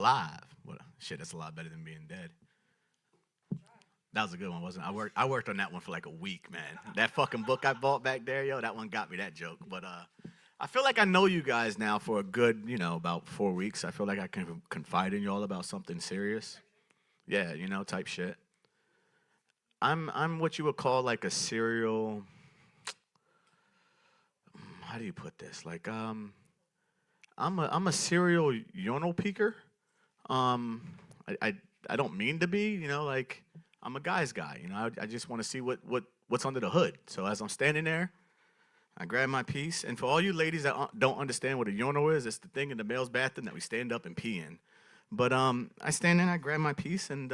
Alive. What? Shit, that's a lot better than being dead. That was a good one, wasn't it? I worked on that one for like a week, man. That fucking book I bought back there, yo, that one got me that joke. But I feel like I know you guys now for a good, about 4 weeks. I feel like I can confide in y'all about something serious. Yeah, type shit. I'm what you would call like a serial. How do you put this? Like I'm a serial urinal peeker. I don't mean to be, like I'm a guy's guy. I just want to see what's under the hood. So as I'm standing there, I grab my piece. And for all you ladies that don't understand what a urinal is, it's the thing in the male's bathroom that we stand up and pee in. But I stand there, I grab my piece, and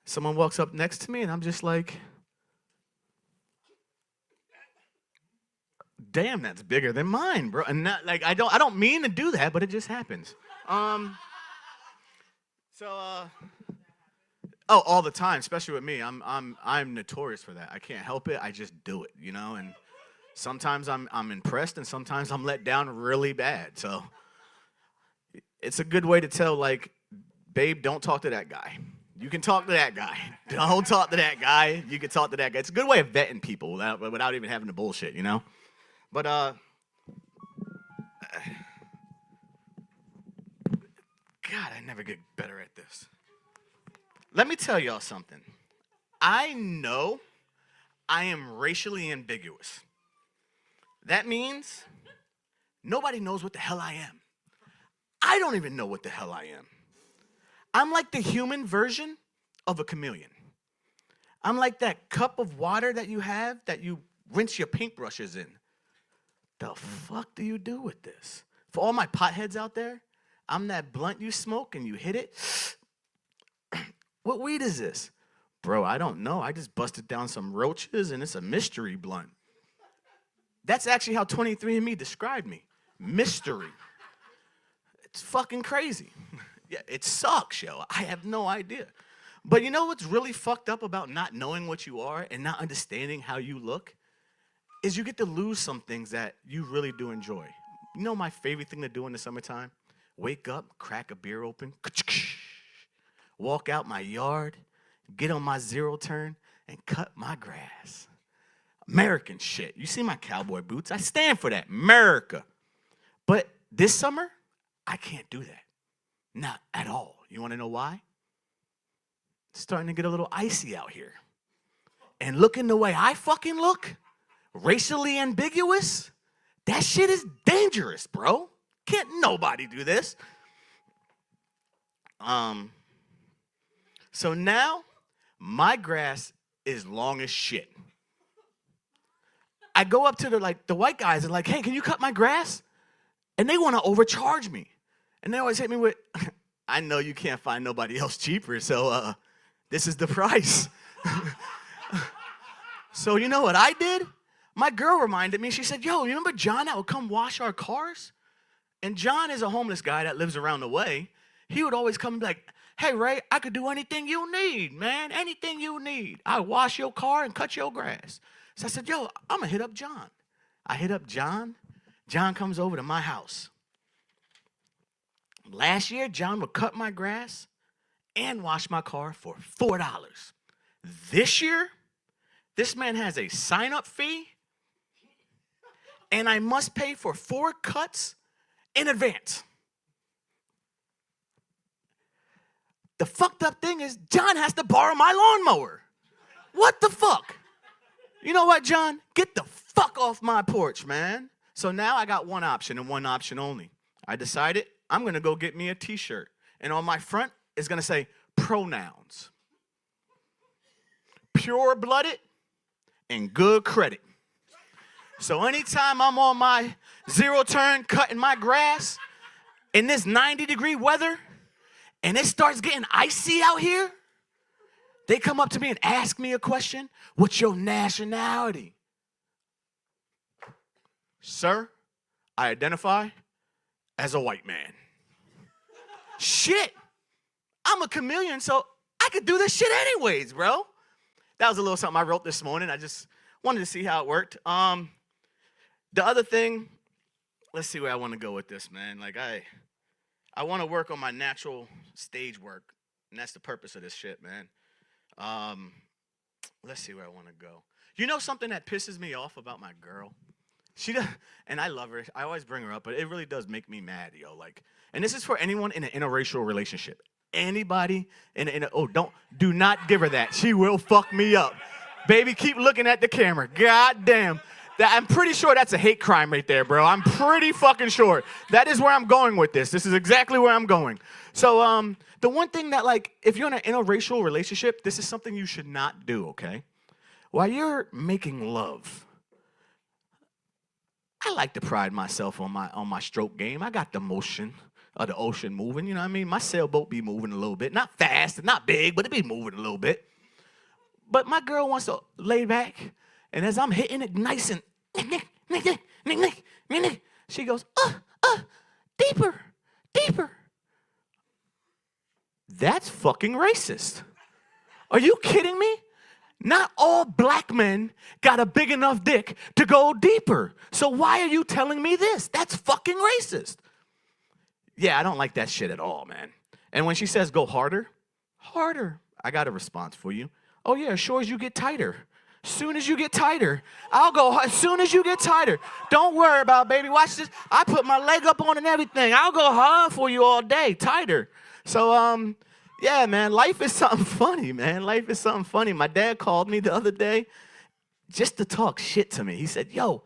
someone walks up next to me, and I'm just like, damn, that's bigger than mine, bro. And not, like I don't mean to do that, but it just happens. Oh, all the time, especially with me. I'm notorious for that. I can't help it. I just do it, And sometimes I'm impressed, and sometimes I'm let down really bad. So it's a good way to tell, like, babe, don't talk to that guy. You can talk to that guy. Don't talk to that guy. You can talk to that guy. It's a good way of vetting people without even having to bullshit, But God, I never get better at this. Let me tell y'all something. I know I am racially ambiguous. That means nobody knows what the hell I am. I don't even know what the hell I am. I'm like the human version of a chameleon. I'm like that cup of water that you have that you rinse your paintbrushes in. The fuck do you do with this? For all my potheads out there, I'm that blunt you smoke and you hit it. What weed is this? Bro, I don't know. I just busted down some roaches and it's a mystery blunt. That's actually how 23andMe described me. Mystery. It's fucking crazy. Yeah, it sucks, yo. I have no idea. But you know what's really fucked up about not knowing what you are and not understanding how you look? Is you get to lose some things that you really do enjoy. You know my favorite thing to do in the summertime? Wake up, crack a beer open, walk out my yard, get on my zero turn, and cut my grass. American shit. You see my cowboy boots? I stand for that. America. But this summer, I can't do that. Not at all. You want to know why? It's starting to get a little icy out here. And looking the way I fucking look, racially ambiguous, that shit is dangerous, bro. Can't nobody do this. So now, my grass is long as shit. I go up to the white guys and like, hey, can you cut my grass? And they want to overcharge me. And they always hit me with, I know you can't find nobody else cheaper, so this is the price. So you know what I did? My girl reminded me, she said, yo, you remember John that would come wash our cars? And John is a homeless guy that lives around the way. He would always come and be like, hey, Ray, I could do anything you need, man, anything you need. I wash your car and cut your grass. So I said, yo, I'm going to hit up John. I hit up John. John comes over to my house. Last year, John would cut my grass and wash my car for $4. This year, this man has a sign-up fee, and I must pay for 4 cuts in advance. The fucked up thing is John has to borrow my lawnmower. What the fuck? You know what, John? Get the fuck off my porch, man. So now I got one option and one option only. I decided I'm going to go get me a t-shirt. And on my front is going to say pronouns. Pure-blooded and good credit. So anytime I'm on my zero turn cutting my grass in this 90-degree weather and it starts getting icy out here, they come up to me and ask me a question. What's your nationality? Sir, I identify as a white man. Shit. I'm a chameleon, so I could do this shit anyways, bro. That was a little something I wrote this morning. I just wanted to see how it worked. The other thing, let's see where I want to go with this, man. Like, I I want to work on my natural stage work, and that's the purpose of this shit, man. Let's see where I want to go. You know something that pisses me off about my girl? She does, and I love her. I always bring her up, but it really does make me mad, yo. Like, and this is for anyone in an interracial relationship. Anybody do not give her that. She will fuck me up. Baby, keep looking at the camera. God damn. I'm pretty sure that's a hate crime right there, bro. I'm pretty fucking sure. That is where I'm going with this. This is exactly where I'm going. So, the one thing that, like, if you're in an interracial relationship, this is something you should not do, okay? While you're making love, I like to pride myself on my stroke game. I got the motion of the ocean moving, you know what I mean? My sailboat be moving a little bit. Not fast, not big, but it be moving a little bit. But my girl wants to lay back, and as I'm hitting it nice and she goes, deeper, deeper. That's fucking racist. Are you kidding me? Not all black men got a big enough dick to go deeper. So why are you telling me this? That's fucking racist. Yeah, I don't like that shit at all, man. And when she says go harder, harder, I got a response for you. Oh yeah, as sure as you get tighter. Soon as you get tighter, I'll go as soon as you get tighter. Don't worry about it, baby. Watch this. I put my leg up on and everything. I'll go hard for you all day, tighter. So, yeah, man, life is something funny, man. Life is something funny. My dad called me the other day just to talk shit to me. He said, yo,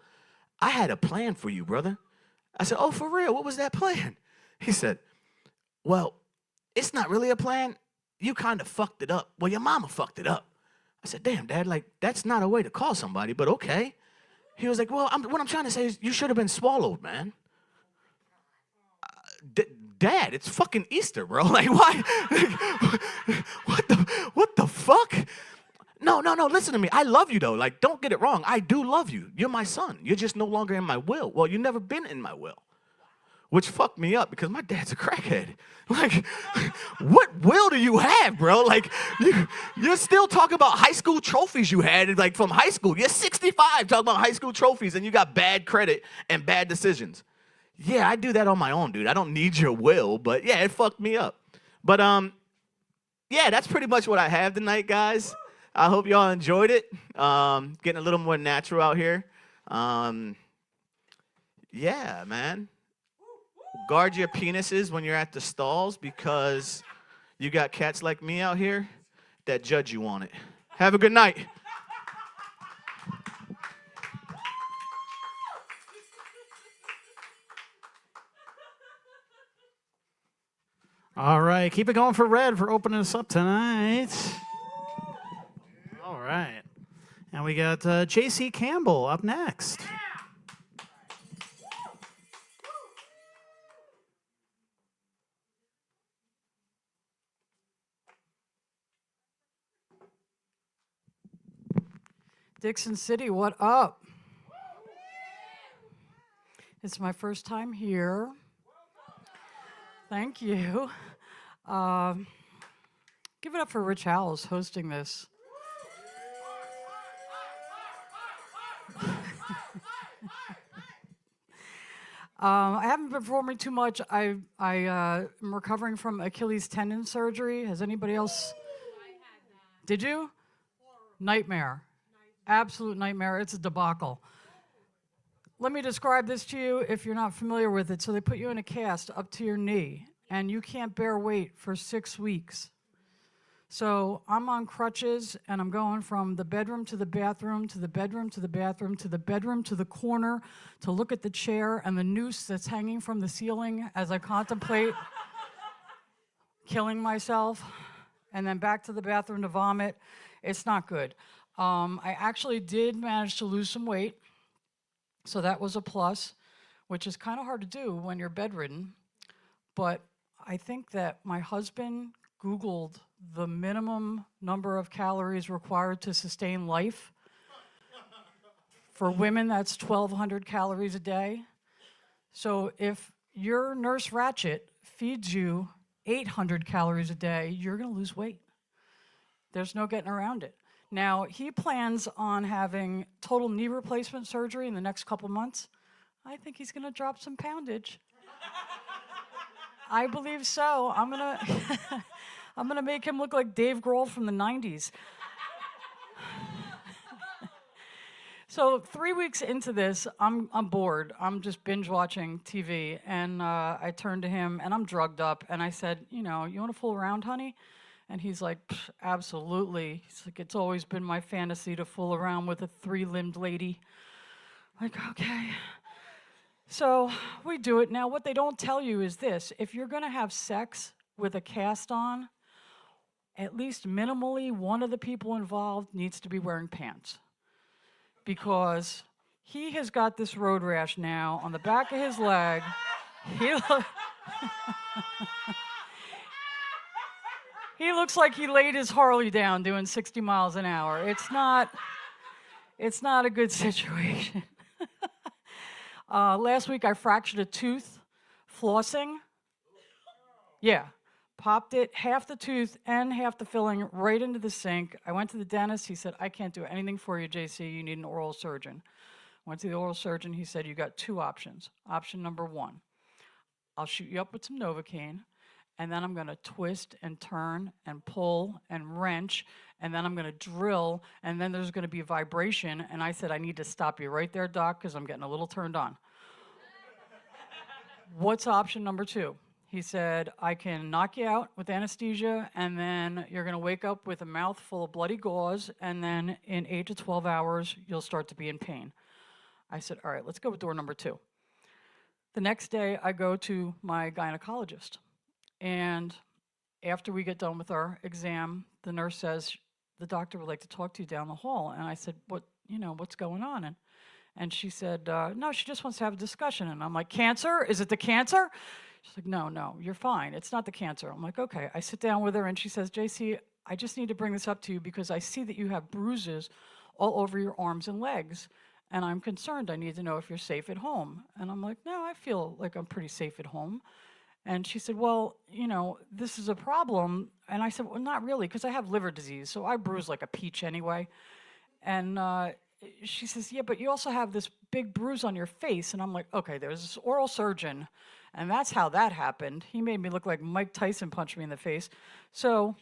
I had a plan for you, brother. I said, oh, for real? What was that plan? He said, well, it's not really a plan. You kind of fucked it up. Well, your mama fucked it up. I said, damn, Dad, like, that's not a way to call somebody, but okay. He was like, well, what I'm trying to say is you should have been swallowed, man. Dad, it's fucking Easter, bro. Like, why? What the fuck? No, listen to me. I love you, though. Like, don't get it wrong. I do love you. You're my son. You're just no longer in my will. Well, you've never been in my will. Which fucked me up because my dad's a crackhead. Like, what will do you have, bro? Like, you're still talking about high school trophies you had, like, from high school. You're 65 talking about high school trophies, and you got bad credit and bad decisions. Yeah, I do that on my own, dude. I don't need your will, but, yeah, it fucked me up. But, yeah, that's pretty much what I have tonight, guys. I hope y'all enjoyed it. Getting a little more natural out here. Yeah, man. Guard your penises when you're at the stalls because you got cats like me out here that judge you on it. Have a good night. All right, keep it going for Red for opening us up tonight. All right. And we got J.C. Campbell up next. Dickson City, what up? It's my first time here. Thank you. Give it up for Rich Howells hosting this. I haven't been performing too much. I am recovering from Achilles tendon surgery. Has anybody else? I had that. Did you? Nightmare. Absolute nightmare. It's a debacle. Let me describe this to you if you're not familiar with it. So they put you in a cast up to your knee, and you can't bear weight for 6 weeks. So I'm on crutches, and I'm going from the bedroom to the bathroom, to the bedroom to the bathroom, to the bedroom to the corner, to look at the chair and the noose that's hanging from the ceiling as I contemplate killing myself, and then back to the bathroom to vomit. It's not good. I actually did manage to lose some weight, so that was a plus, which is kind of hard to do when you're bedridden. But I think that my husband Googled the minimum number of calories required to sustain life. For women, that's 1,200 calories a day. So if your Nurse Ratched feeds you 800 calories a day, you're going to lose weight. There's no getting around it. Now, he plans on having total knee replacement surgery in the next couple months. I think he's going to drop some poundage. I believe so. I'm gonna I'm gonna make him look like Dave Grohl from the 90s. So 3 weeks into this, I'm bored. I'm just binge watching TV, and I turned to him, and I'm drugged up, and I said, you want to fool around, honey? And he's like, absolutely. He's like, it's always been my fantasy to fool around with a 3-limbed lady. I'm like, okay. So we do it. Now, what they don't tell you is this: if you're going to have sex with a cast on, at least minimally one of the people involved needs to be wearing pants. Because he has got this road rash now on the back of his leg. He looks like he laid his Harley down doing 60 miles an hour. It's not a good situation. Last week I fractured a tooth flossing. Yeah. Popped it, half the tooth and half the filling right into the sink. I went to the dentist. He said, I can't do anything for you, JC. You need an oral surgeon. Went to the oral surgeon. He said, you got 2 options. Option number 1, I'll shoot you up with some Novocaine, and then I'm going to twist and turn and pull and wrench, and then I'm going to drill, and then there's going to be vibration. And I said, I need to stop you right there, doc, because I'm getting a little turned on. What's option number 2? He said, I can knock you out with anesthesia, and then you're going to wake up with a mouth full of bloody gauze, and then in 8 to 12 hours, you'll start to be in pain. I said, all right, let's go with door number 2. The next day, I go to my gynecologist, and after we get done with our exam, the nurse says, the doctor would like to talk to you down the hall. And I said, what's going on? And she said, no, she just wants to have a discussion. And I'm like, cancer? Is it the cancer? She's like, no, you're fine. It's not the cancer. I'm like, okay. I sit down with her, and she says, JC, I just need to bring this up to you because I see that you have bruises all over your arms and legs, and I'm concerned. I need to know if you're safe at home. And I'm like, no, I feel like I'm pretty safe at home. And she said, well, this is a problem. And I said, well, not really, because I have liver disease, so I bruise like a peach anyway. And she says, yeah, but you also have this big bruise on your face. And I'm like, okay, there's this oral surgeon, and that's how that happened. He made me look like Mike Tyson punched me in the face. So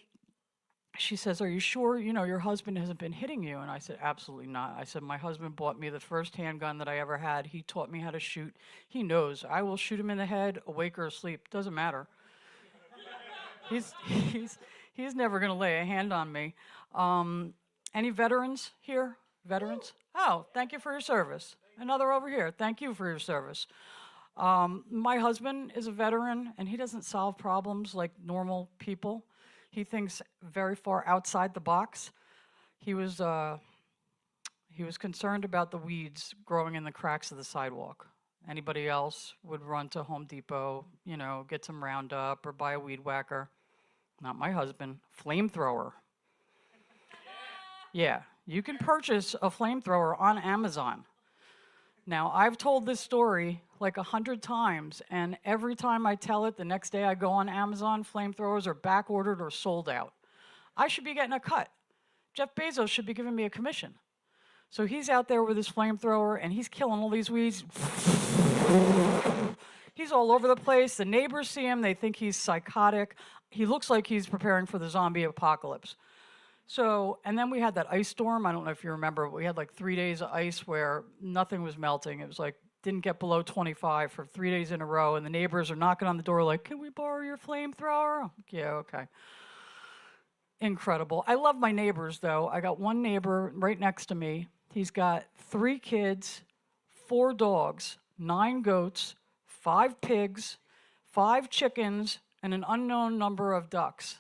she says, are you sure, your husband hasn't been hitting you? And I said, absolutely not. I said, my husband bought me the first handgun that I ever had. He taught me how to shoot. He knows. I will shoot him in the head, awake or asleep. Doesn't matter. He's never going to lay a hand on me. Any veterans here? Veterans? Oh, thank you for your service. Another over here. Thank you for your service. My husband is a veteran, and he doesn't solve problems like normal people. He thinks very far outside the box. He was concerned about the weeds growing in the cracks of the sidewalk. Anybody else would run to Home Depot, get some Roundup or buy a weed whacker. Not my husband. Flamethrower. Yeah, you can purchase a flamethrower on Amazon. Now, I've told this story like 100 times, and every time I tell it, the next day I go on Amazon, flamethrowers are back ordered or sold out. I should be getting a cut. Jeff Bezos should be giving me a commission. So he's out there with his flamethrower, and he's killing all these weeds. He's all over the place. The neighbors see him. They think he's psychotic. He looks like he's preparing for the zombie apocalypse. So, and then we had that ice storm. I don't know if you remember, but we had like 3 days of ice where nothing was melting. It was like, didn't get below 25 for 3 days in a row. And the neighbors are knocking on the door like, can we borrow your flamethrower? Like, yeah, okay. Incredible. I love my neighbors, though. I got one neighbor right next to me. He's got 3 kids, 4 dogs, 9 goats, 5 pigs, 5 chickens, and an unknown number of ducks.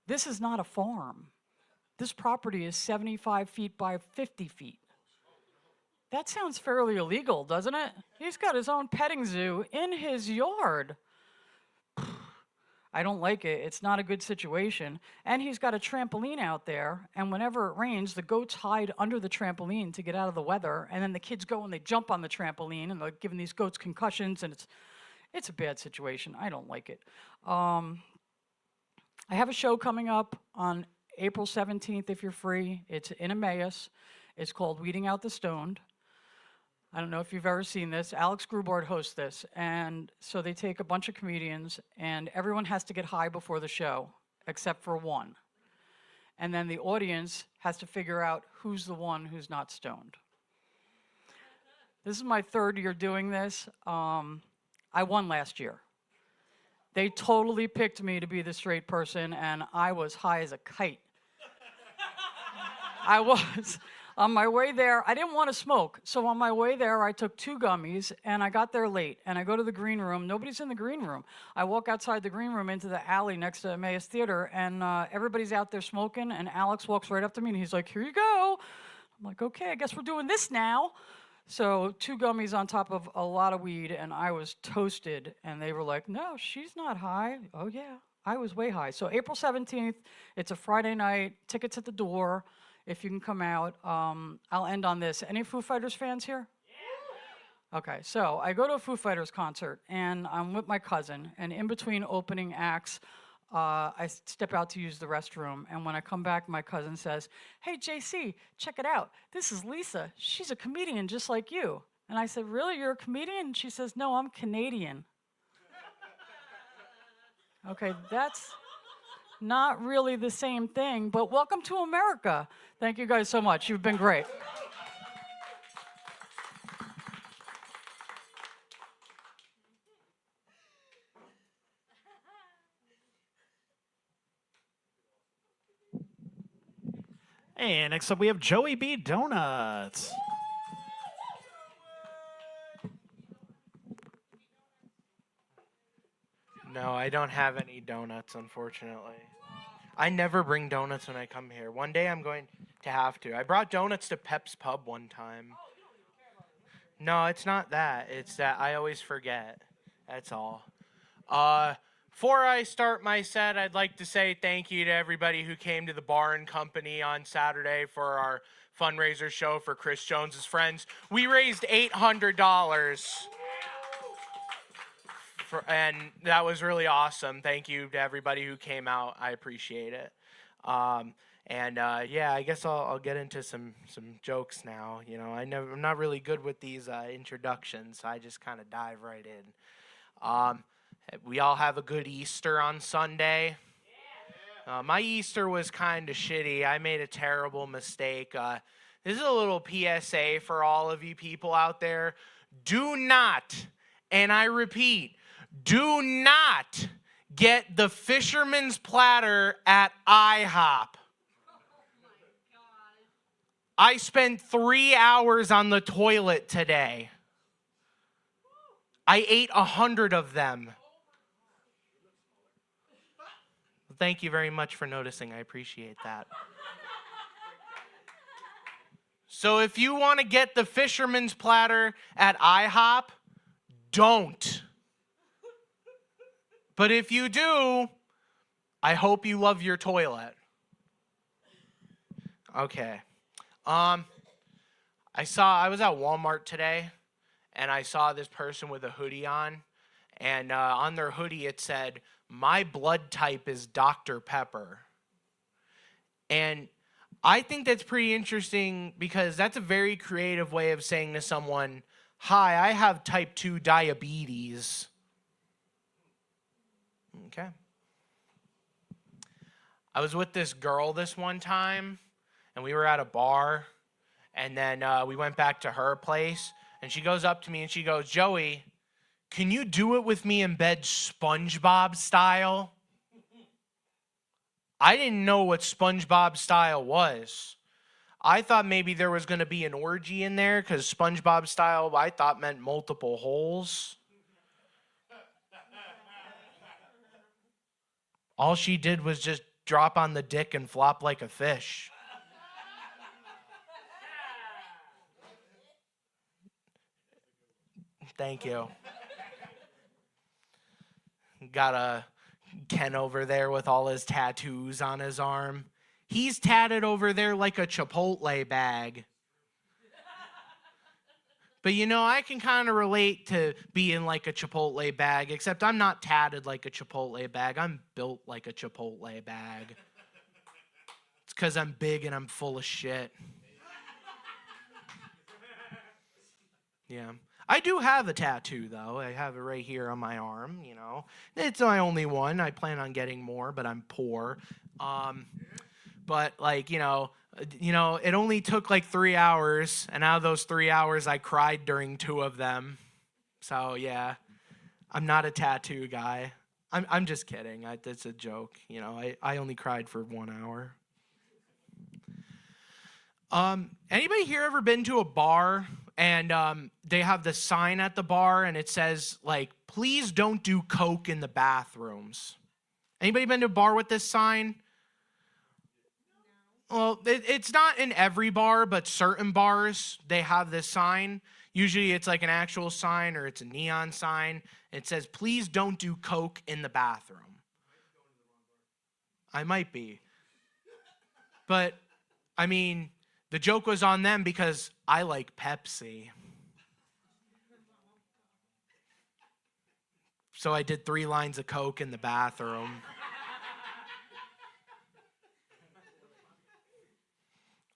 This is not a farm. This property is 75 feet by 50 feet. That sounds fairly illegal, doesn't it? He's got his own petting zoo in his yard. I don't like it. It's not a good situation. And he's got a trampoline out there, and whenever it rains, the goats hide under the trampoline to get out of the weather, and then the kids go and they jump on the trampoline, and they're giving these goats concussions, and it's a bad situation. I don't like it. I have a show coming up on April 17th, if you're free. It's in Emmaus. It's called Weeding Out the Stoned. I don't know if you've ever seen this. Alex Grubart hosts this. And so they take a bunch of comedians, and everyone has to get high before the show, except for one. And then the audience has to figure out who's the one who's not stoned. This is my 3rd year doing this. I won last year. They totally picked me to be the straight person, and I was high as a kite. I was. On my way there, I didn't want to smoke. So on my way there, I took 2 gummies, and I got there late. And I go to the green room. Nobody's in the green room. I walk outside the green room into the alley next to Emmaus Theater, and everybody's out there smoking. And Alex walks right up to me, and he's like, "Here you go." I'm like, "Okay, I guess we're doing this now." So 2 gummies on top of a lot of weed, and I was toasted. And they were like, "No, she's not high." Oh, yeah, I was way high. So April 17th, it's a Friday night, tickets at the door. If you can come out, I'll end on this. Any Foo Fighters fans here? Yeah. Okay, so I go to a Foo Fighters concert, and I'm with my cousin, and in between opening acts, I step out to use the restroom, and when I come back, my cousin says, "Hey, JC, check it out. This is Lisa. She's a comedian just like you." And I said, "Really, you're a comedian?" And she says, "No, I'm Canadian." Okay, that's not really the same thing, but welcome to America. Thank you guys so much. You've been great. And next up, we have Joey B. Donuts. No, I don't have any donuts, unfortunately. I never bring donuts when I come here. One day I'm going to have to. I brought donuts to Pep's Pub one time. No, it's not that. It's that I always forget. That's all. Before I start my set, I'd like to say thank you to everybody who came to the Bar and Company on Saturday for our fundraiser show for Chris Jones's friends. We raised $800. And that was really awesome. Thank you to everybody who came out. I appreciate it. Yeah, I guess I'll get into some jokes now. You know, I'm not really good with these introductions, so I just kind of dive right in. We all have a good Easter on Sunday. My Easter was kind of shitty. I made a terrible mistake. This is a little PSA for all of you people out there. Do not, and I repeat, do not get the fisherman's platter at IHOP. I spent 3 hours on the toilet today. I ate 100 of them. Thank you very much for noticing. I appreciate that. So if you want to get the fisherman's platter at IHOP, don't. But if you do, I hope you love your toilet. Okay. I was at Walmart today, and I saw this person with a hoodie on, and on their hoodie it said, "My blood type is Dr. Pepper." And I think that's pretty interesting because that's a very creative way of saying to someone, "Hi, I have type 2 diabetes." Okay. I was with this girl this one time, and we were at a bar, and then we went back to her place, and she goes up to me and she goes, "Joey, can you do it with me in bed SpongeBob style?" I didn't know what SpongeBob style was. I thought maybe there was going to be an orgy in there because SpongeBob style I thought meant multiple holes. All she did was just drop on the dick and flop like a fish. Thank you. Got a Ken over there with all his tattoos on his arm. He's tatted over there like a Chipotle bag. But you know, I can kind of relate to being like a Chipotle bag, except I'm not tatted like a Chipotle bag. I'm built like a Chipotle bag. It's because I'm big and I'm full of shit. Yeah. I do have a tattoo, though. I have it right here on my arm, you know. It's my only one. I plan on getting more, but I'm poor. But, like, it only took, like, 3 hours, and out of those 3 hours, I cried during 2 of them. So, yeah, I'm not a tattoo guy. I'm just kidding. That's a joke. You know, I only cried for 1 hour. Anybody here ever been to a bar and they have the sign at the bar and it says, like, please don't do coke in the bathrooms? Anybody been to a bar with this sign? Well, it's not in every bar, but certain bars, they have this sign. Usually it's like an actual sign or it's a neon sign. It says, please don't do coke in the bathroom. I might be. But, I mean, the joke was on them because I like Pepsi. So I did 3 lines of Coke in the bathroom.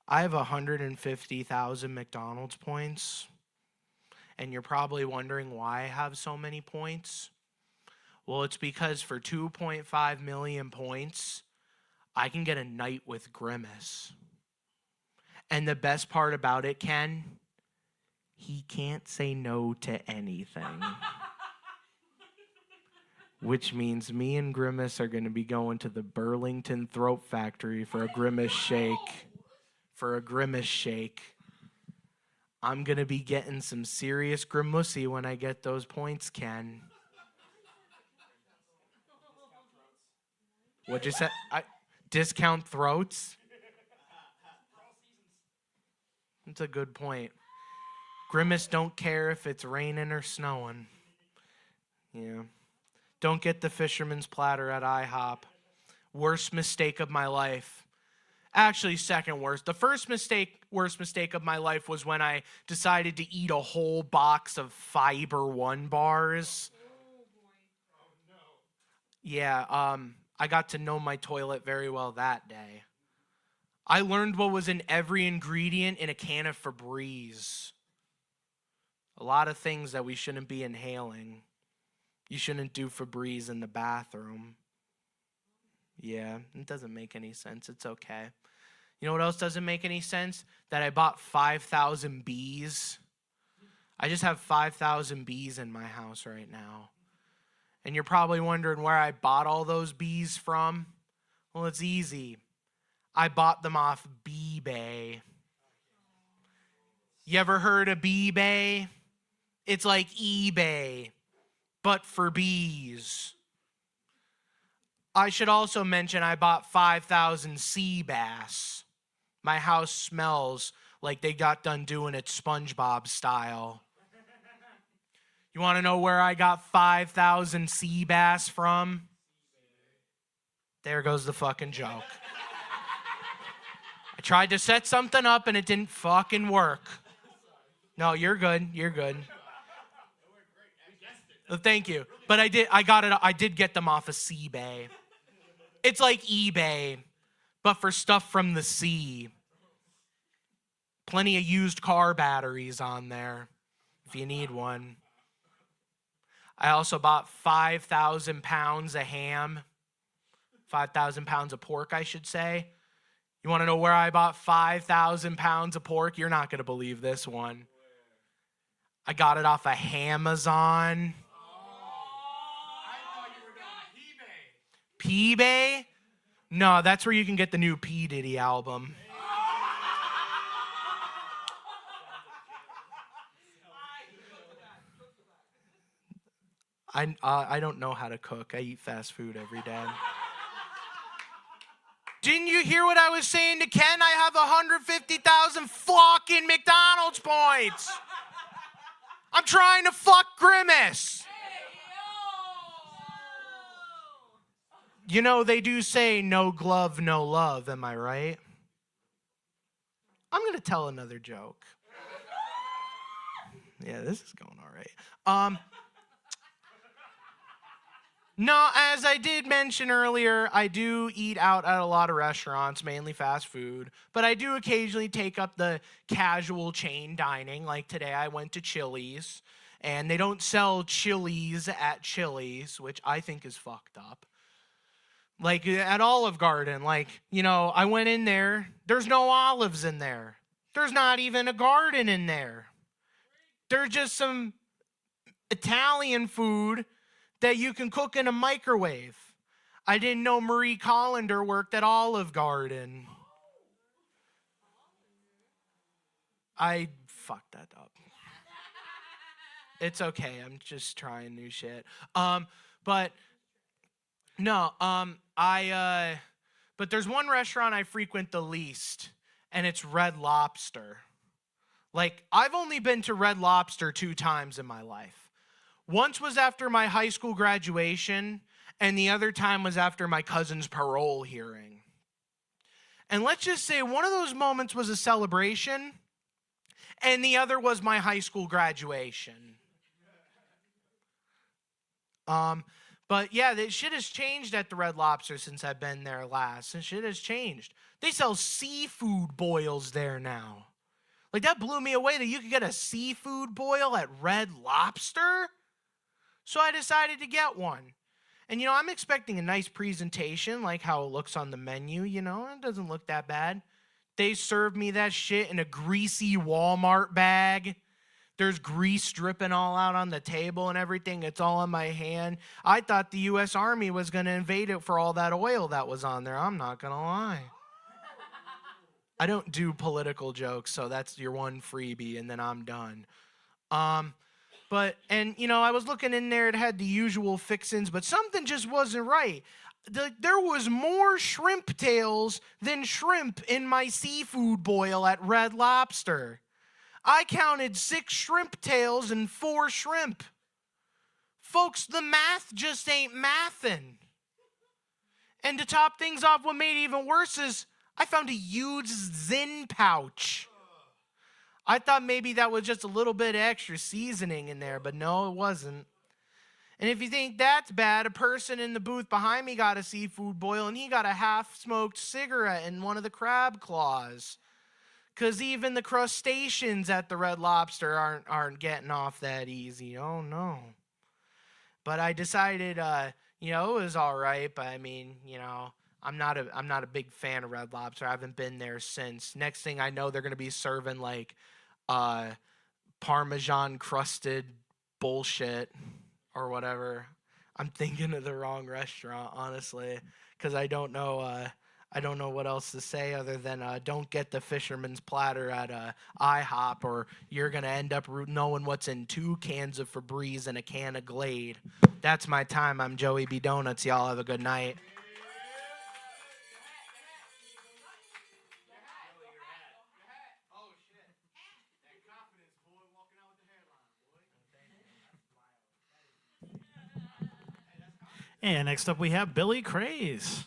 I have 150,000 McDonald's points. And you're probably wondering why I have so many points. Well, it's because for 2.5 million points, I can get a night with Grimace. And the best part about it, Ken, he can't say no to anything. Which means me and Grimace are going to be going to the Burlington Throat Factory for a Grimace shake. I'm going to be getting some serious Grimussy when I get those points, Ken. What'd you say? Discount throats? That's a good point. Grimace don't care if it's raining or snowing. Yeah. Don't get the fisherman's platter at IHOP. Worst mistake of my life. Actually, second worst. The worst mistake of my life was when I decided to eat a whole box of Fiber One bars. Yeah, I got to know my toilet very well that day. I learned what was in every ingredient in a can of Febreze. A lot of things that we shouldn't be inhaling. You shouldn't do Febreze in the bathroom. Yeah, it doesn't make any sense. It's okay. You know what else doesn't make any sense? That I bought 5,000 bees. I just have 5,000 bees in my house right now. And you're probably wondering where I bought all those bees from. Well, it's easy. I bought them off eBay. You ever heard of eBay? It's like eBay, but for bees. I should also mention I bought 5,000 sea bass. My house smells like they got done doing it SpongeBob style. You want to know where I got 5,000 sea bass from? There goes the fucking joke. I tried to set something up and it didn't fucking work. No, you're good. You're good. Well, thank you. But I did get them off of Seabay. It's like eBay, but for stuff from the sea. Plenty of used car batteries on there if you need one. I also bought 5,000 pounds of ham. 5,000 pounds of pork, I should say. You want to know where I bought 5,000 pounds of pork? You're not going to believe this one. I got it off of Hamazon. P-Bay? No, that's where you can get the new P. Diddy album. I don't know how to cook. I eat fast food every day. Didn't you hear what I was saying to Ken? I have 150,000 fucking McDonald's points. I'm trying to fuck Grimace. You know, they do say no glove, no love. Am I right? I'm going to tell another joke. Yeah, this is going all right. No, as I did mention earlier, I do eat out at a lot of restaurants, mainly fast food, but I do occasionally take up the casual chain dining. Like today I went to Chili's, and they don't sell Chili's at Chili's, which I think is fucked up. Like at Olive Garden, I went in there, there's no olives in there. There's not even a garden in there. There's just some Italian food that you can cook in a microwave. I didn't know Marie Callender worked at Olive Garden. I fucked that up. It's okay. I'm just trying new shit. But there's one restaurant I frequent the least, and it's Red Lobster. I've only been to Red Lobster 2 times in my life. Once was after my high school graduation, and the other time was after my cousin's parole hearing. And let's just say one of those moments was a celebration, and the other was my high school graduation. But yeah, the shit has changed at the Red Lobster since I've been there last. And shit has changed. They sell seafood boils there now. That blew me away that you could get a seafood boil at Red Lobster. So I decided to get one. And, I'm expecting a nice presentation, like how it looks on the menu, It doesn't look that bad. They served me that shit in a greasy Walmart bag. There's grease dripping all out on the table and everything. It's all on my hand. I thought the U.S. Army was going to invade it for all that oil that was on there. I'm not going to lie. I don't do political jokes, so that's your one freebie, and then I'm done. I was looking in there, it had the usual fixins, but something just wasn't right. There was more shrimp tails than shrimp in my seafood boil at Red Lobster. I counted 6 shrimp tails and 4 shrimp. Folks, the math just ain't mathin'. And to top things off, what made it even worse is I found a huge Zin pouch. I thought maybe that was just a little bit of extra seasoning in there, but no, it wasn't. And if you think that's bad, a person in the booth behind me got a seafood boil, and he got a half-smoked cigarette in one of the crab claws. Because even the crustaceans at the Red Lobster aren't getting off that easy. Oh, no. But I decided, it was all right. But, I'm not a big fan of Red Lobster. I haven't been there since. Next thing I know, they're going to be serving, Parmesan-crusted bullshit or whatever. I'm thinking of the wrong restaurant, honestly, because I don't know what else to say other than don't get the fisherman's platter at IHOP, or you're going to end up knowing what's in 2 cans of Febreze and a can of Glade. That's my time. I'm Joey B. Donuts. Y'all have a good night. And next up we have Billy Craze.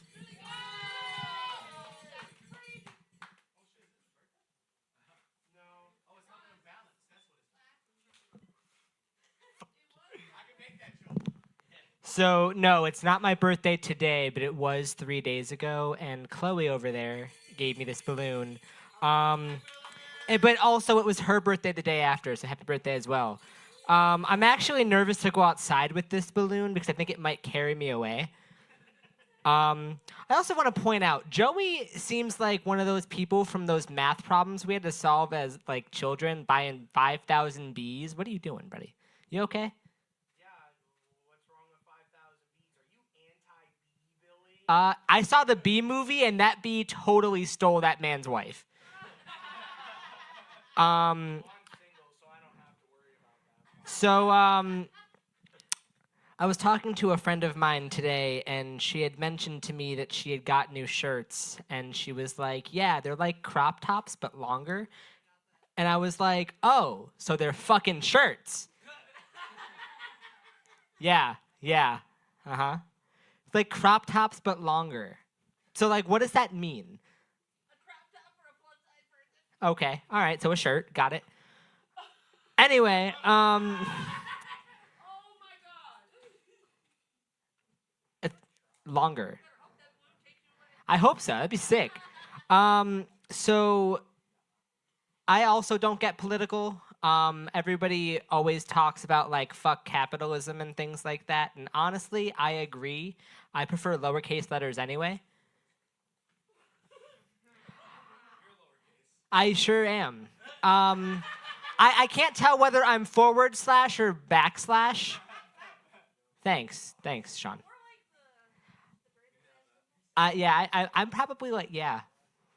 So, no, it's not my birthday today, but it was 3 days ago, and Chloe over there gave me this balloon. But also, it was her birthday the day after, so happy birthday as well. I'm actually nervous to go outside with this balloon because I think it might carry me away. I also want to point out, Joey seems like one of those people from those math problems we had to solve as, children, buying 5,000 bees. What are you doing, buddy? You okay? I saw the Bee movie, and that bee totally stole that man's wife. I was talking to a friend of mine today, and she had mentioned to me that she had got new shirts, and she was like, yeah, they're like crop tops, but longer. And I was like, oh, so they're fucking shirts. Yeah, uh-huh. It's like crop tops, but longer. So, what does that mean? A crop top for a plus-size person. Okay, all right, so a shirt, got it. Anyway, Oh my God. longer. I hope so. That'd be sick. So I also don't get political. Everybody always talks about like fuck capitalism and things like that. And honestly, I agree. I prefer lowercase letters anyway. I sure am. I can't tell whether I'm / or /. Thanks, Sean. I'm probably like, yeah,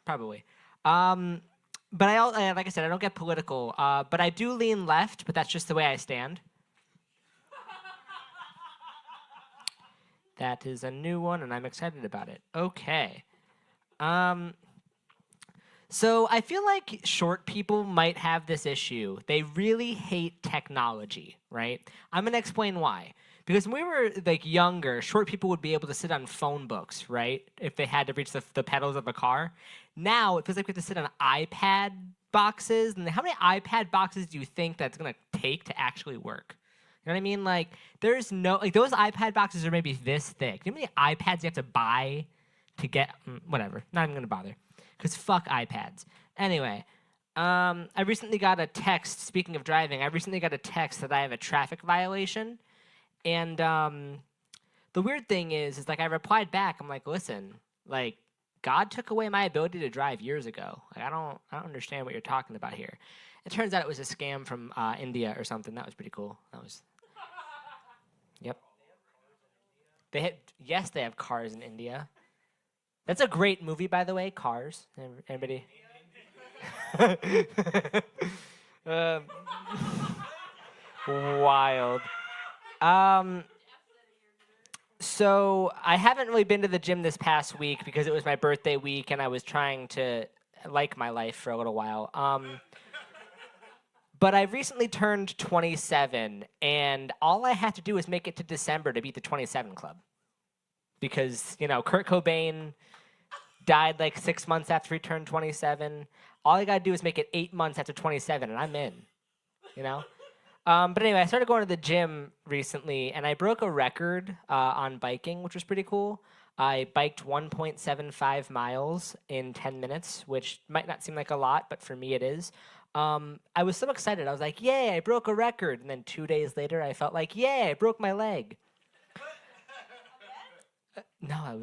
probably. But like I said, I don't get political. But I do lean left, but that's just the way I stand. That is a new one, and I'm excited about it. Okay. So I feel like short people might have this issue. They really hate technology, right? I'm gonna explain why. Because when we were like younger, short people would be able to sit on phone books, right? If they had to reach the pedals of a car. Now it feels like we have to sit on iPad boxes. And how many iPad boxes do you think that's gonna take to actually work? You know what I mean? Like there's no, like those iPad boxes are maybe this thick. You know how many iPads you have to buy to get, whatever, not even gonna bother. Because fuck iPads. Anyway, I recently got a text, speaking of driving, I recently got a text that I have a traffic violation. And the weird thing is like I replied back, I'm like, listen, like God took away my ability to drive years ago. Like I don't understand what you're talking about here. It turns out it was a scam from India or something. That was pretty cool. Yep. Yes, they have cars in India. That's a great movie, by the way, Cars. Anybody? Wild. So I haven't really been to the gym this past week because it was my birthday week and I was trying to like my life for a little while. But I recently turned 27 and all I had to do was make it to December to beat the 27 club. Because, you know, Kurt Cobain died like 6 months after he turned 27. All I gotta do is make it 8 months after 27 and I'm in, you know? But anyway, I started going to the gym recently, and I broke a record on biking, which was pretty cool. I biked 1.75 miles in 10 minutes, which might not seem like a lot, but for me it is. I was so excited. I was like, yay, I broke a record. And then 2 days later, I felt like, yay, I broke my leg. No,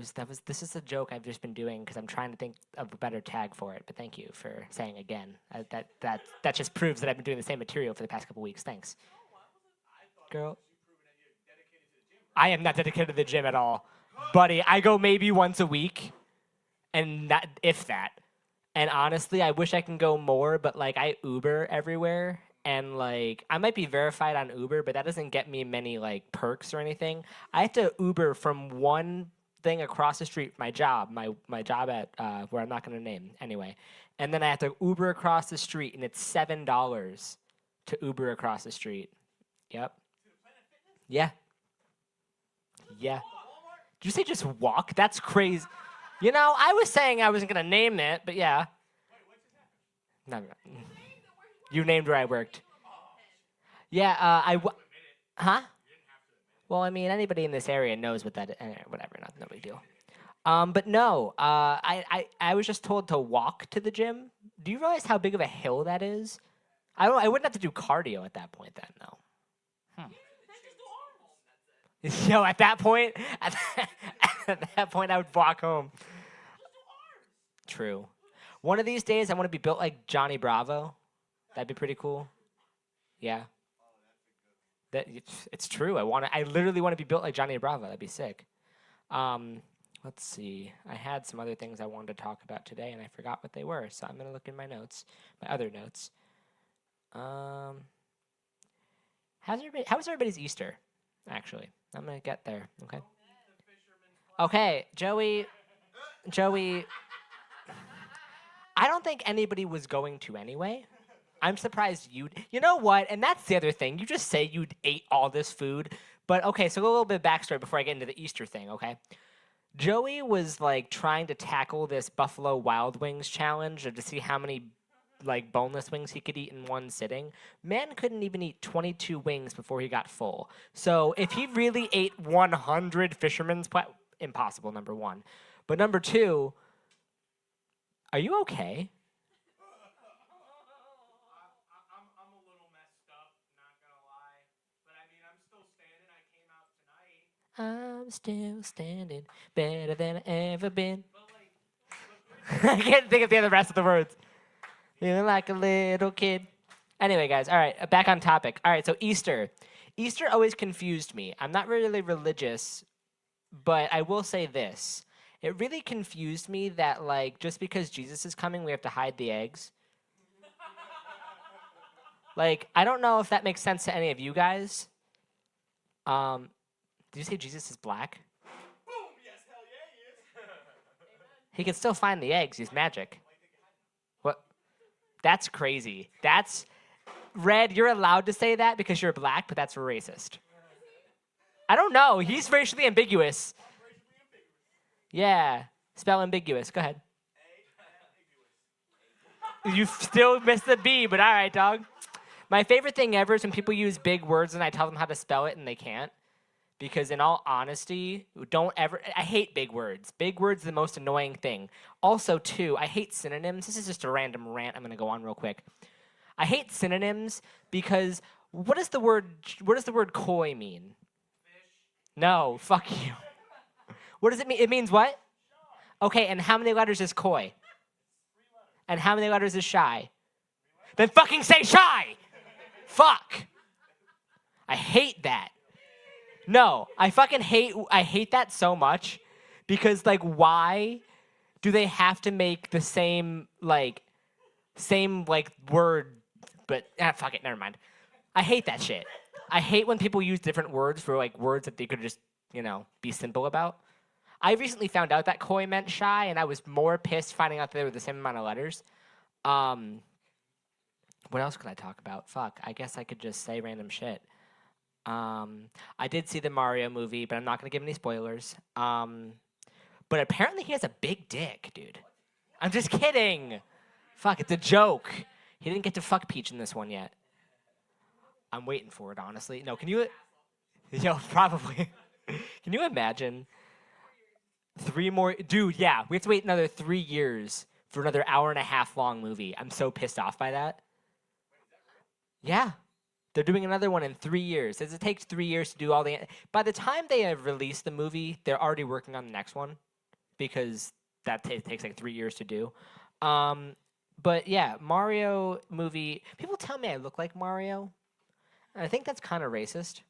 this is a joke I've just been doing because I'm trying to think of a better tag for it. But thank you for saying again. That just proves that I've been doing the same material for the past couple weeks. Thanks. Girl. I am not dedicated to the gym at all. Buddy, I go maybe once a week. And that, if that. And honestly, I wish I can go more, but like I Uber everywhere. And like I might be verified on Uber, but that doesn't get me many like perks or anything. I have to Uber from one thing across the street, my job at where I'm not going to name anyway. And then I have to Uber across the street, and it's $7 to Uber across the street. Yep. Yeah. Yeah. Did you say just walk? That's crazy. You know, I was saying I wasn't going to name it, but yeah. No. You named where I worked. Yeah, huh? Well, I mean, anybody in this area knows what that is. Whatever, no big deal. But no, I was just told to walk to the gym. Do you realize how big of a hill that is? I wouldn't have to do cardio at that point then, though. Yo, at that point, I would walk home. True. One of these days, I want to be built like Johnny Bravo. That'd be pretty cool. Yeah. It's true. I literally want to be built like Johnny Bravo. That'd be sick. Let's see. I had some other things I wanted to talk about today, and I forgot what they were. So I'm gonna look in my notes, my other notes. How was everybody's Easter? Actually, I'm gonna get there. Okay. Okay, Joey. I don't think anybody was going to anyway. I'm surprised you know what? And that's the other thing. You just say you ate all this food. But okay, so a little bit of backstory before I get into the Easter thing, okay? Joey was like trying to tackle this Buffalo Wild Wings challenge to see how many like boneless wings he could eat in one sitting. Man couldn't even eat 22 wings before he got full. So if he really ate 100 fisherman's impossible, number one. But number two, are you okay? I'm a little messed up, not gonna lie. But I mean, I'm still standing. I came out tonight. I'm still standing, better than I ever been. I can't think of the rest of the words. Feeling like a little kid. Anyway, guys, all right, back on topic. All right, so Easter. Easter always confused me. I'm not really religious, but I will say this. It really confused me that, like, just because Jesus is coming, we have to hide the eggs. Like, I don't know if that makes sense to any of you guys. Did you say Jesus is black? Boom! Yes, hell yeah, he is. He can still find the eggs. He's magic. What? That's crazy. That's... Red, you're allowed to say that because you're black, but that's racist. I don't know. He's racially ambiguous. Yeah. Spell ambiguous. Go ahead. You still missed the B, but all right, dog. My favorite thing ever is when people use big words and I tell them how to spell it and they can't. Because in all honesty, don't ever... I hate big words. Big words are the most annoying thing. Also, too, I hate synonyms. This is just a random rant I'm going to go on real quick. I hate synonyms because what does the word koi mean? Fish. No, fuck you. What does it mean? It means what? Okay, and how many letters is koi? And how many letters is shy? Then fucking say shy! Fuck! I hate that. No, I hate that so much because, like, why do they have to make the same word, but fuck it, never mind. I hate that shit. I hate when people use different words for, like, words that they could just, be simple about. I recently found out that koi meant shy, and I was more pissed finding out that they were the same amount of letters. What else could I talk about? Fuck, I guess I could just say random shit. I did see the Mario movie, but I'm not going to give any spoilers. But apparently he has a big dick, dude. I'm just kidding. Fuck, it's a joke. He didn't get to fuck Peach in this one yet. I'm waiting for it, honestly. No, can you... Yo, probably. Can you imagine? 3 more... Dude, yeah, we have to wait another 3 years for another hour-and-a-half long movie. I'm so pissed off by that. Yeah. They're doing another one in 3 years. It takes 3 years to do all the... By the time they have released the movie, they're already working on the next one because that takes like 3 years to do. But yeah, Mario movie... People tell me I look like Mario. And I think that's kind of racist.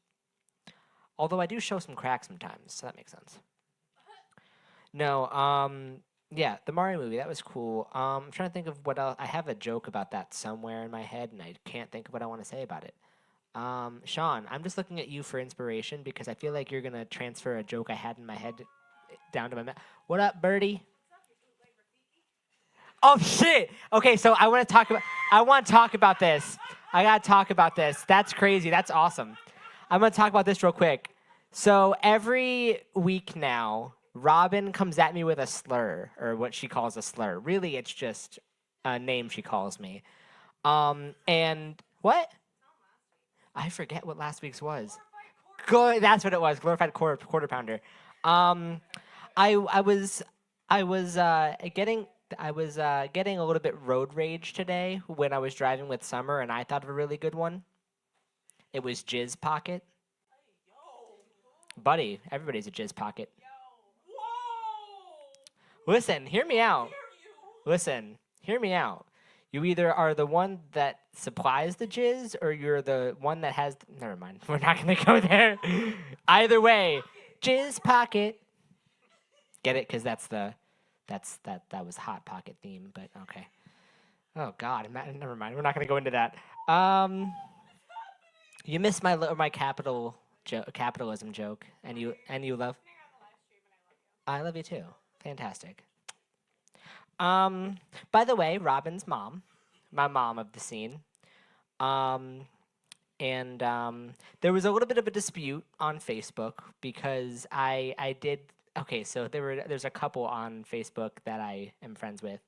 Although I do show some crack sometimes, so that makes sense. No, yeah, the Mario movie, that was cool. I'm trying to think of what else. I have a joke about that somewhere in my head, and I can't think of what I want to say about it. Sean, I'm just looking at you for inspiration because I feel like you're going to transfer a joke I had in my head down to my mouth. What up, Birdie? Oh, shit! Okay, so I want to talk about this. I got to talk about this. That's crazy. That's awesome. I'm going to talk about this real quick. So every week now, Robin comes at me with a slur, or what she calls a slur. Really, it's just a name she calls me. And what? I forget what last week's was. Good, that's what it was. Glorified quarter pounder. I was getting a little bit road rage today when I was driving with Summer, and I thought of a really good one. It was Jizz Pocket. Buddy, everybody's a Jizz Pocket. Listen, hear me out. Listen, hear me out. You either are the one that supplies the jizz, or you're the one that has... Never mind. We're not going to go there. Either way, Jizz Pocket. Get it? Because that was Hot Pocket theme, but okay. Oh, God. Never mind. We're not going to go into that. You missed my capitalism joke, and you love... I love you, too. Fantastic. By the way, Robin's mom, my mom of the scene, and there was a little bit of a dispute on Facebook because I did, okay, so there's a couple on Facebook that I am friends with,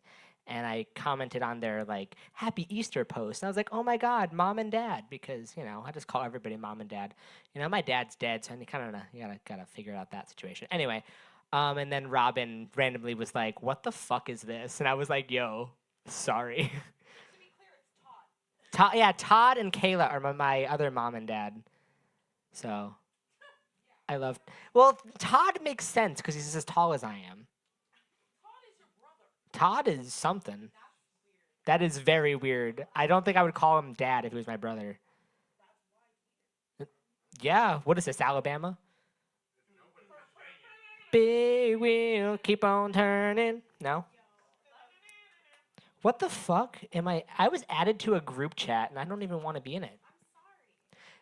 and I commented on their, like, Happy Easter post, and I was like, oh my God, Mom and Dad, because, I just call everybody Mom and Dad. My dad's dead, so you gotta figure out that situation. Anyway, And then Robin randomly was like, "What the fuck is this?" And I was like, "Yo, sorry." Todd, yeah, Todd and Kayla are my other mom and dad. So I love. Well, Todd makes sense because he's as tall as I am. Todd is something. That is very weird. I don't think I would call him dad if he was my brother. Yeah, what is this, Alabama? Big wheel, keep on turning. No? What the fuck am I? I was added to a group chat and I don't even want to be in it.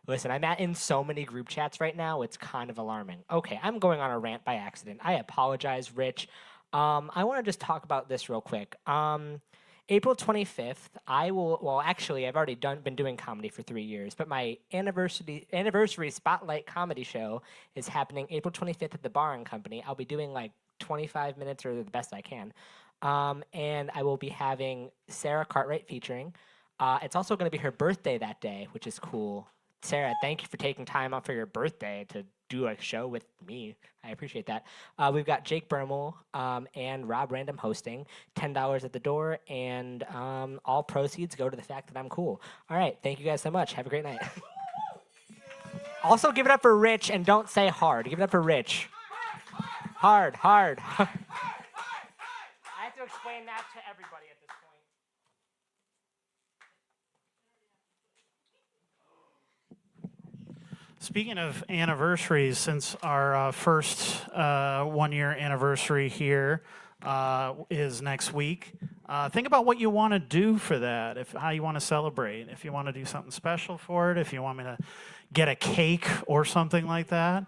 Listen, I'm in so many group chats right now, it's kind of alarming. Okay, I'm going on a rant by accident. I apologize, Rich. I want to just talk about this real quick. April 25th, actually, I've already been doing comedy for 3 years, but my anniversary spotlight comedy show is happening April 25th at the Bar and Company. I'll be doing like 25 minutes or the best I can. And I will be having Sarah Cartwright featuring. It's also going to be her birthday that day, which is cool. Sarah, thank you for taking time out for your birthday to do a show with me. I appreciate that. We've got Jake Bermel and Rob Random hosting, $10 at the door, and all proceeds go to the fact that I'm cool. All right, thank you guys so much. Have a great night. Also, give it up for Rich, and don't say hard. Give it up for Rich. Hard, hard. I have to explain that to everybody at this point. Speaking of anniversaries, since our first 1 year anniversary here is next week, think about what you want to do for that, how you want to celebrate, if you want to do something special for it, if you want me to get a cake or something like that.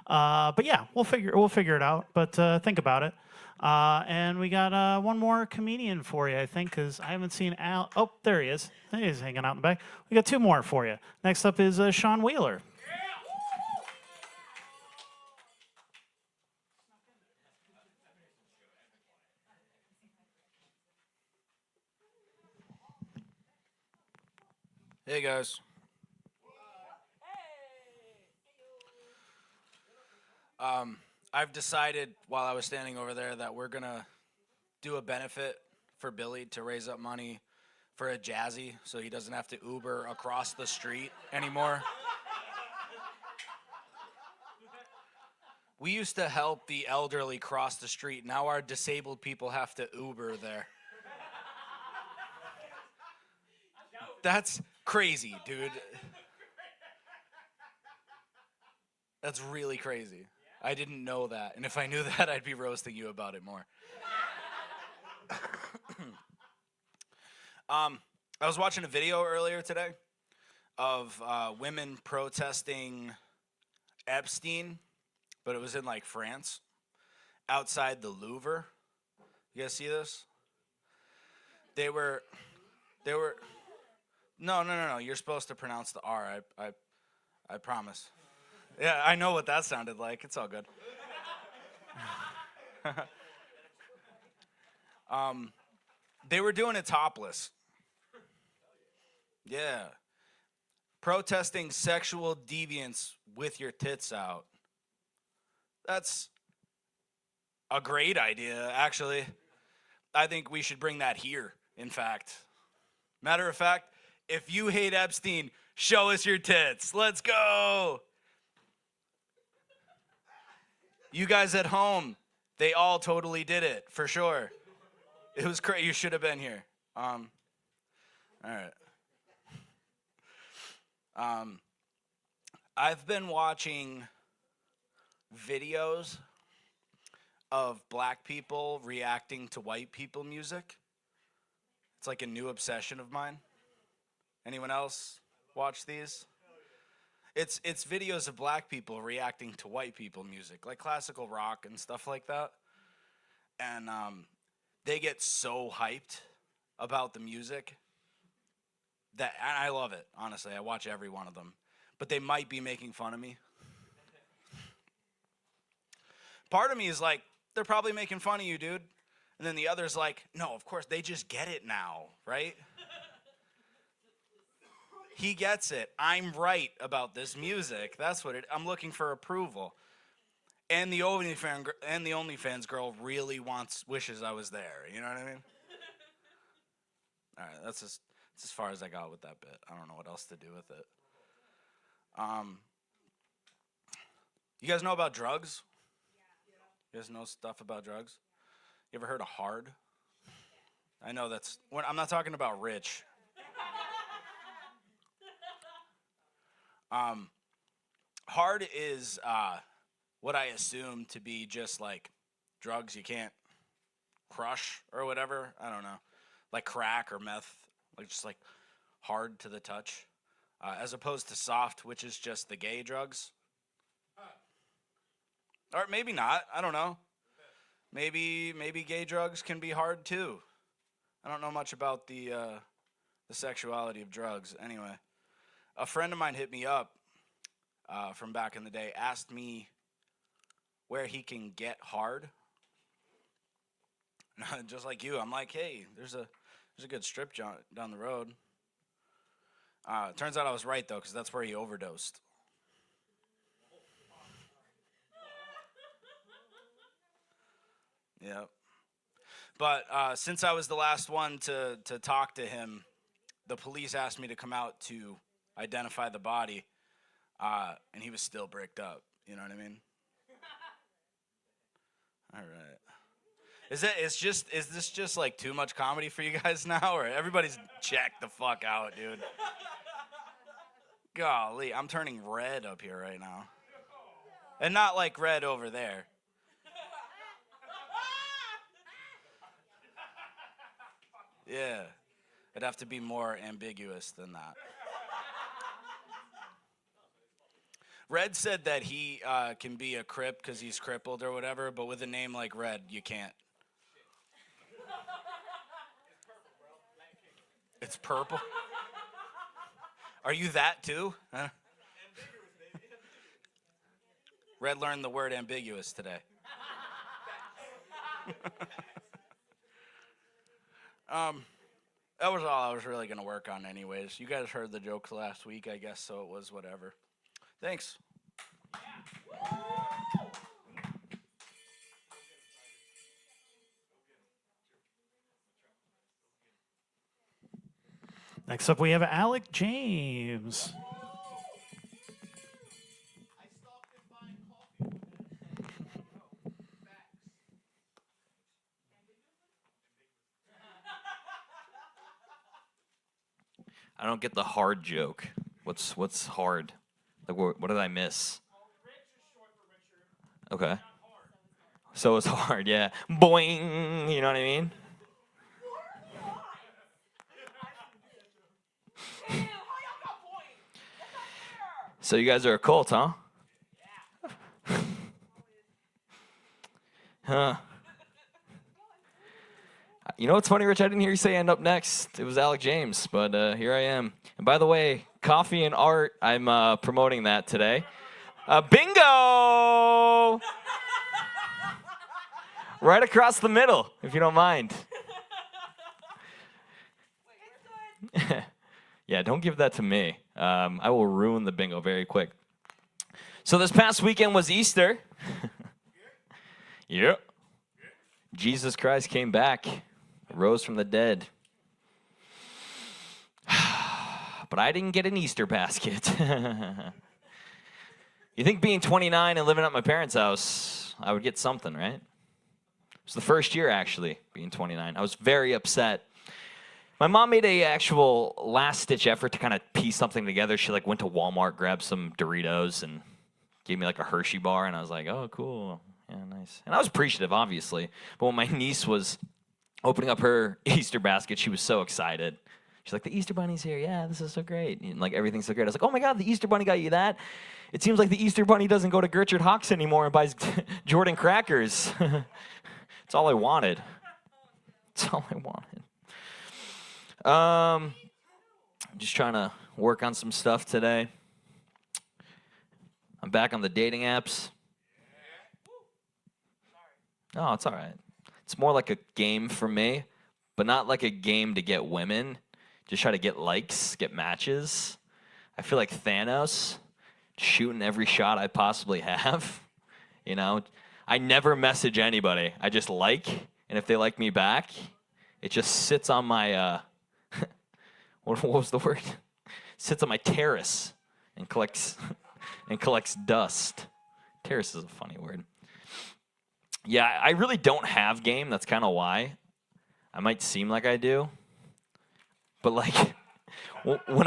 But yeah, we'll figure it out. But think about it. And we got one more comedian for you, I think, because I haven't seen Al. Oh, there he is. He's hanging out in the back. We got two more for you. Next up is Sean Wheeler. Hey guys. I've decided while I was standing over there that we're gonna do a benefit for Billy to raise up money for a Jazzy so he doesn't have to Uber across the street anymore. We used to help the elderly cross the street. Now our disabled people have to Uber there. That's crazy, dude. That's really crazy. I didn't know that. And if I knew that, I'd be roasting you about it more. I was watching a video earlier today of women protesting Epstein, but it was in like France, outside the Louvre. You guys see this? They were. No. You're supposed to pronounce the R. I promise. Yeah, I know what that sounded like. It's all good. They were doing it topless. Yeah. Protesting sexual deviance with your tits out. That's a great idea, actually. I think we should bring that here, in fact. Matter of fact, if you hate Epstein, show us your tits. Let's go. You guys at home, they all totally did it, for sure. It was crazy. You should have been here. All right. I've been watching videos of black people reacting to white people music. It's like a new obsession of mine. Anyone else watch these? It's videos of black people reacting to white people music, like classical rock and stuff like that. And they get so hyped about the music that, and I love it, honestly. I watch every one of them. But they might be making fun of me. Part of me is like, they're probably making fun of you, dude. And then the other's like, no, of course, they just get it now, right? He gets it. I'm right about this music. That's what I'm looking for approval. And the OnlyFans girl really wishes I was there. You know what I mean? All right, that's as far as I got with that bit. I don't know what else to do with it. You guys know about drugs? You guys know stuff about drugs? You ever heard of hard? I know I'm not talking about rich. Hard is what I assume to be just like drugs you can't crush or whatever. I don't know. Like crack or meth, like just like hard to the touch. As opposed to soft, which is just the gay drugs. Or maybe not. I don't know. Maybe gay drugs can be hard too. I don't know much about the sexuality of drugs. Anyway, a friend of mine hit me up from back in the day, asked me where he can get hard. Just like you, I'm like, hey, there's a good strip joint down the road. Turns out I was right though, because that's where he overdosed. Yeah. But since I was the last one to talk to him, the police asked me to come out to identify the body, and he was still bricked up. You know what I mean? All right. Is this just like too much comedy for you guys now, or everybody's checked the fuck out, dude? Golly, I'm turning red up here right now, and not like red over there. Yeah, it'd have to be more ambiguous than that. Red said that he can be a Crip because he's crippled or whatever, but with a name like Red, you can't. It's purple? Are you that too? Huh? Red learned the word ambiguous today. That was all I was really going to work on anyways. You guys heard the jokes last week, I guess, so it was whatever. Thanks. Next up, we have Alec James. I don't get the hard joke. What's hard? Like what did I miss? Okay. So it's hard, yeah. Boing, you know what I mean? So you guys are a cult, huh? Huh. You know what's funny, Rich? I didn't hear you say end up next. It was Alec James, but here I am. And by the way, coffee and art, I'm promoting that today. Bingo! Right across the middle, if you don't mind. Yeah, don't give that to me. I will ruin the bingo very quick. So this past weekend was Easter. Yep. Jesus Christ came back, rose from the dead. But I didn't get an Easter basket. You think being 29 and living at my parents' house, I would get something, right? It was the first year, actually, being 29. I was very upset. My mom made a actual last-ditch effort to kind of piece something together. She like went to Walmart, grabbed some Doritos, and gave me like a Hershey bar, and I was like, oh, cool. Yeah, nice. And I was appreciative, obviously. But when my niece was opening up her Easter basket, she was so excited. She's like, the Easter Bunny's here. Yeah, this is so great. And like, everything's so great. I was like, oh my God, the Easter Bunny got you that? It seems like the Easter Bunny doesn't go to Gertrude Hawks anymore and buys Jordan crackers. It's all I wanted. It's all I wanted. Just trying to work on some stuff today. I'm back on the dating apps. Oh, it's all right. It's more like a game for me, but not like a game to get women. Just try to get likes, get matches. I feel like Thanos, shooting every shot I possibly have You know, I never message anybody. I just like, and if they like me back, it just sits on my, what was the word? Sits on my terrace and collects dust. Terrace is a funny word. Yeah, I really don't have game. That's kind of why. I might seem like I do. But like, when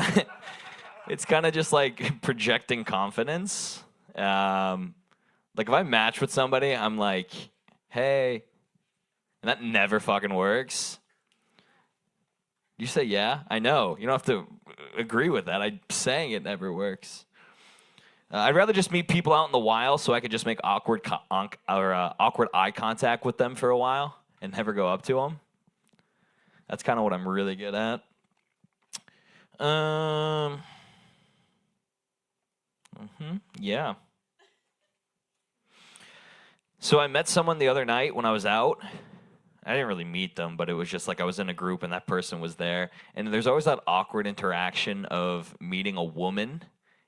it's kind of just like projecting confidence. Like if I match with somebody, I'm like, hey, and that never fucking works. You say yeah? I know. You don't have to agree with that. I'm saying it never works. I'd rather just meet people out in the wild so I could just make awkward eye contact with them for a while and never go up to them. That's kind of what I'm really good at. Yeah. So I met someone the other night when I was out. I didn't really meet them, but it was just like I was in a group and that person was there. And there's always that awkward interaction of meeting a woman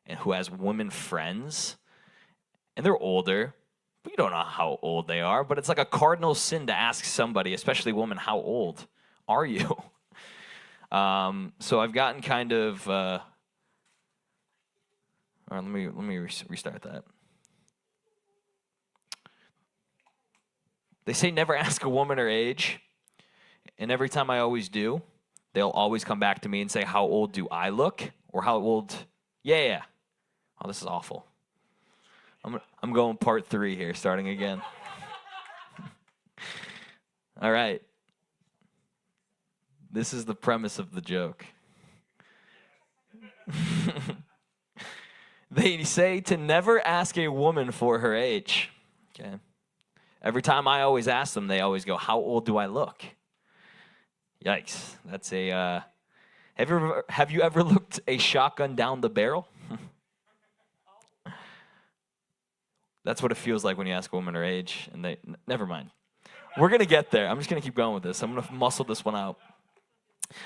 and who has women friends. And they're older, but you don't know how old they are. But it's like a cardinal sin to ask somebody, especially a woman, how old are you? So I've gotten kind of... all right, let me restart that. They say never ask a woman her age, and every time I always do, they'll always come back to me and say, how old do I look? Or how old... Yeah. Oh, this is awful. I'm going part 3 here, starting again. All right. This is the premise of the joke. They say to never ask a woman for her age. Okay. Every time I always ask them, they always go, how old do I look? Yikes. That's a, have you ever looked a shotgun down the barrel? That's what it feels like when you ask a woman her age, and they, never mind. We're going to get there. I'm just going to keep going with this. I'm going to muscle this one out.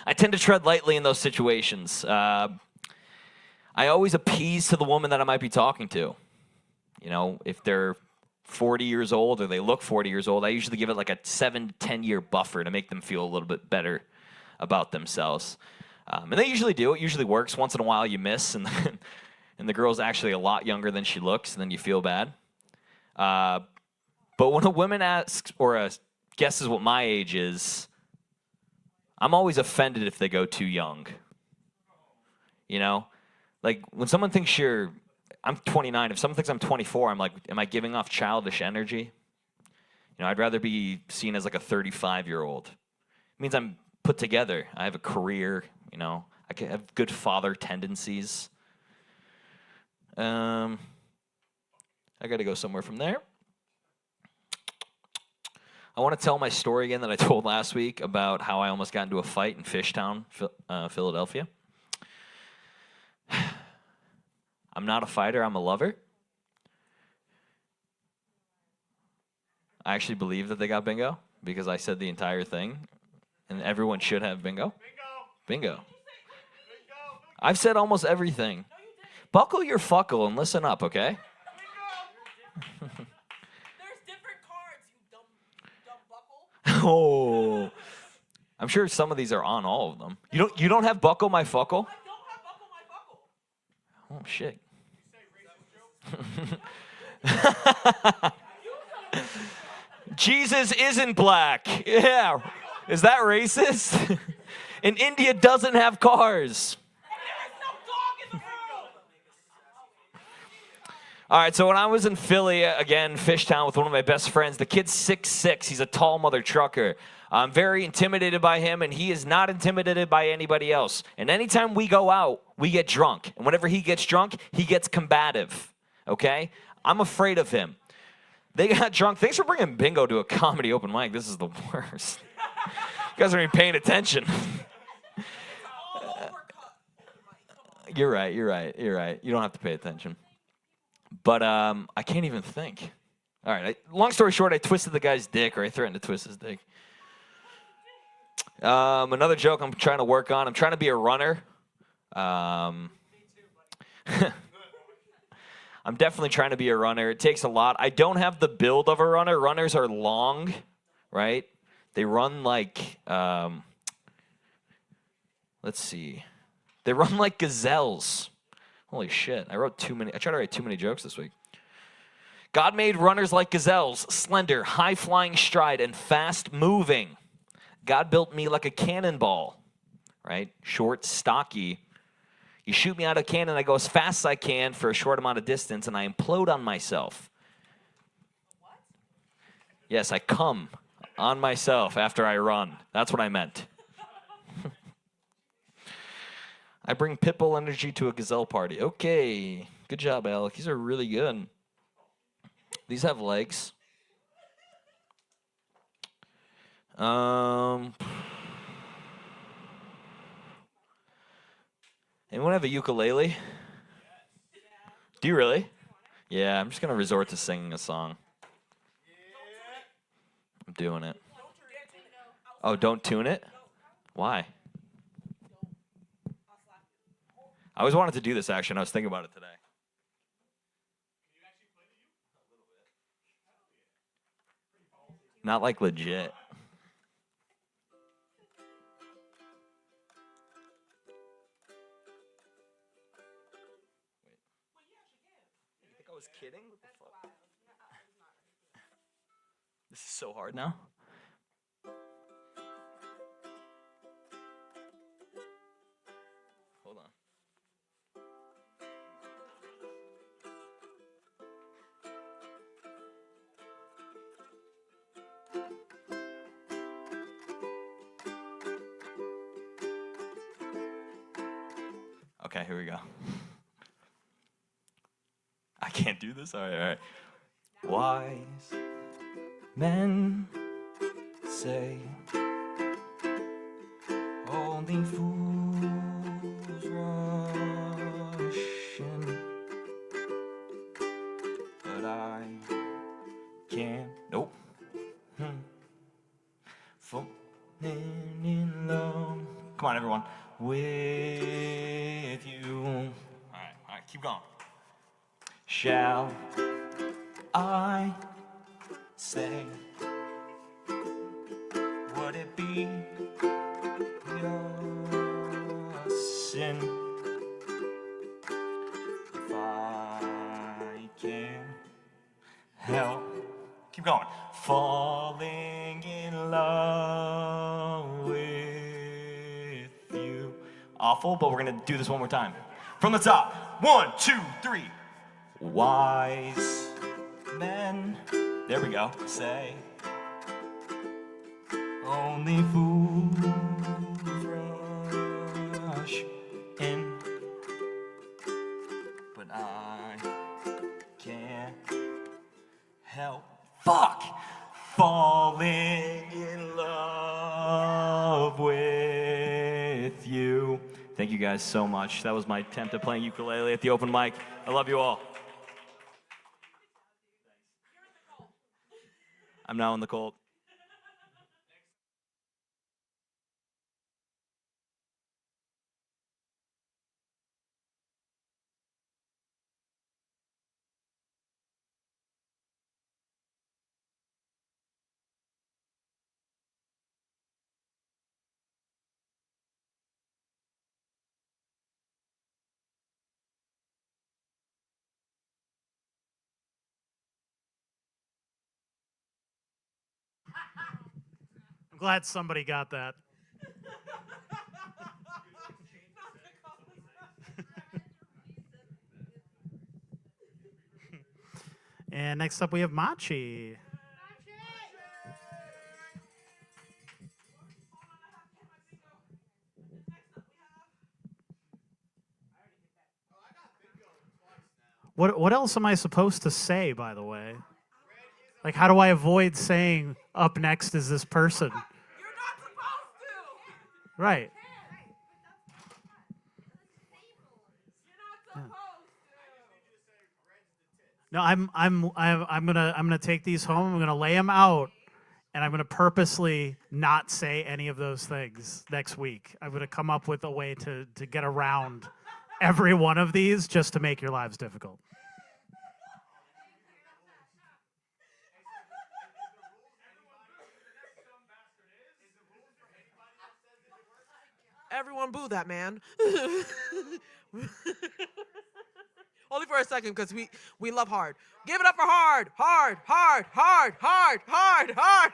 I tend to tread lightly in those situations. I always appease to the woman that I might be talking to. You know, if they're 40 years old or they look 40 years old, I usually give it like a 7 to 10 year buffer to make them feel a little bit better about themselves. And they usually do. It usually works. Once in a while you miss, and the girl's actually a lot younger than she looks, and then you feel bad. But when a woman asks or guesses what my age is, I'm always offended if they go too young. You know? Like, when someone thinks I'm 29. If someone thinks I'm 24, I'm like, am I giving off childish energy? You know, I'd rather be seen as like a 35-year-old. It means I'm put together. I have a career, you know. I can have good father tendencies. I got to go somewhere from there. I want to tell my story again that I told last week about how I almost got into a fight in Fishtown, Philadelphia. I'm not a fighter, I'm a lover. I actually believe that they got bingo because I said the entire thing, and everyone should have bingo. Bingo. I've said almost everything. Buckle your fuckle and listen up, okay? There's different cards, you dumb buckle. Oh. I'm sure some of these are on all of them. You don't have buckle my fuckle? I don't have buckle my buckle. Oh shit. Jesus isn't black. Yeah. Is that racist? And India doesn't have cars. All right, so when I was in Philly, again, Fishtown, with one of my best friends, the kid's 6'6". He's a tall mother trucker. I'm very intimidated by him, and he is not intimidated by anybody else. And anytime we go out, we get drunk. And whenever he gets drunk, he gets combative, okay? I'm afraid of him. They got drunk. Thanks for bringing bingo to a comedy open mic. This is the worst. You guys aren't even paying attention. You're right. You don't have to pay attention. But I can't even think. All right. Long story short, I twisted the guy's dick, or I threatened to twist his dick. Another joke I'm trying to work on. I'm trying to be a runner. I'm definitely trying to be a runner. It takes a lot. I don't have the build of a runner. Runners are long, right? They run like, let's see. They run like gazelles. Holy shit. I tried to write too many jokes this week. God made runners like gazelles, slender, high-flying stride, and fast-moving. God built me like a cannonball, right? Short, stocky. You shoot me out of a cannon, I go as fast as I can for a short amount of distance, and I implode on myself. What? Yes, I come on myself after I run. That's what I meant. I bring pitbull energy to a gazelle party. Okay. Good job, Alec. These are really good. These have legs. Anyone have a ukulele? Do you really? Yeah, I'm just going to resort to singing a song. I'm doing it. Oh, don't tune it? Why? I always wanted to do this, actually, and I was thinking about it today. Not like legit. You think I was kidding? What the fuck? This is so hard now. Hold on. Okay, here we go. I can't do this? All right. Wise men say only fools rush in, but I can't. Nope. Falling in love. Come on, everyone. With you. All right, keep going. Shall I say, would it be your sin if I can help? Keep going. Falling in love with you. Awful, but we're gonna do this one more time. From the top. 1, 2, 3. Wise men, there we go, say, only fools rush in, but I can't help, falling in love with you. Thank you guys so much. That was my attempt at playing ukulele at the open mic. I love you all. I'm now in the cold. I'm glad somebody got that. And next up we have Machi. What else am I supposed to say, by the way? Like, how do I avoid saying up next is this person? You're not supposed to. Right. You're not supposed to. No, I'm gonna take these home. I'm gonna lay them out, and I'm gonna purposely not say any of those things next week. I'm gonna come up with a way to get around every one of these just to make your lives difficult. Everyone boo that man. Only for a second, because we love hard. Give it up for hard, hard, hard, hard, hard, hard, hard.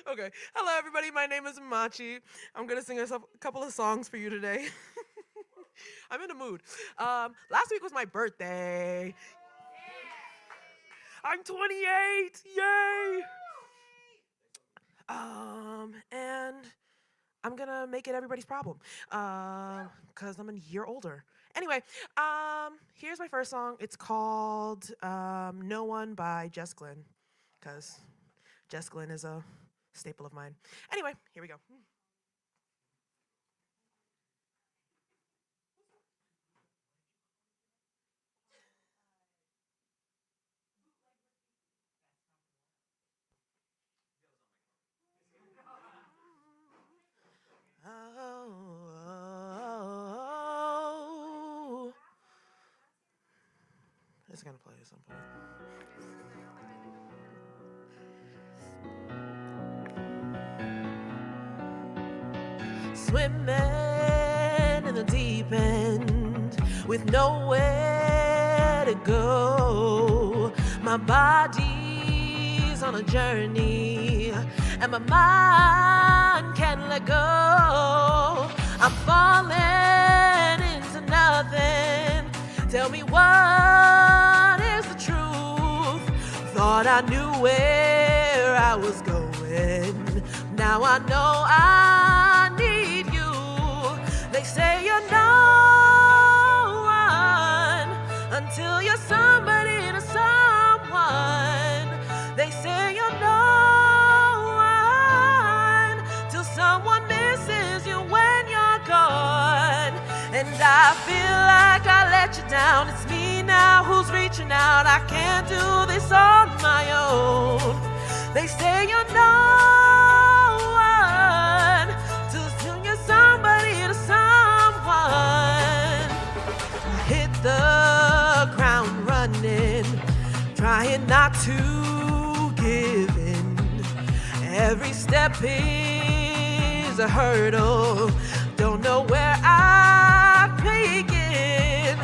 Okay. Hello, everybody. My name is Machi. I'm going to sing a couple of songs for you today. I'm in a mood. Last week was my birthday. I'm 28. Yay! And I'm going to make it everybody's problem. Because I'm a year older. Anyway, here's my first song. It's called No One by Jess Glynn. Because Jess Glynn is a staple of mine. Anyway, here we go. Oh, it's gonna play at some point. Swimming in the deep end with nowhere to go. My body's on a journey and my mind can't let go. I'm falling into nothing. Tell me what is the truth? Thought I knew where I was going. Now I know I need you. They say you're no one until you're somebody to someone. They say you're no one till someone misses you when you're gone. And I feel like I let you down. It's me now who's reaching out. I can't do this on my own. They say you're no one till you're somebody to someone. I hit the ground running, trying not to give in. Every step is a hurdle. Don't know where I begin.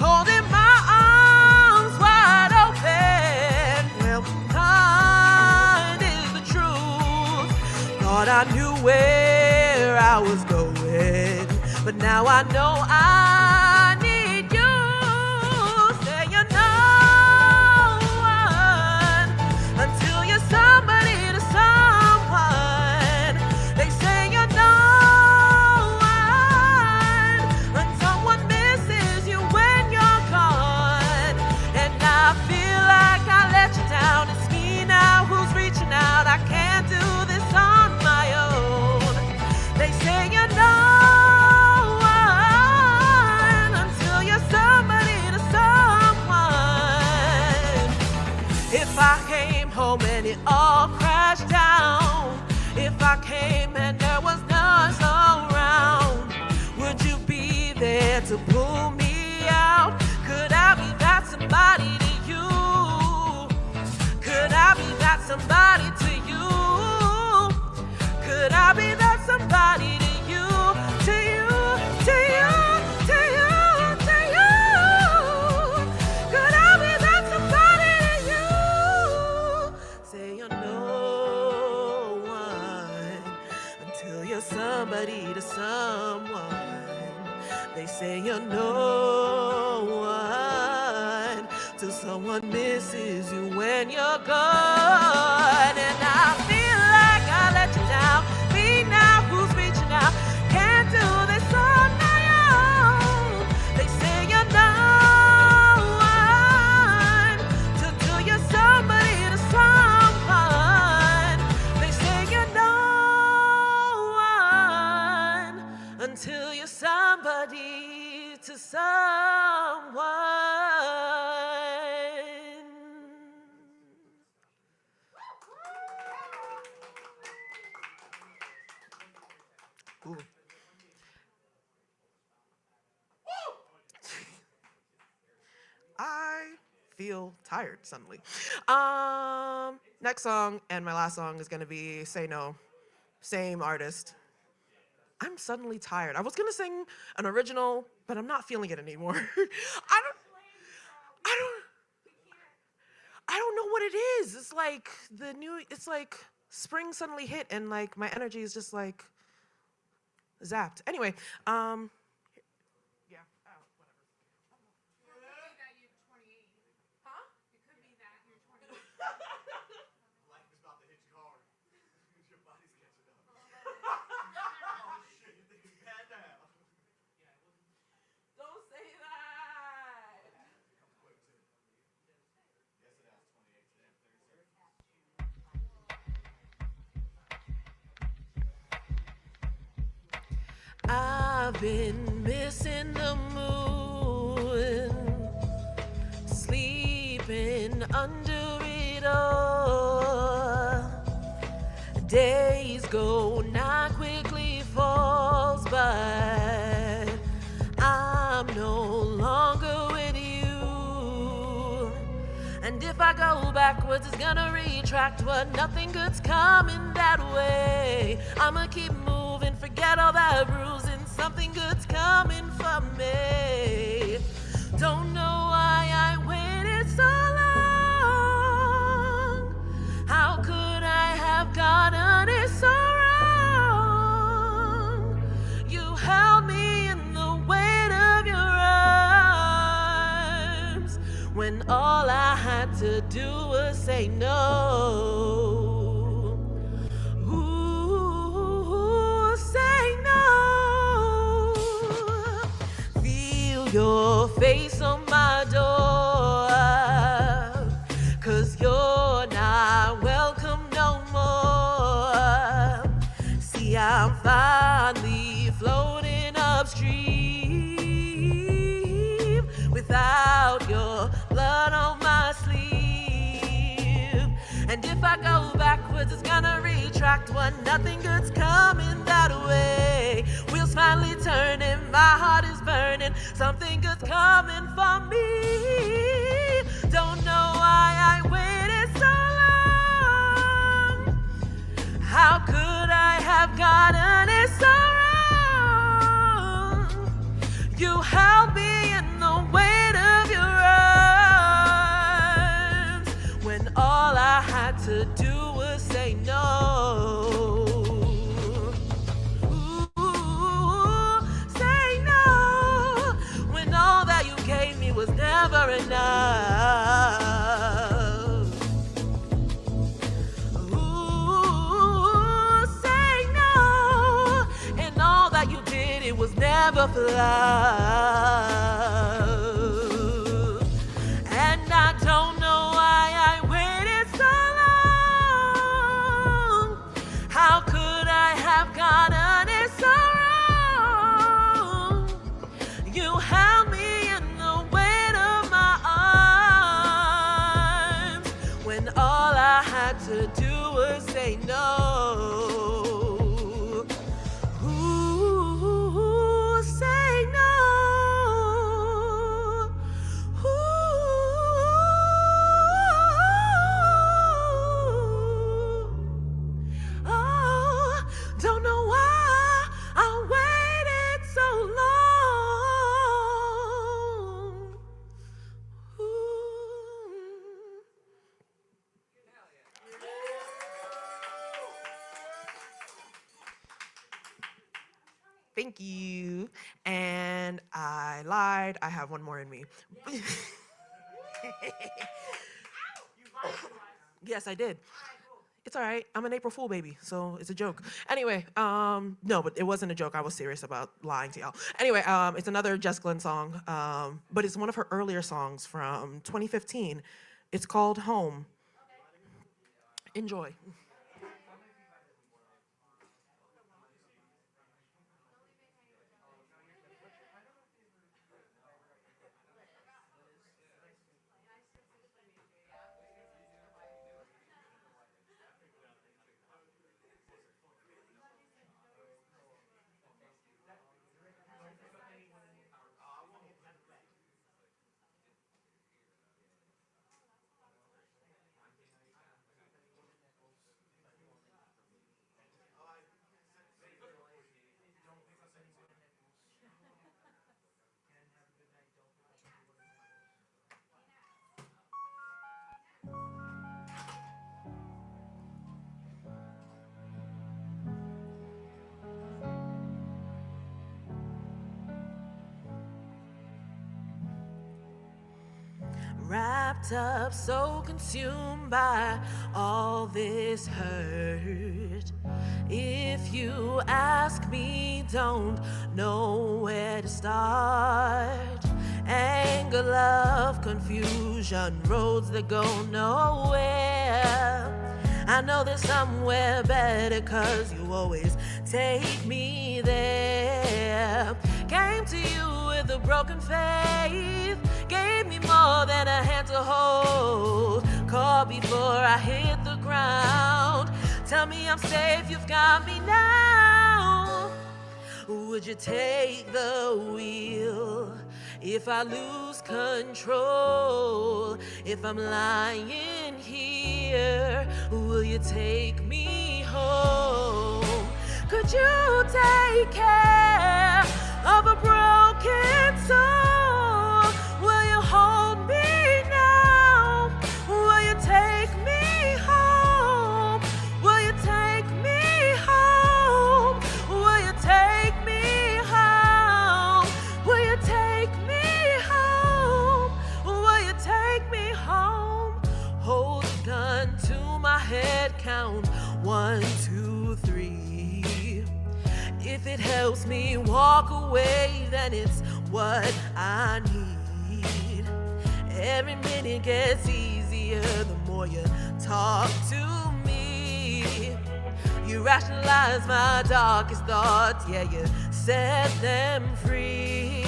Holding my arms wide open. Well, kind is the truth. Thought I knew where I was going, but now I know I need you. Say you're no one until you're somebody to someone. They say you're no one when someone misses you when you're gone. And I feel like I let you down. It's me now who's reaching out. I can't do this on my own. They say you're no one until you're somebody to someone. If I came home and it all crashed down, if I came and there was none around, would you be there to pull me out? Could I be that somebody to you? Could I be that somebody to you? Could I be that somebody to you? To you, to you, to you, to you. Could I be that somebody to you? Say you're no one until you're somebody to someone. They say you're no one till someone misses you when you're gone. And I feel like I let you down. Me now who's reaching out. Can't do this on my own. They say you're no one till you're somebody to someone. They say you're no one until you're somebody to someone. Ooh. feel tired suddenly. Next song and my last song is gonna be Say No. Same artist. I'm suddenly tired. I was gonna sing an original, but I'm not feeling it anymore. I don't I don't know what it is. It's like it's like spring suddenly hit and like my energy is just like zapped. Anyway, yeah, whatever. Life is about to hit you hard. Your body's catching up. Oh shit, you think it's bad now? Don't say that. I've been missing the moon, sleeping under it all. Days go, night quickly falls by. I'm no longer with you. And if I go backwards, it's gonna retract, but nothing good's coming that way. I'ma keep moving, forget all that bruising, something good's coming for me. Don't know why I waited so long. How could I have gotten it so wrong? You held me in the weight of your arms when all I had to do was say no. Ooh, say no. Feel your face on my door, 'cause you're not welcome no more. See, I'm finally floating upstream without your blood on my sleeve. And if I go backwards, it's gonna retract, when nothing good's coming that way. Wheels finally turning, my heart is burning, something good's coming for me. Don't know why I waited so long. How could I have gotten it so wrong? You held me in the weight of your arms when all I had to do was say no. Ooh, say no when all that you gave me was never enough. Ooh, say no, and all that you did, it was never for love. And I don't know why I waited so long. How could I have gotten it so wrong? You held me in the weight of my arms when all I had to do was say no. Ooh, say no. Ooh. Oh, don't know why I waited so long. Ooh. Thank you. And I lied. I have one more in me. Yes, I did. It's all right. I'm an April Fool baby, so it's a joke. Anyway, no, but it wasn't a joke. I was serious about lying to y'all. Anyway, it's another Jess Glenn song, but it's one of her earlier songs from 2015. It's called Home. Enjoy. wrapped up, so consumed by all this hurt. If you ask me, don't know where to start. Anger, love, confusion, roads that go nowhere. I know there's somewhere better, 'cause you always take me there. Came to you with a broken faith, gave me more than a hand to hold. Called before I hit the ground. Tell me I'm safe, you've got me now. Would you take the wheel if I lose control? If I'm lying here, will you take me home? Could you take care of a broken soul? Will you hold me now? Will you take me home? Will you take me home? Will you take me home? Will you take me home? Will you take me home? Hold a gun to my head, count 1, 2, 3. If it helps me walk away, then it's what I need. Every minute gets easier the more you talk to me. You rationalize my darkest thoughts, yeah, you set them free.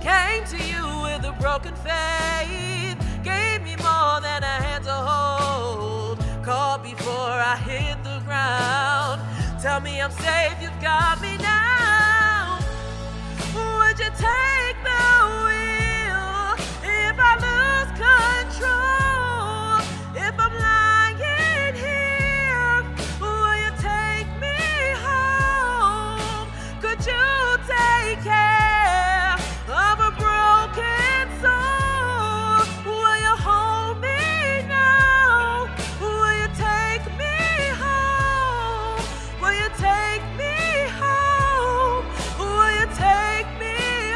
Came to you with a broken faith, gave me more than a hand to hold. Called before I hit the ground. Tell me I'm safe, you've got me now. Would you take the wheel if I lose control? If I'm lying here, will you take me home? Could you take care of a broken soul? Will you hold me now? Will you take me home? Will you take me home? Will you take me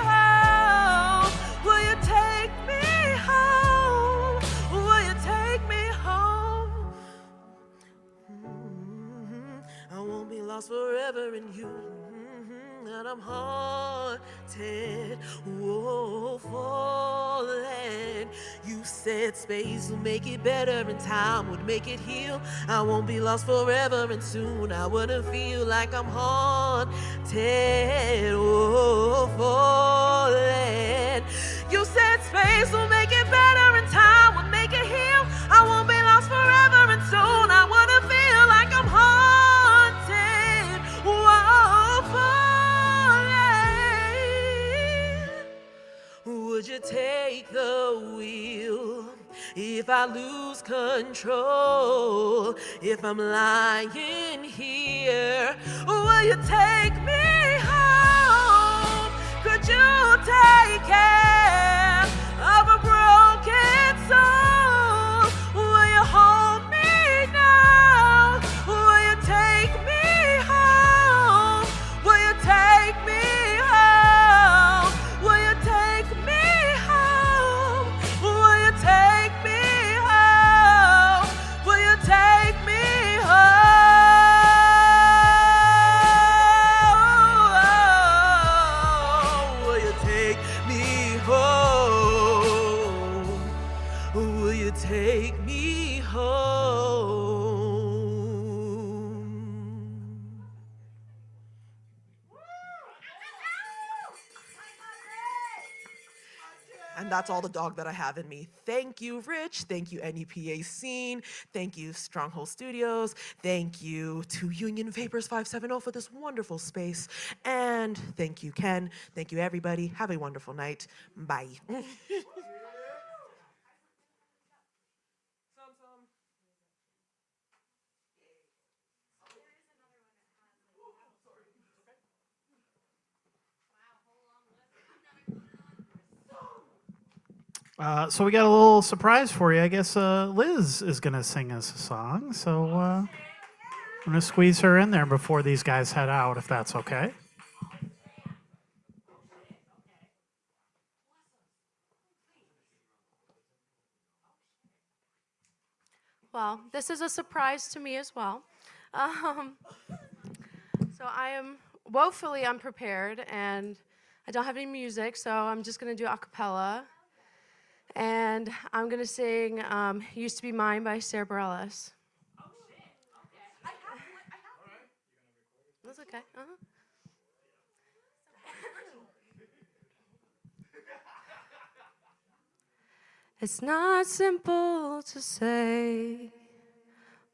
home? Will you take me home? Will you take me home? I won't be lost forever in you. And I'm haunted, whoa, falling. You said space will make it better and time would make it heal. I won't be lost forever and soon I wouldn't feel like I'm haunted, whoa, falling. You said space will make it better and time would make it heal. I won't be lost forever and soon I wouldn't feel like I'm haunted, whoa, falling. Would you take the wheel if I lose control? If I'm lying here, will you take me home? Could you take care of a broken soul? Will you hold me now? Will you take me home? Will you take me home? Will you take me home? Will you take me home? Will you take me home? Will you take me home? Will you take me home? And that's all the dog that I have in me. Thank you, Rich. Thank you, NEPA Scene. Thank you, Stronghold Studios. Thank you to Union Vapors 570 for this wonderful space. And thank you, Ken. Thank you, everybody. Have a wonderful night. Bye. So we got a little surprise for you. I guess Liz is going to sing us a song. So I'm going to squeeze her in there before these guys head out, if that's okay. Well, this is a surprise to me as well. Um, so I am woefully unprepared, and I don't have any music, so I'm just going to do a cappella. And I'm going to sing Used to Be Mine by Sarah Bareilles. Oh, shit. Okay. I have it. That's okay. Uh-huh. It's not simple to say.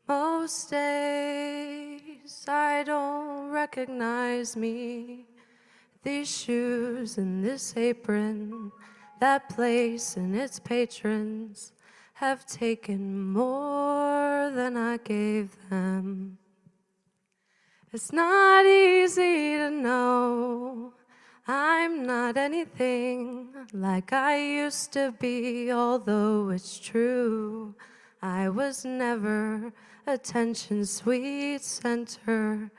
Most days I don't recognize me. These shoes and this apron, that place and its patrons have taken more than I gave them. It's not easy to know I'm not anything like I used to be, although it's true. I was never attention's sweet center.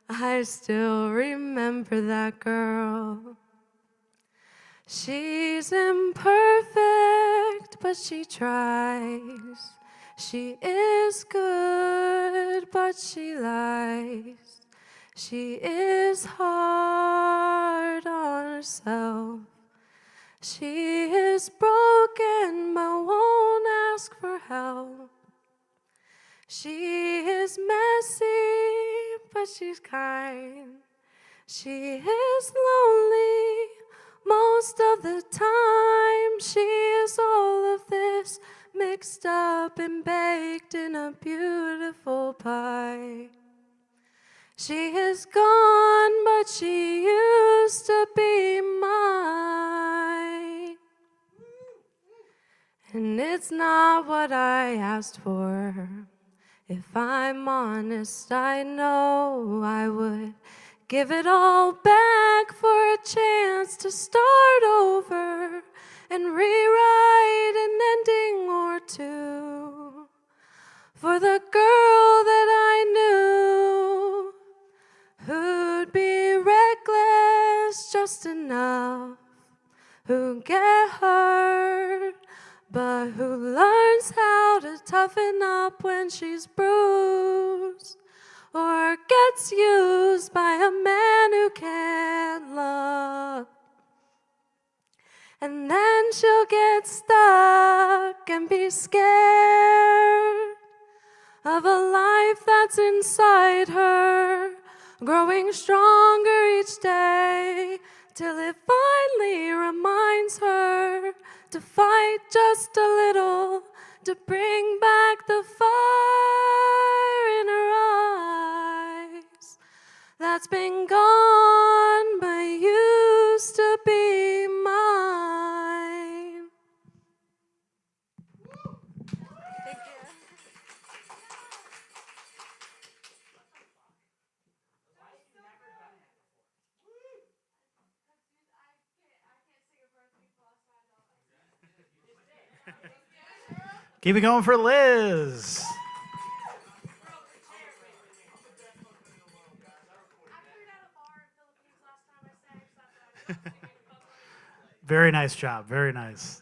I still remember that girl. She's imperfect, but she tries. She is good, but she lies. She is hard on herself. She is broken, but won't ask for help. She is messy, but she's kind. She is lonely most of the time. She is all of this mixed up and baked in a beautiful pie. She is gone, but she used to be mine. And it's not what I asked for. If I'm honest, I know I would give it all back for a chance to start over and rewrite an ending or two. For the girl that I knew, who'd be reckless just enough, who get hurt, but who learns how to toughen up when she's bruised, or gets used by a man who can't love. And then she'll get stuck and be scared of a life that's inside her, growing stronger each day, till it finally reminds her to fight just a little, to bring back the fire in her eyes that's been gone but used to be mine. Thank you. Keep it going for Liz. Very nice job. Very nice.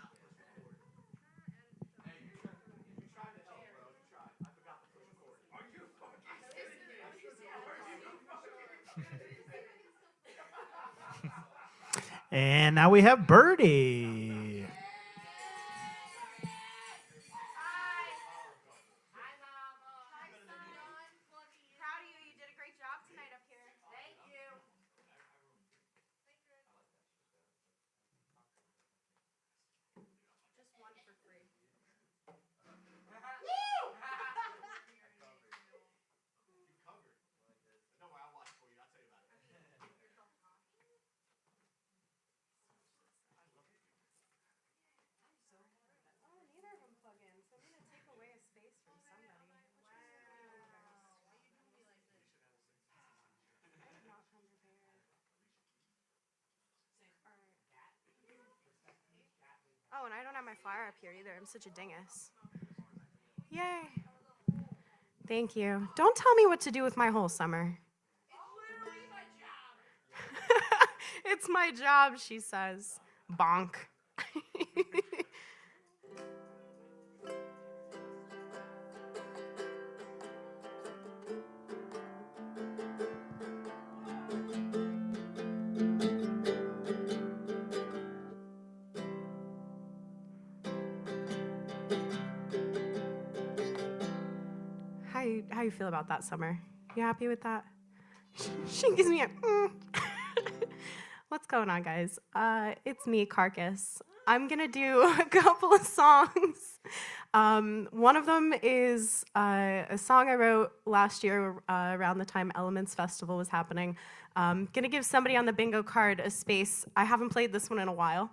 And now we have Birdie. Oh, and I don't have my flyer up here either. I'm such a dingus. Yay. Thank you. Don't tell me what to do with my whole summer. It's my job, she says. Bonk. you feel about that, Summer? You happy with that? She gives me a What's going on, guys? It's me, Carcass. I'm gonna do a couple of songs. One of them is a song I wrote last year around the time Elements Festival was happening. Gonna give somebody on the bingo card a space. I haven't played this one in a while,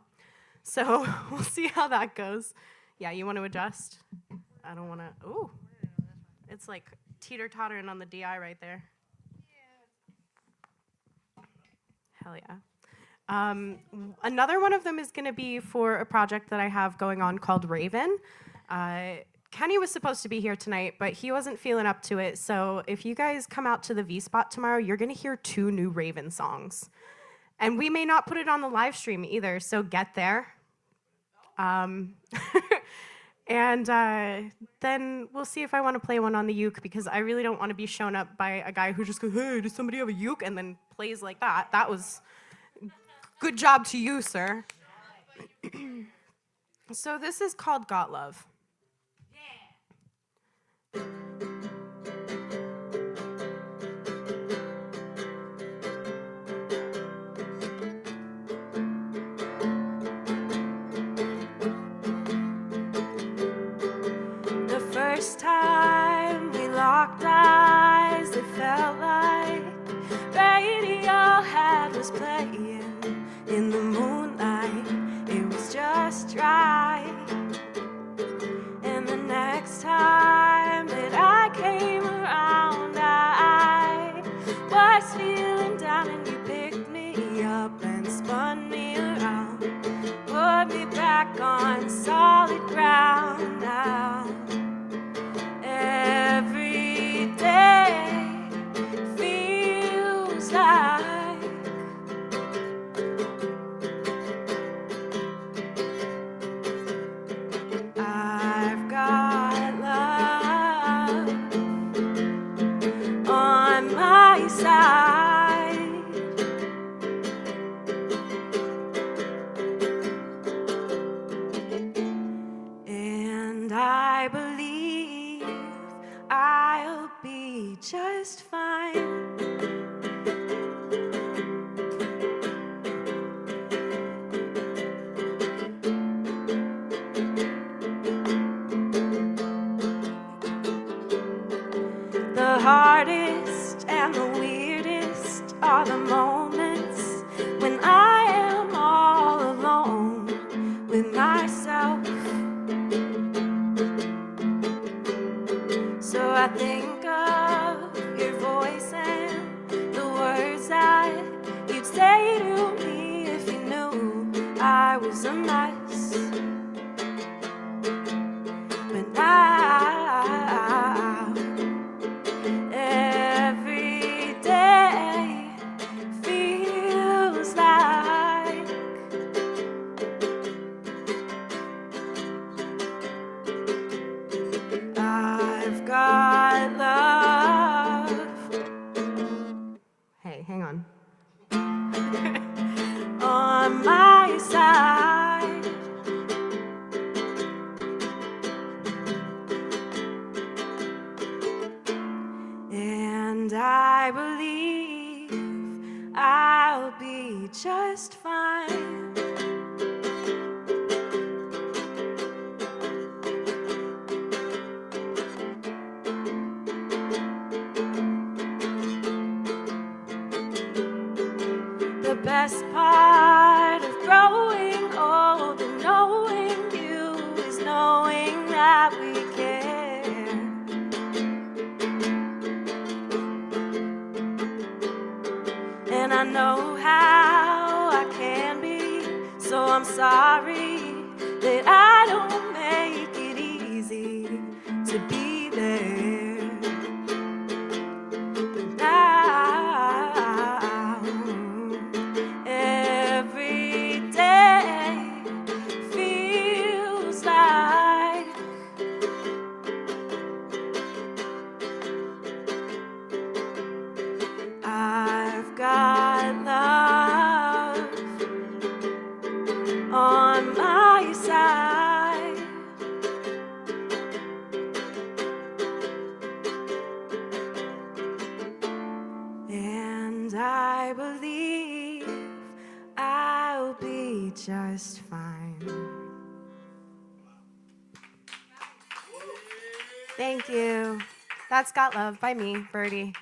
so we'll see how that goes. Yeah, you want to adjust? I don't want to. Ooh, it's like teeter-tottering on the DI right there. Hell yeah. Another one of them is going to be for a project that I have going on called Raven. Kenny was supposed to be here tonight, but he wasn't feeling up to it. So if you guys come out to the V-Spot tomorrow, you're going to hear 2 new Raven songs. And we may not put it on the live stream either, so get there. And then we'll see if I want to play one on the uke, because I really don't want to be shown up by a guy who just goes, hey, does somebody have a uke? And then plays like that. That was good job to you, sir. So this is called Got Love. The first time we locked eyes, it felt like Radiohead was playing in the moonlight. It was just right. And the next time that I came around, I was feeling down, and you picked me up and spun me around, put me back on solid ground now. Every day feels like I've got love on my side. And I believe I'll be just fine. The hardest and the weirdest are the moments when I am all alone with myself. So I think of your voice and the words that you'd say to me if you knew I was a mess. But now every day feels like I've got love. Hey, hang on. On my side. And I believe I'll be just fine. The best part of growing old and knowing you is knowing that we care. And I know how I can be, so I'm sorry that I don't make it easy to be there. But now every day feels like I've got love on my side. just fine. Thank you. That's Got Love by me, Birdie.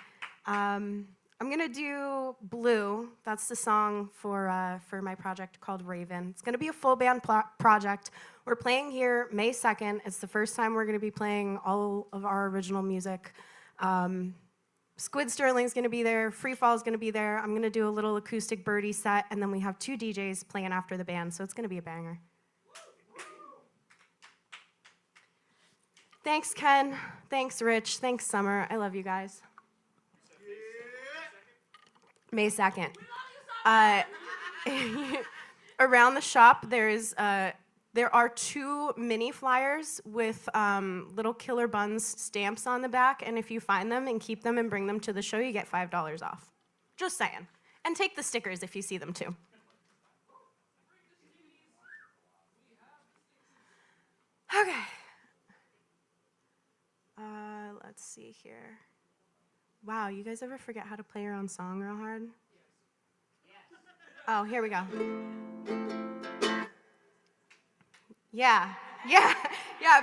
I'm gonna do Blue. That's the song for my project called Raven. It's gonna be a full band project. We're playing here May 2nd. It's the first time we're gonna be playing all of our original music. Squid Sterling's gonna be there, Free Fall's gonna be there. I'm gonna do a little acoustic Birdie set, and then we have 2 DJs playing after the band, so it's gonna be a banger. Thanks, Ken. Thanks, Rich. Thanks, Summer. I love you guys. May 2nd. Around the shop, there are 2 mini flyers with little Killer Buns stamps on the back, and if you find them and keep them and bring them to the show, you get $5 off. Just saying. And take the stickers if you see them too. Okay. Let's see here. Wow, you guys ever forget how to play your own song real hard? Oh, here we go. Yeah,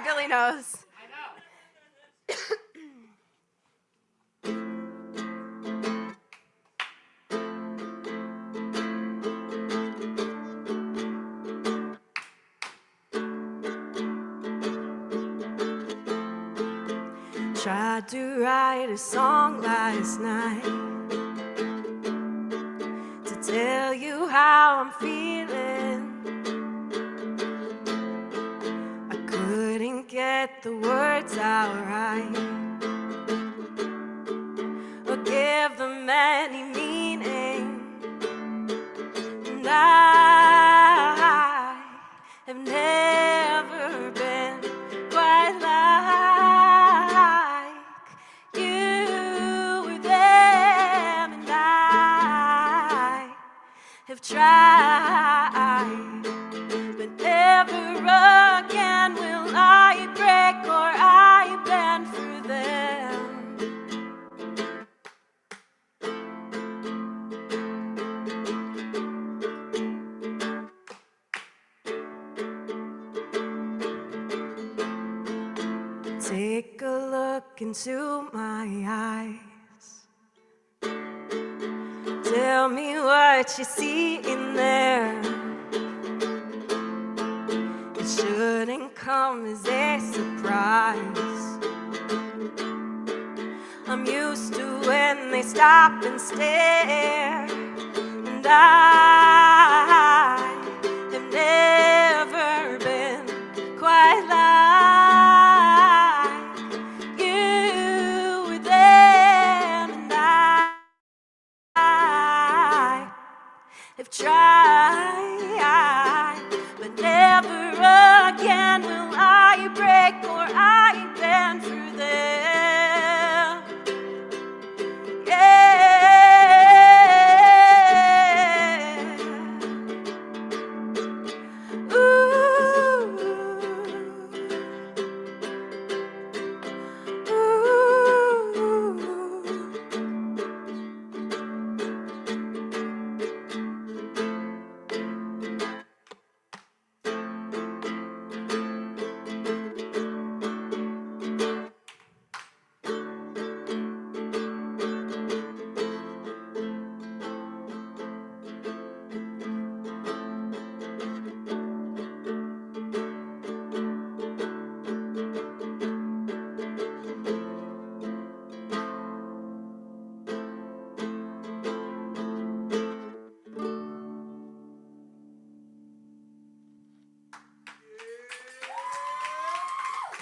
Billy knows. Tried to write a song last night to tell you how I'm feeling. I couldn't get the words out right or give them any meaning. And I have never been quite like have tried, but never again will I break or I bend for them. Take a look into my eyes. Tell me what you see in there. It shouldn't come as a surprise. I'm used to when they stop and stare. And I have never been quite like you with them. And I have tried, but never again will I break or I bend for them. Yeah. Ooh.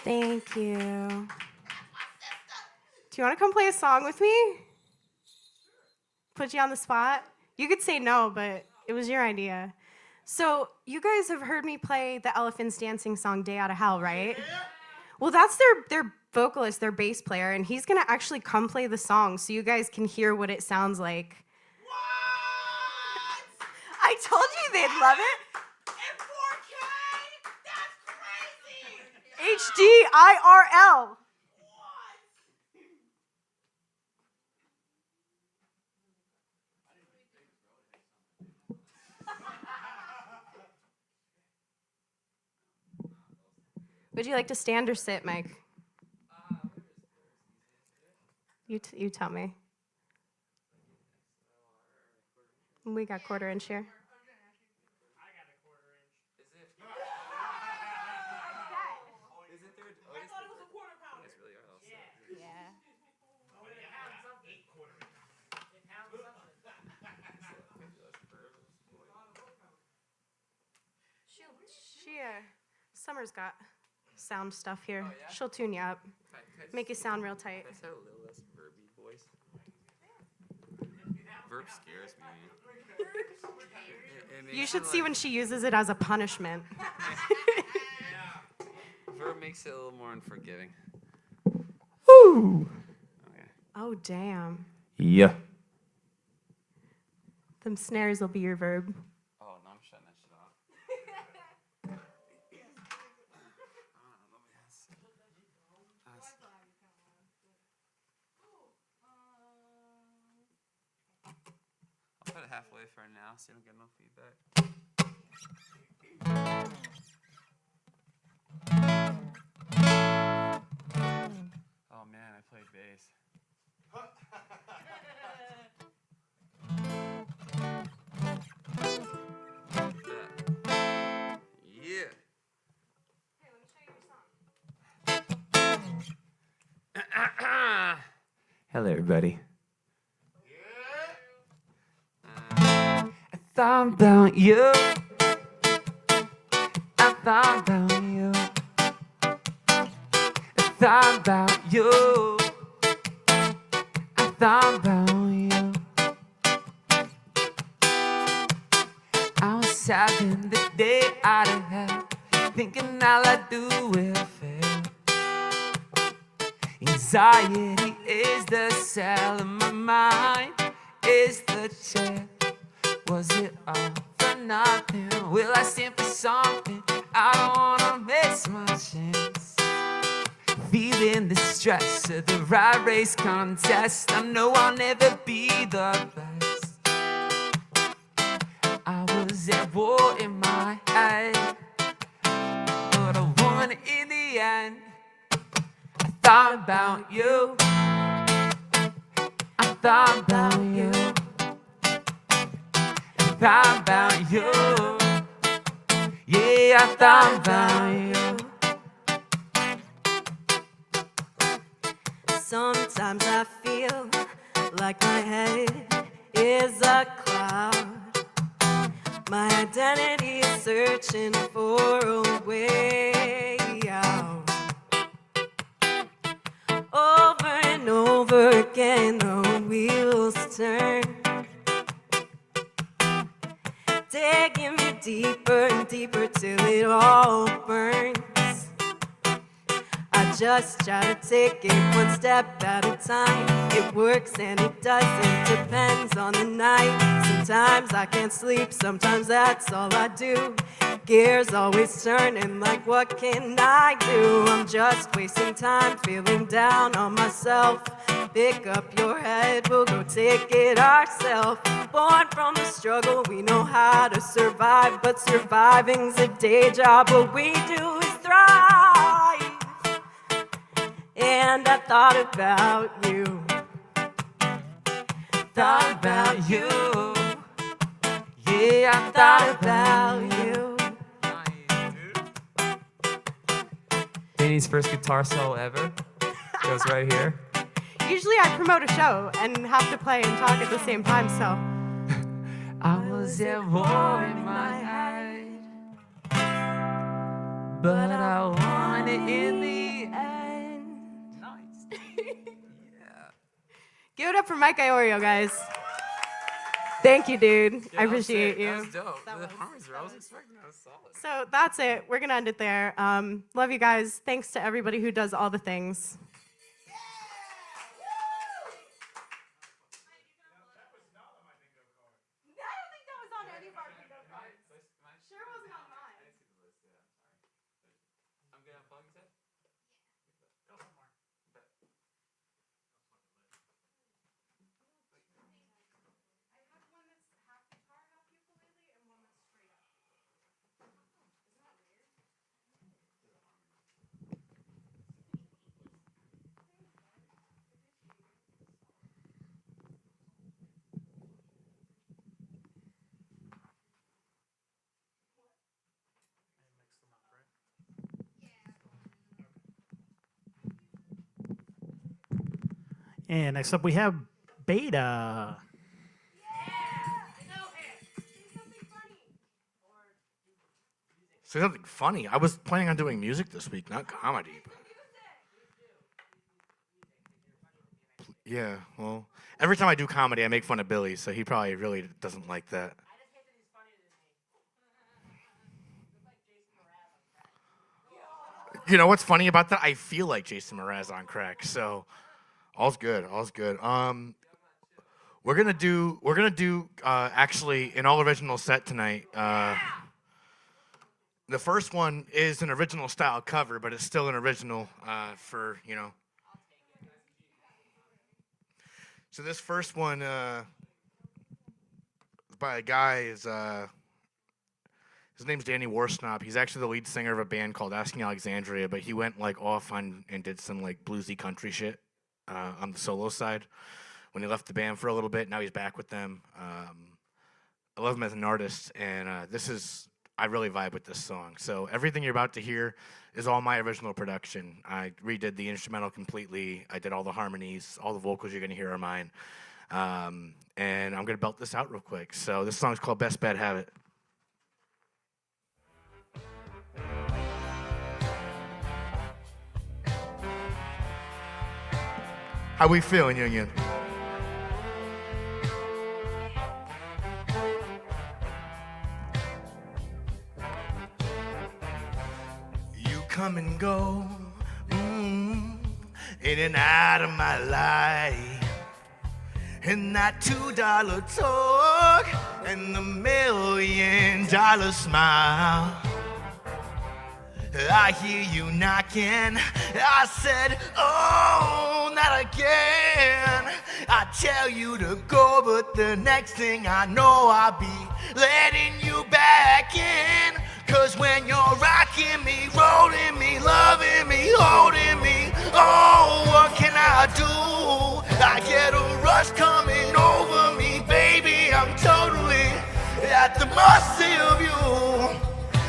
Thank you. Do you want to come play a song with me? Put you on the spot? You could say no, but it was your idea. So you guys have heard me play the Elephants Dancing song Day Out of Hell, right? Well, that's their vocalist, their bass player, and he's going to actually come play the song so you guys can hear what it sounds like. What? I told you they'd love it. HDIRL. Would you like to stand or sit, Mike? You tell me. We got quarter inch here. Summer's got sound stuff here. She'll tune you up, make you sound real tight. Can I a little less verby voice? Verb scares me. You should see when she uses it as a punishment. Verb makes it a little more unforgiving. Woo! Okay. Oh, damn. Yeah. Them snares will be your verb. Oh, no, I'm shutting that shit off. I'll put it halfway for now so you don't get no feedback. Oh man, I played bass. Yeah. Hello, everybody. I thought about you. I thought about you. I thought about you. I thought about you. I was having the day out of hell, thinking all I do will fail. Anxiety is the cell in my mind, is the chair. Was it all for nothing? Will I stand for something? I don't wanna miss my chance. Feeling the stress of the rat race contest. I know I'll never be the best. I was at war in my head, but I won in the end. I thought about you. I thought about you. I thought about you. Yeah, I thought about you. Sometimes I feel like my head is a cloud. My identity is searching for a way out. Over and over again, the wheels turn, digging me deeper and deeper till it all burns. I just try to take it one step at a time. It works and it doesn't, depends on the night. Sometimes I can't sleep, sometimes that's all I do. Gears always turning, like what can I do? I'm just wasting time, feeling down on myself. Pick up your head, we'll go take it ourselves. Born from the struggle, we know how to survive. But surviving's a day job, what we do is thrive. And I thought about you. Thought about you. Yeah, I thought about you. Danny's first guitar solo ever goes right here. Usually I promote a show and have to play and talk at the same time, so. I was at war in my head, but I won it in the end. Nice. Yeah. Give it up for Mike Iorio, guys. Thank you, dude. I appreciate you. That was dope. The harmonies were, I was expecting that was solid. So that's it. We're going to end it there. Love you guys. Thanks to everybody who does all the things. And next up we have Beta. Say something funny. I was planning on doing music this week, not comedy. Yeah, well, every time I do comedy, I make fun of Billy, so he probably really doesn't like that. You know what's funny about that? I feel like Jason Mraz on crack, so all's good, all's good. We're gonna do actually an all original set tonight. The first one is an original style cover, but it's still an original for, you know. So this first one by a guy his name's Danny Warsnob. He's actually the lead singer of a band called Asking Alexandria, but he went like off on and did some like bluesy country shit on the solo side when he left the band for a little bit. Now he's back with them. I love him as an artist, and I really vibe with this song. So everything you're about to hear is all my original production. I redid the instrumental completely. I did all the harmonies. All the vocals you're going to hear are mine. And I'm going to belt this out real quick. So this song's called Best Bad Habit. How we feeling, Union? You come and go, in and out of my life. And that $2 talk and the $1 million smile. I hear you knocking. I said, oh, not again. I tell you to go, but the next thing I know, I'll be letting you back in. 'Cause when you're rocking me, rolling me, loving me, holding me, oh, what can I do? I get a rush coming over me, baby. I'm totally at the mercy of you.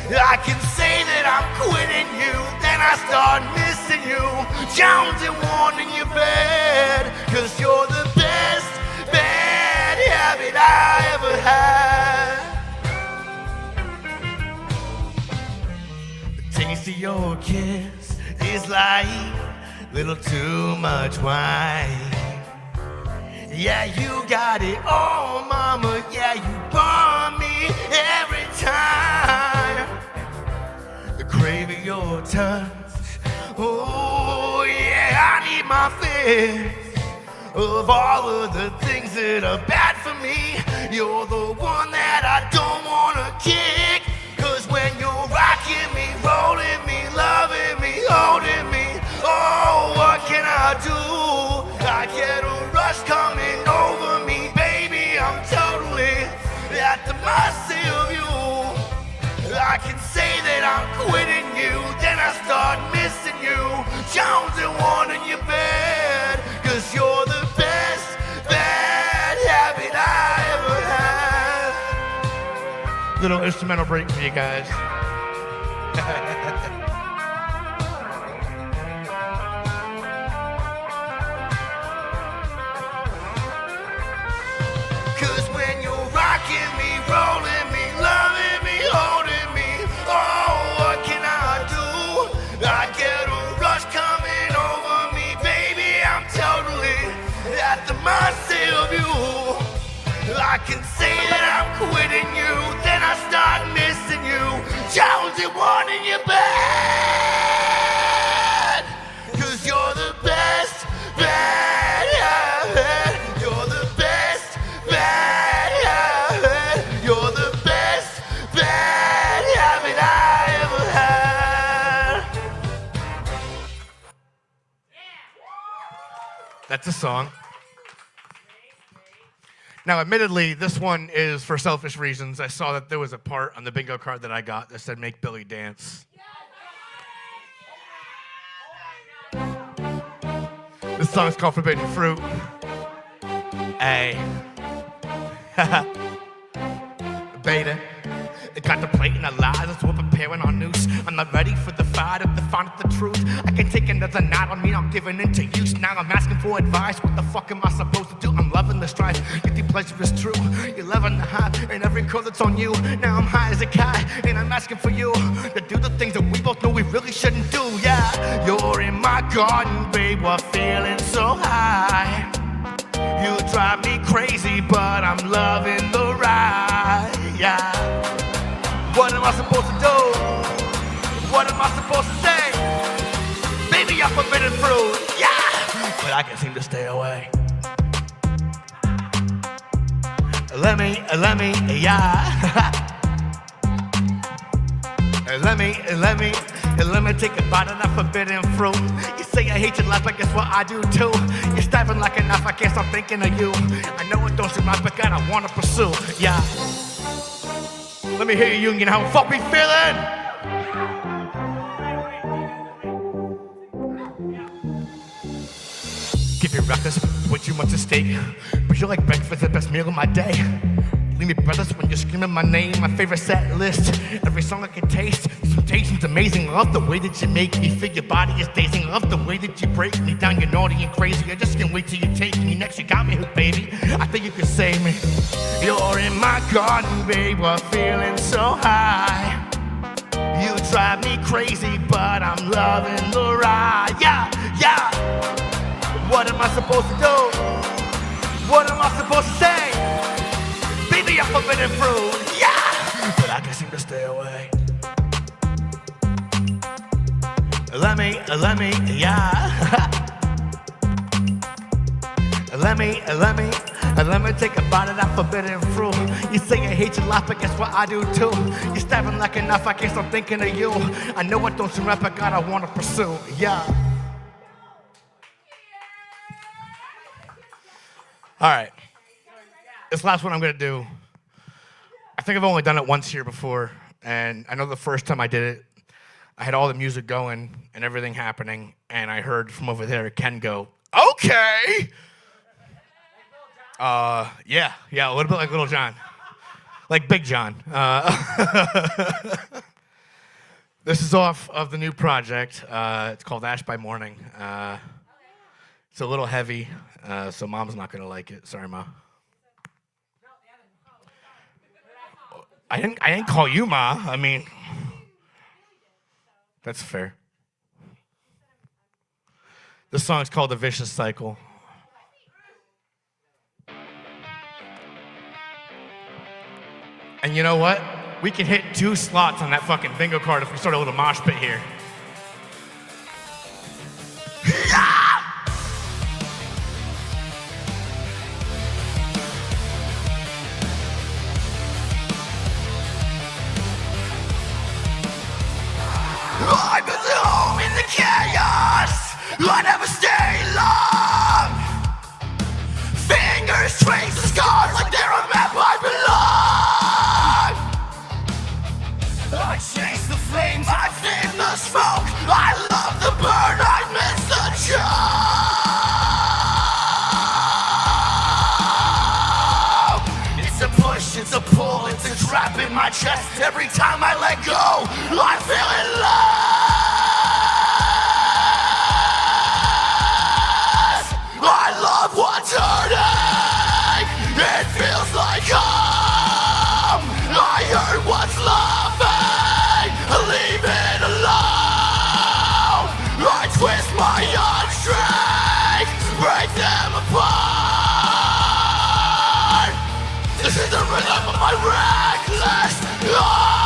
I can say that I'm quitting you, then I start missing you, Jonesing, wanting you bad, 'cause you're the best bad habit I ever had. The taste of your kiss is like little too much wine. Yeah, you got it, oh mama, yeah, you burn me every time. The craving your touch, oh yeah, I need my fix of all of the things that are bad for me. You're the one that I don't wanna kick, 'cause when you're rocking me, rolling me, loving me, holding me, oh, what can I do? I get a rush coming over me, baby, I'm totally at the mercy of you. I can say that I'm quitting you, then I start missing you, Jonesing, wanting you bad, 'cause you're the best bad habit I ever had. Little instrumental break for you guys. Mercy of you. I can say that I'm quitting you, then I start missing you, Jonesy, wanting you bad, 'cause you're the best bad habit. You're the best bad habit. You're the best bad habit I ever had. That's a song. Now, admittedly, this one is for selfish reasons. I saw that there was a part on the bingo card that I got that said, make Billy dance. This song is called Forbidden Fruit. Hey. Beta. Contemplating our lives as we're preparing our noose. I'm not ready for the fight of the find the truth. I can take another night on me, I'm giving into use. Now I'm asking for advice. What the fuck am I supposed to do? I'm loving the strife. If the pleasure is true, you're loving the high, and every call that's on you. Now I'm high as a kite, and I'm asking for you to do the things that we both know we really shouldn't do. Yeah, you're in my garden, babe. We're feeling so high. You drive me crazy, but I'm loving the ride. Yeah. What am I supposed to do? What am I supposed to say? Baby, I'm forbidden fruit. Yeah. But I can't seem to stay away. Let me, yeah. Let me take a bite of that forbidden fruit. You say I hate your life, but guess what I do too? You're stabbing like a knife, I can't stop thinking of you. I know it don't seem right, but God, I wanna pursue. Yeah. Let me hear you, Union, how the fuck we feeling? Give me reckless, way too much at stake. But you're like breakfast, the best meal of my day. Leave me breathless when you're screaming my name. My favorite set list, every song I can taste. This temptation's amazing. I love the way that you make me feel your body is dazing. I love the way that you break me down. You're naughty and crazy. I just can't wait till you take me next. You got me hooked, baby. I think you can save me. You're in my garden, babe. We're feeling so high. You drive me crazy, but I'm loving the ride. Yeah, yeah. What am I supposed to do? What am I supposed to say? Baby, I'm forbidden fruit, yeah! But I can't seem to stay away. Let me, yeah. Let me take a bite of that forbidden fruit. You say you hate your life, but guess what I do too? You're stabbing like a knife, I can't stop thinking of you. I know it don't seem right, but God, I wanna pursue, yeah. All right. This last one I'm gonna do, I think I've only done it once here before, and I know the first time I did it, I had all the music going and everything happening, and I heard from over there Ken go, okay! Yeah, a little bit like Little John. Like Big John. This is off of the new project. It's called Ash by Morning. It's a little heavy, so Mom's not gonna like it. Sorry, Ma. I didn't call you Ma. I mean, that's fair. This song's called The Vicious Cycle. And you know what? We can hit 2 slots on that fucking bingo card if we start a little mosh pit here. I'm at home in the chaos. I never stay long. Fingers trace the scars like they're a map I belong. I chase the flames, I feel the smoke. I love the burn, I miss the choke. It's a push, it's a pull, it's a trap in my chest. Every time I let go, I feel it less. I love what's hurting. It feels like home. I heard what's laughing. Leave it alone. I twist my heartstrings, break them apart. This is the rhythm of my reckless heart.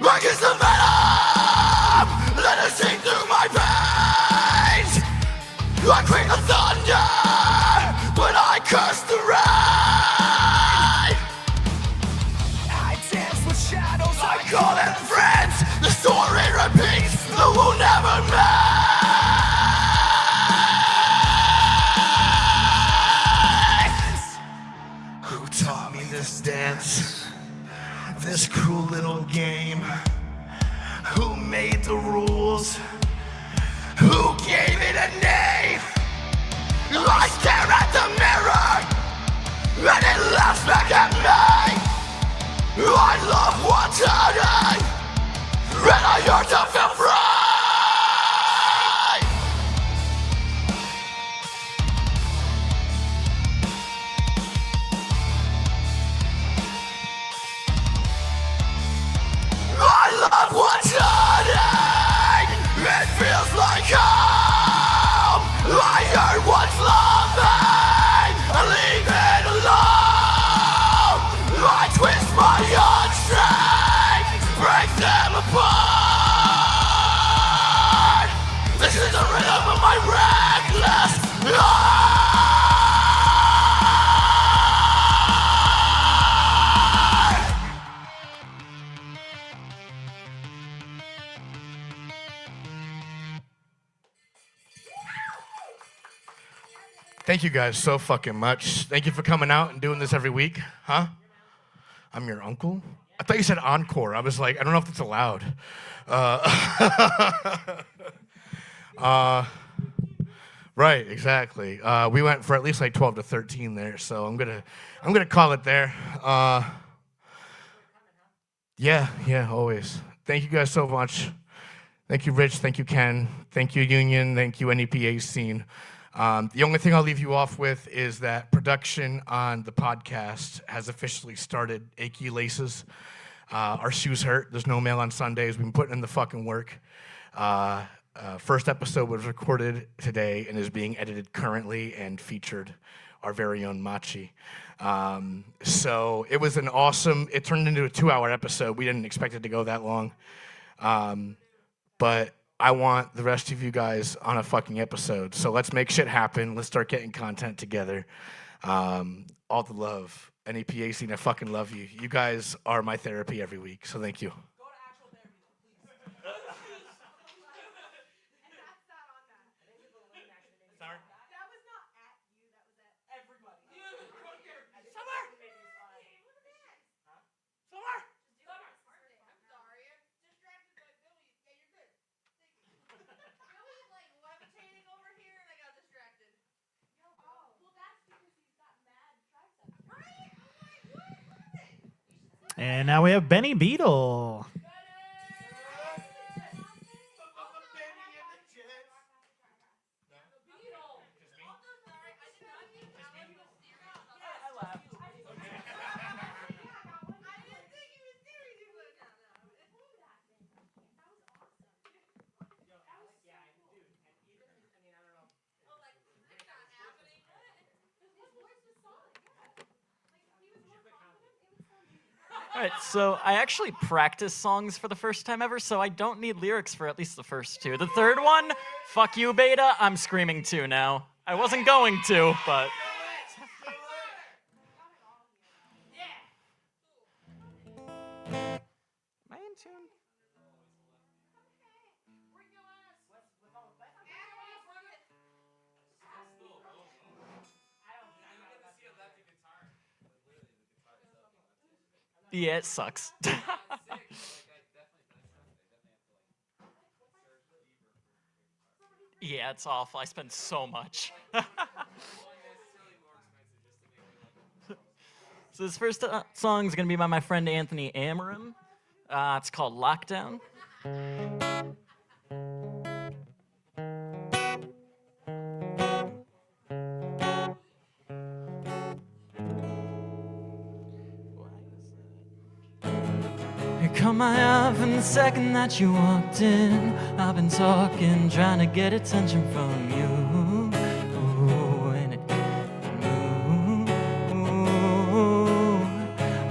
I kiss the venom, let it sink through my veins. I crave the thunder, but I curse the rain. I dance with shadows, I call them friends. The story repeats, the wound never mends. Who taught me this dance? This cruel little game. Who made the rules? Who Thank you guys so fucking much. Thank you for coming out and doing this every week. Huh? I'm your uncle? I thought you said encore. I was like, I don't know if that's allowed. Right, exactly. We went for at least like 12 to 13 there, so I'm gonna call it there. Yeah, always. Thank you guys so much. Thank you, Rich. Thank you, Ken. Thank you, Union. Thank you, NEPA Scene. The only thing I'll leave you off with is that production on the podcast has officially started. Achy laces. Our shoes hurt. There's no mail on Sundays. We've been putting in the fucking work. First episode was recorded today and is being edited currently and featured our very own Machi. So it was it turned into a 2-hour episode. We didn't expect it to go that long. But I want the rest of you guys on a fucking episode. So let's make shit happen. Let's start getting content together. All the love. NEPA Scene, I fucking love you. You guys are my therapy every week, so thank you. And now we have Benny Beetle. All right, so I actually practiced songs for the first time ever, so I don't need lyrics for at least the first two. The third one, fuck you, Beta, I'm screaming too now. I wasn't going to, but... Am I in tune? Yeah, it sucks. Yeah, it's awful. I spend so much. So this first song is going to be by my friend Anthony Amarim. It's called Lockdown. Caught my eye from the second that you walked in. I've been talking, trying to get attention from you. Ooh, and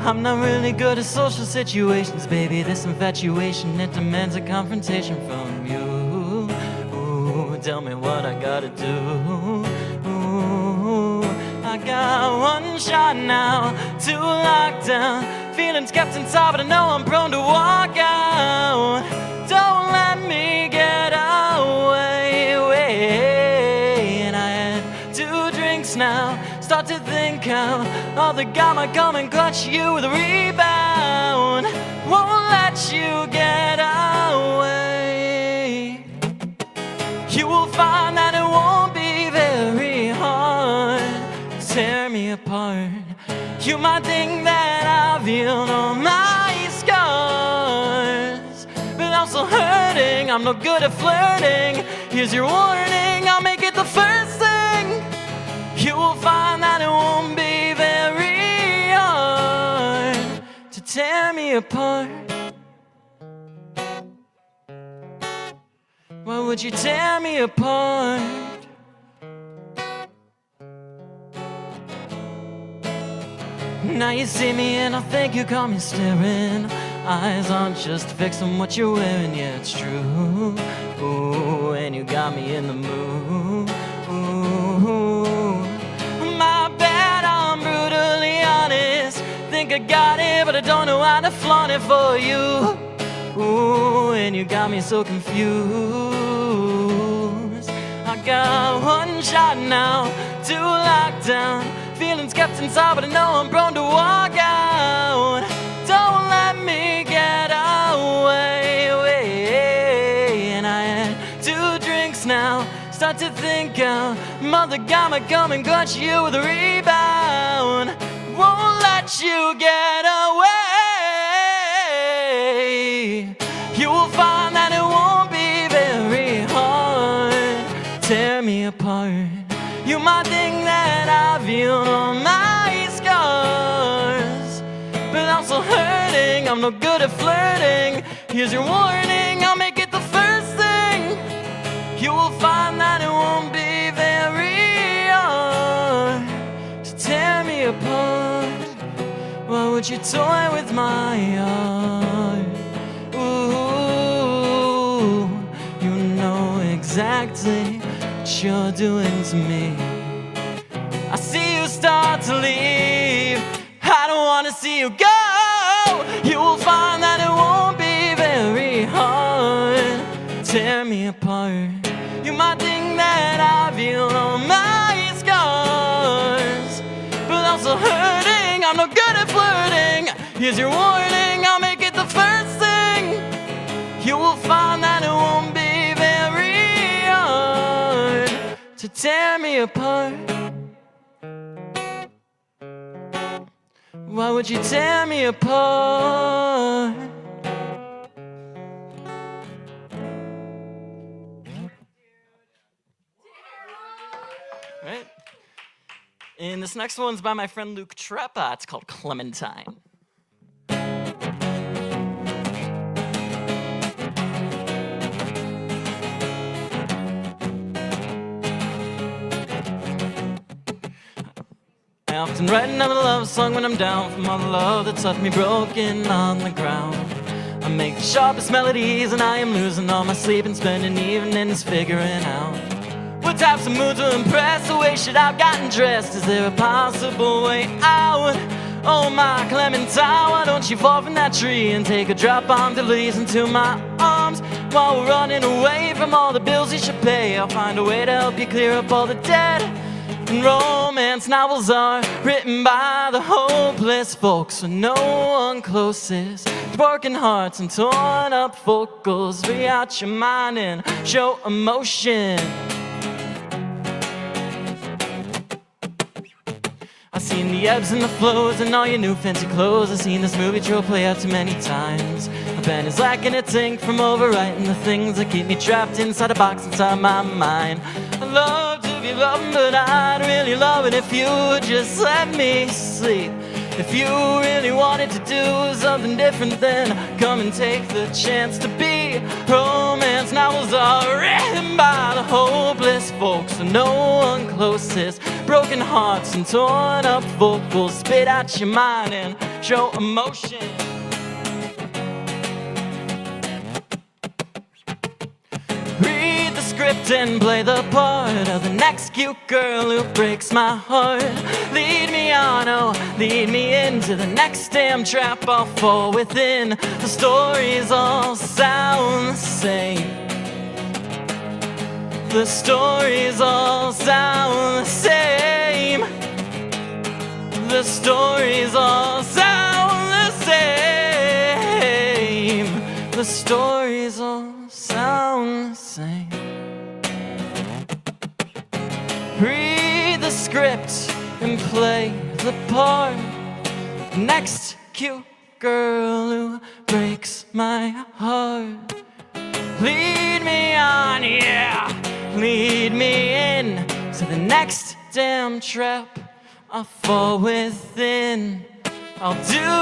I'm not really good at social situations, baby. This infatuation, it demands a confrontation from you. Ooh, tell me what I gotta do. Ooh, I got one shot now to lock down. Feelings kept inside, but I know I'm prone to walk out. Don't let me get away. And I had 2 drinks now. Start to think how all the guy might come and clutch you with a rebound. Won't let you get away. You will find that it won't be very hard to tear me apart. You might think that I've healed all my scars, but I'm still hurting. I'm no good at flirting. Here's your warning, I'll make it the first thing. You will find that it won't be very hard to tear me apart. Why would you tear me apart? Now you see me and I think you caught me staring. Eyes aren't just fixed on what you're wearing, yeah, it's true. Ooh, and you got me in the mood. Ooh, my bad, I'm brutally honest. Think I got it, but I don't know how to flaunt it for you. Ooh, and you got me so confused. I got one shot now to lock down. Feelings kept inside, but I know I'm prone to walk out. Don't let me get away. And I had 2 drinks now, start to think out. Mother got me coming, got you with a rebound. Won't let you get away. You will find that it won't be very hard. Tear me apart. You might think that I've healed all my scars, but I'm still hurting. I'm no good at flirting. Here's your warning, I'll make it the first thing. You will find that it won't be very hard to tear me apart. Why would you toy with my heart? Ooh, you know exactly what you're doing to me. I see you start to leave. I don't want to see you go. You will find that it won't be very hard. Tear me apart. You might think that I've healed all my scars, but I'm still hurting. I'm no good at flirting. Here's your warning, I'll make it the first thing. You will find that it won't be very hard to tear me apart. Why would you tear me apart? Right? And this next one's by my friend Luke Treppa. It's called Clementine. I often write another love song when I'm down from all the love that's left me broken on the ground. I make the sharpest melodies and I am losing all my sleep and spending evenings figuring out what types of moods will impress. The way should I've gotten dressed? Is there a possible way out? Oh my Clementine, why don't you fall from that tree and take a drop on the leaves into my arms? While we're running away from all the bills you should pay, I'll find a way to help you clear up all the debt. And romance novels are written by the hopeless folks with no one closest. Broken hearts and torn up vocals. Free out your mind and show emotion. I've seen the ebbs and the flows and all your new fancy clothes. I've seen this movie trope play out too many times. My pen is lacking its ink from overwriting the things that keep me trapped inside a box inside my mind. I love to be loving, but I'd really love it if you would just let me sleep. If you really wanted to do something different, then come and take the chance to be. Romance novels are written by the hopeless folks with no one closest. Broken hearts and torn up vocals. Spit out your mind and show emotion. Read the script and play the part of the next cute girl who breaks my heart. Lead me on, oh, lead me into the next damn trap I'll fall within. The stories all sound the same. The stories all sound the same. The stories all sound the same. The stories all sound the same. Read the script and play the part. Next cute girl who breaks my heart. Lead me on, yeah. Lead me in to the next damn trap I fall within. I'll do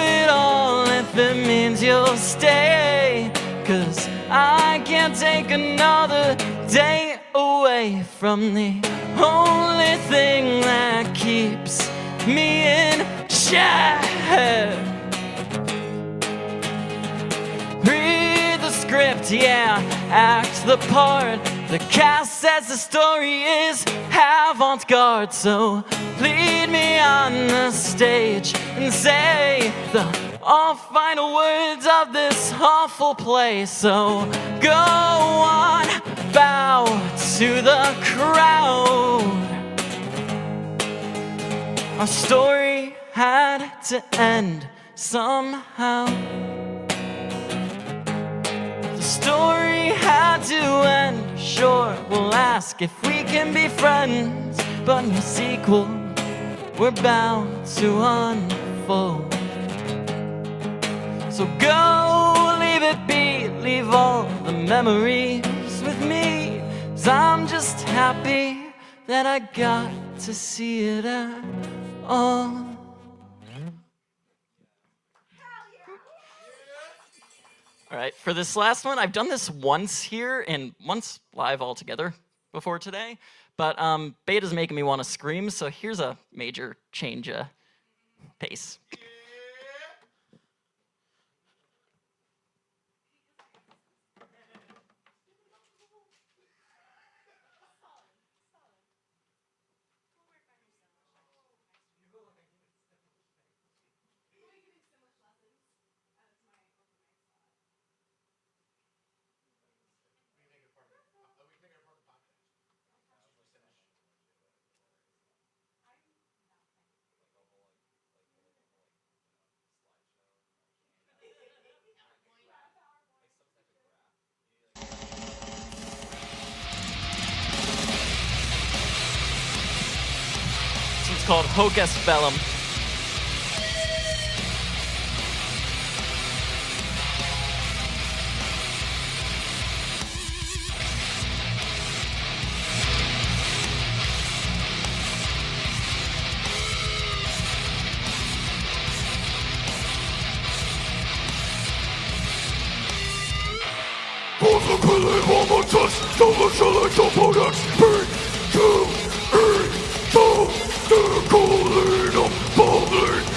it all if it means you'll stay. 'Cause I can't take another day away from the only thing that keeps me in check. Read the script, yeah, act the part. The cast says the story is avant-garde, so lead me on the stage and say the all final words of this awful play. So go on, bow to the crowd. Our story had to end somehow. The story had to end. Sure, we'll ask if we can be friends, but no sequel, we're bound to unfold. So go, leave it be, leave all the memories with me. 'Cause I'm just happy that I got to see it at all. All right, for this last one, I've done this once here and once live altogether before today, but beta's making me want to scream, so here's a major change of pace. It's called Hocus Bellum. Possibly one more touch, don't shall I jump on X, B, Q, E, so the calling of public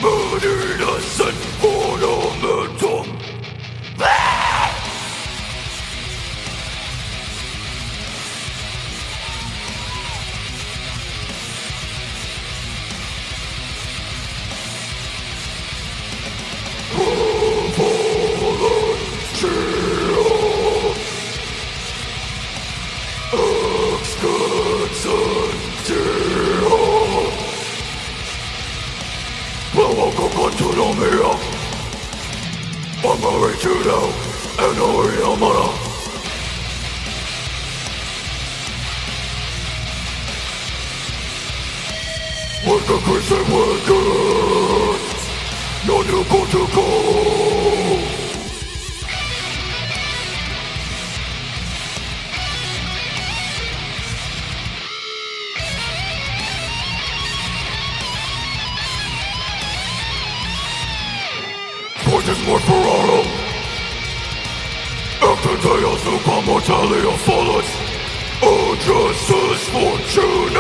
moodiness and ornamentum. I'm married to now, and I'm gonna. What the crazy wicked, not you go to go. Is more for all. After they also come mortality of fallen. Oh, justice, fortune,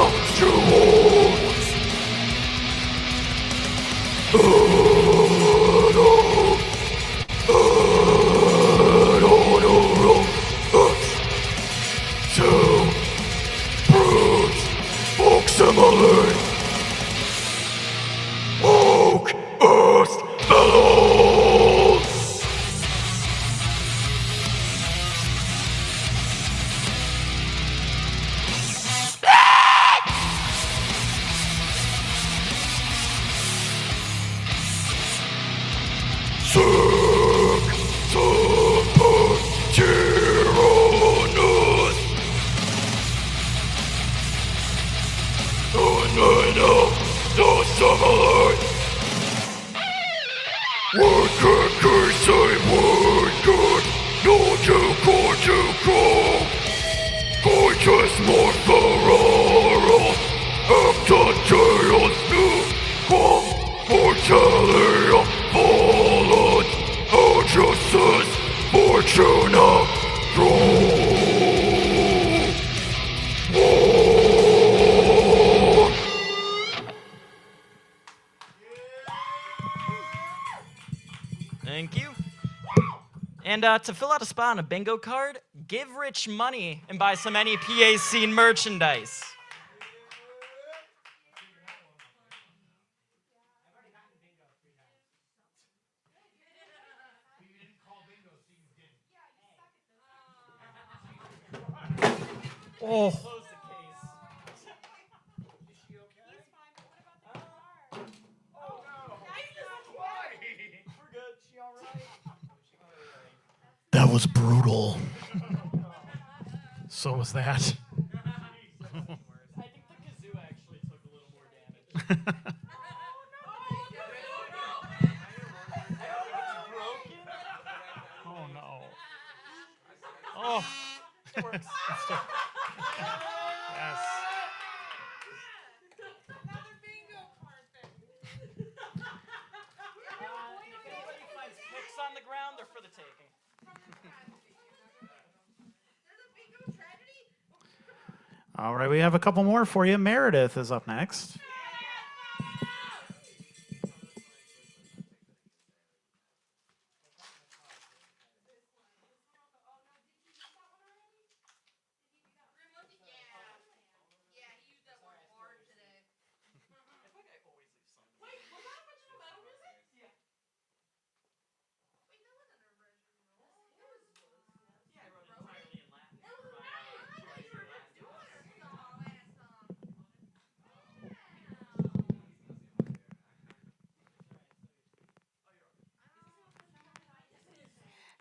Oak, earth, bellows. Sick, super, tyrannous. The summer. Wicked, say wicked, no to go. Gorgeous more Ferrara, after chaos new, come mortality fallen, our justice, fortuna, grow. Thank you. And to fill out a spot on a bingo card, give Rich money and buy some NEPA Scene merchandise. Oh. That was brutal. So was that. I think the kazoo actually took a little more damage. Oh no. Oh, it works. Yes. If anybody finds picks on the ground, they're for the taking. All right, we have a couple more for you. Meredith is up next.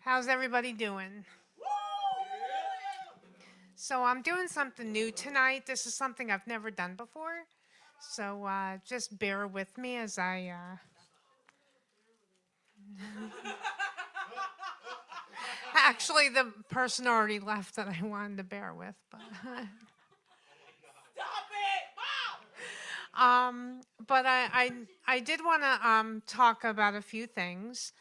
How's everybody doing? So I'm doing something new tonight. This is something I've never done before. So just bear with me as I... Actually, the person already left that I wanted to bear with. But but I did want to talk about a few things.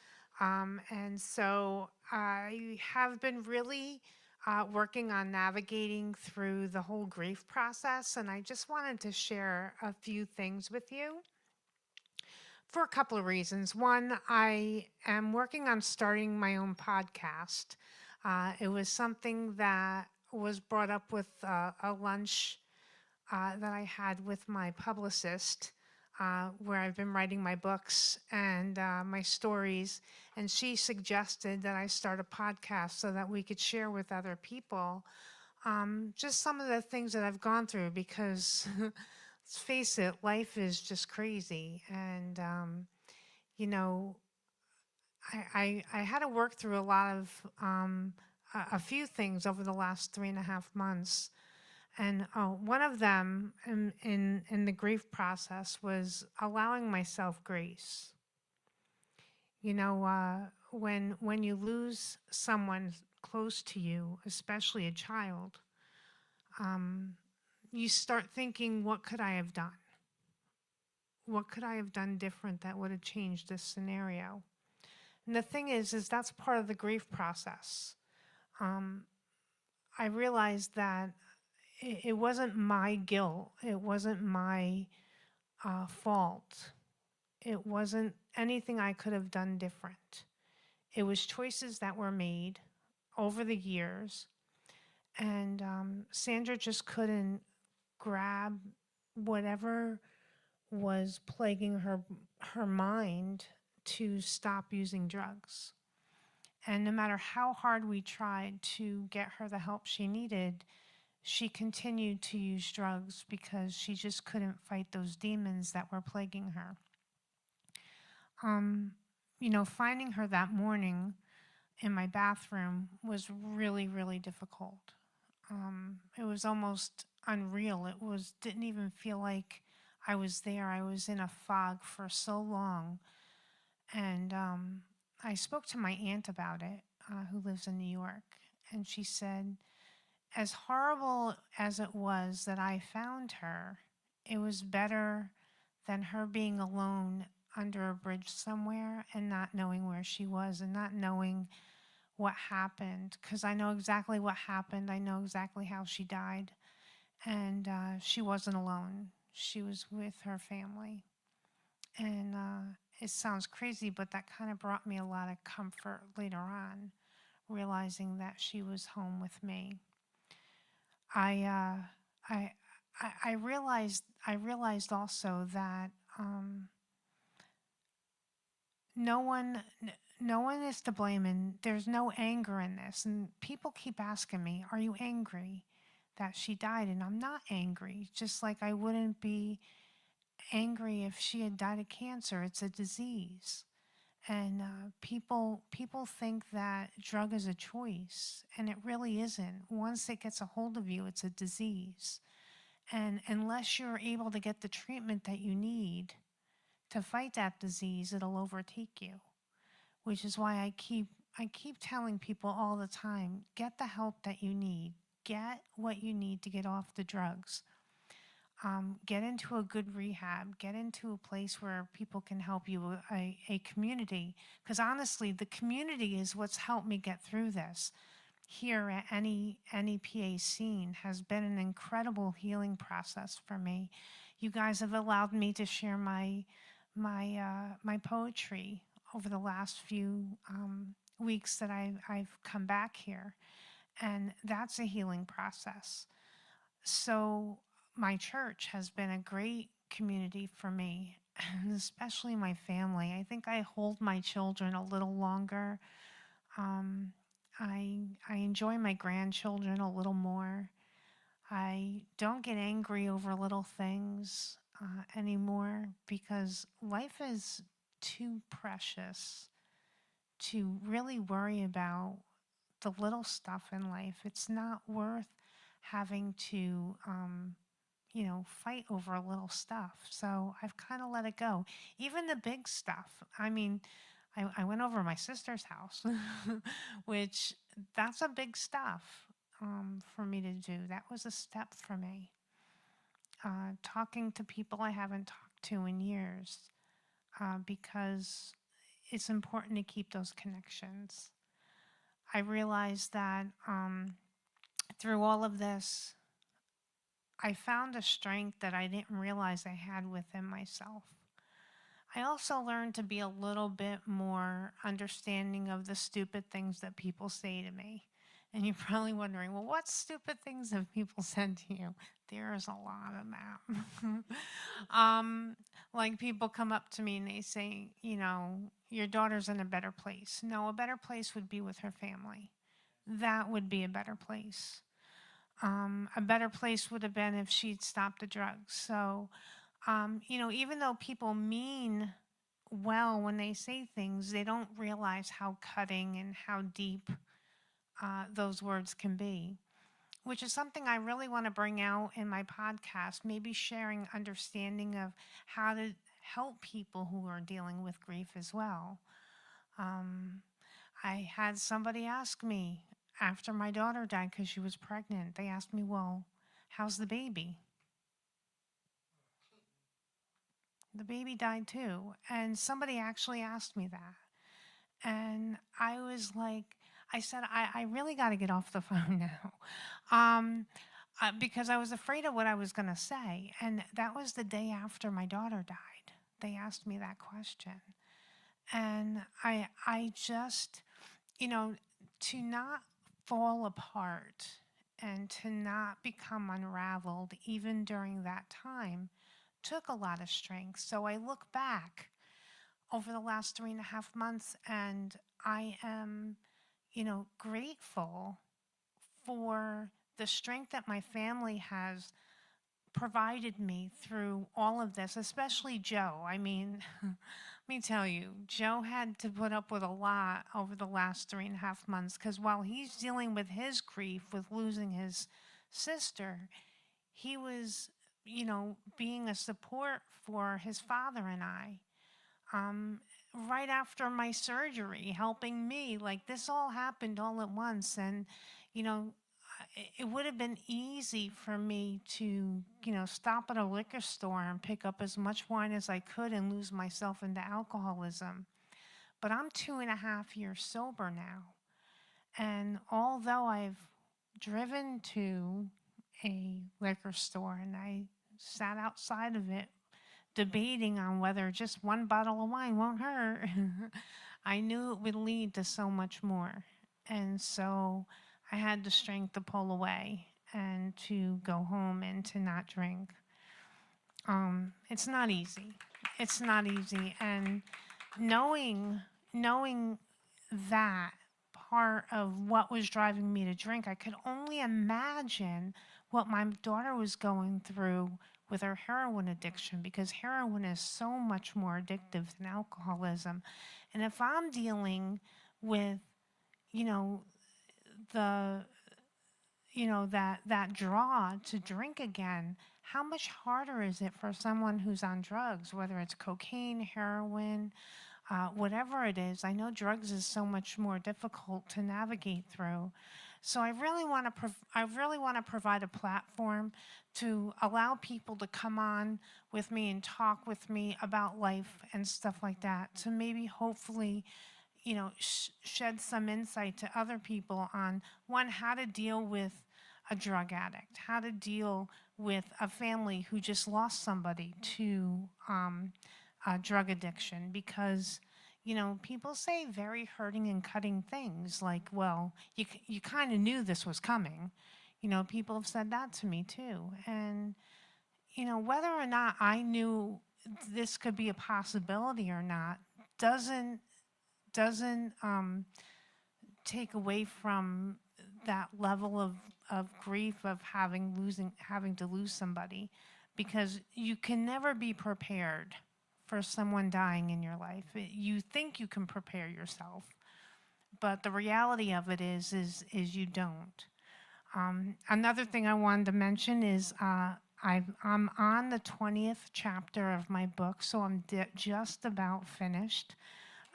And so I have been really working on navigating through the whole grief process, and I just wanted to share a few things with you for a couple of reasons. One, I am working on starting my own podcast. It was something that was brought up with a lunch that I had with my publicist, where I've been writing my books and my stories, and she suggested that I start a podcast so that we could share with other people just some of the things that I've gone through, because let's face it, life is just crazy. And, you know, I had to work through a lot of, a few things over the last 3.5 months. And one of them in the grief process was allowing myself grace. You know, when you lose someone close to you, especially a child, you start thinking, what could I have done? What could I have done different that would have changed this scenario? And the thing is that's part of the grief process. I realized that it wasn't my guilt. It wasn't my fault. It wasn't anything I could have done different. It was choices that were made over the years. And Sandra just couldn't grab whatever was plaguing her mind to stop using drugs. And no matter how hard we tried to get her the help she needed, she continued to use drugs because she just couldn't fight those demons that were plaguing her. You know, finding her that morning in my bathroom was really, really difficult. It was almost unreal. Didn't even feel like I was there. I was in a fog for so long. And I spoke to my aunt about it, who lives in New York, and she said, as horrible as it was that I found her, it was better than her being alone under a bridge somewhere and not knowing where she was and not knowing what happened, because I know exactly what happened. I know exactly how she died, and she wasn't alone. She was with her family. And it sounds crazy, but that kind of brought me a lot of comfort later on, realizing that she was home with me. I realized also that no one is to blame, and there's no anger in this. And people keep asking me, "Are you angry that she died, and I'm not angry, just like I wouldn't be angry if she had died of cancer. It's a disease. And people think that drug is a choice, and it really isn't. Once it gets a hold of you, it's a disease. And unless you're able to get the treatment that you need to fight that disease, it'll overtake you. Which is why I keep telling people all the time, get the help that you need. Get what you need to get off the drugs. Get into a good rehab, get into a place where people can help you, a community. Because honestly, the community is what's helped me get through this. Here at NEPA Scene has been an incredible healing process for me. You guys have allowed me to share my poetry over the last few weeks that I've come back here. And that's a healing process. So my church has been a great community for me, and especially my family. I think I hold my children a little longer. I enjoy my grandchildren a little more. I don't get angry over little things anymore, because life is too precious to really worry about the little stuff in life. It's not worth having to fight over little stuff. So I've kind of let it go. Even the big stuff. I mean, I went over my sister's house, which that's a big stuff for me to do. That was a step for me. Talking to people I haven't talked to in years, because it's important to keep those connections. I realized that through all of this, I found a strength that I didn't realize I had within myself. I also learned to be a little bit more understanding of the stupid things that people say to me. And you're probably wondering, well, what stupid things have people said to you? There's a lot of them. Like people come up to me and they say, your daughter's in a better place. No, a better place would be with her family. That would be a better place. A better place would have been if she'd stopped the drugs. So, even though people mean well when they say things, they don't realize how cutting and how deep those words can be, which is something I really want to bring out in my podcast, maybe sharing understanding of how to help people who are dealing with grief as well. I had somebody ask me, after my daughter died because she was pregnant, they asked me, well, how's the baby? The baby died too. And somebody actually asked me that. And I was like, I said, I really got to get off the phone now. Because I was afraid of what I was going to say. And that was the day after my daughter died. They asked me that question. And I just, to not fall apart and to not become unraveled even during that time took a lot of strength. So I look back over the last 3.5 months and I am, grateful for the strength that my family has provided me through all of this, especially Joe. I mean, let me tell you, Joe had to put up with a lot over the last 3.5 months, because while he's dealing with his grief with losing his sister, he was, being a support for his father and I. Right after my surgery, helping me, like this all happened all at once. And, it would have been easy for me to, stop at a liquor store and pick up as much wine as I could and lose myself into alcoholism. But I'm 2.5 years sober now. And although I've driven to a liquor store and I sat outside of it debating on whether just one bottle of wine won't hurt, I knew it would lead to so much more. And so I had the strength to pull away and to go home and to not drink. It's not easy. It's not easy. And knowing that part of what was driving me to drink. I could only imagine what my daughter was going through with her heroin addiction, because heroin is so much more addictive than alcoholism. And if I'm dealing with, you know, the, you know, that draw to drink again, how much harder is it for someone who's on drugs, whether it's cocaine, heroin, whatever it is? I know drugs is so much more difficult to navigate through. So I really want to provide a platform to allow people to come on with me and talk with me about life and stuff like that, to maybe hopefully, you know, shed some insight to other people on, one, how to deal with a drug addict, how to deal with a family who just lost somebody to drug addiction. Because, you know, people say very hurting and cutting things like, well, you kind of knew this was coming. You know, people have said that to me too. And, you know, whether or not I knew this could be a possibility or not doesn't take away from that level of grief of having to lose somebody, because you can never be prepared for someone dying in your life. You think you can prepare yourself, but the reality of it is you don't. Another thing I wanted to mention is I'm on the 20th chapter of my book, so I'm just about finished.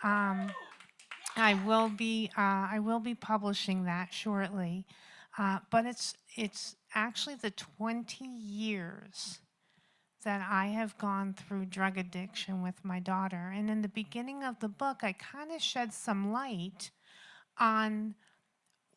I will be publishing that shortly, but it's actually the 20 years that I have gone through drug addiction with my daughter. And in the beginning of the book, I kind of shed some light on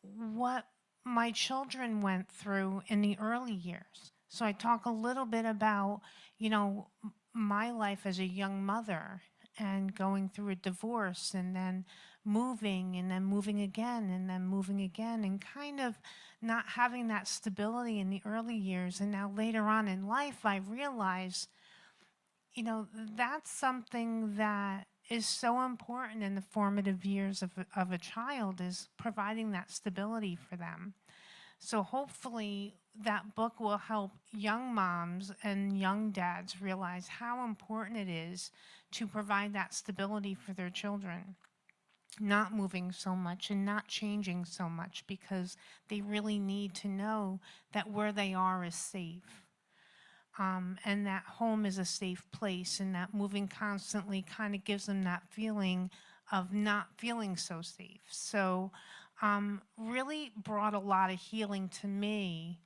what my children went through in the early years. So I talk a little bit about, you know, my life as a young mother and going through a divorce and then moving and then moving again and then moving again, and kind of not having that stability in the early years. And now later on in life, I realize, you know, that's something that is so important in the formative years of a child, is providing that stability for them. So hopefully that book will help young moms and young dads realize how important it is to provide that stability for their children, not moving so much and not changing so much, because they really need to know that where they are is safe. And that home is a safe place, and that moving constantly kind of gives them that feeling of not feeling so safe. So really brought a lot of healing to me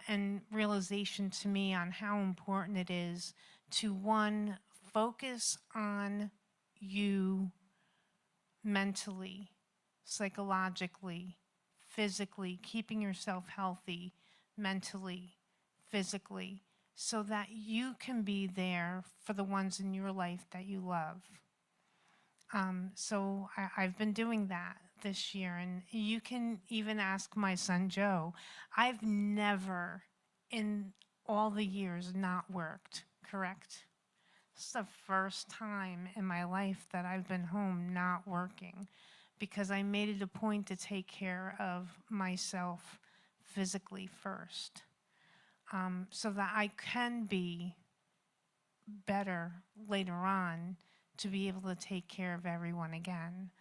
and realization to me on how important it is to, one, focus on you mentally, psychologically, physically, keeping yourself healthy mentally, physically, so that you can be there for the ones in your life that you love. So I've been doing that this year, and you can even ask my son Joe. I've never in all the years not worked, correct? This is the first time in my life that I've been home not working, because I made it a point to take care of myself physically first, so that I can be better later on to be able to take care of everyone again.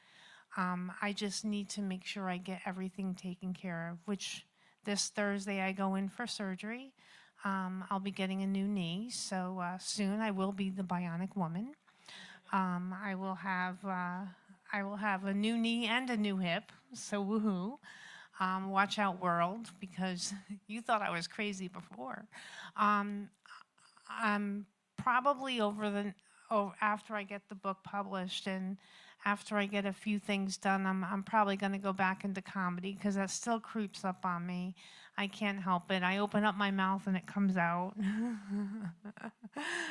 I just need to make sure I get everything taken care of, which this Thursday I go in for surgery. I'll be getting a new knee, so soon I will be the bionic woman. I will have a new knee and a new hip, so woohoo. Watch out, world, because you thought I was crazy before. I'm probably after I get the book published and after I get a few things done, I'm probably going to go back into comedy, because that still creeps up on me. I can't help it. I open up my mouth and it comes out.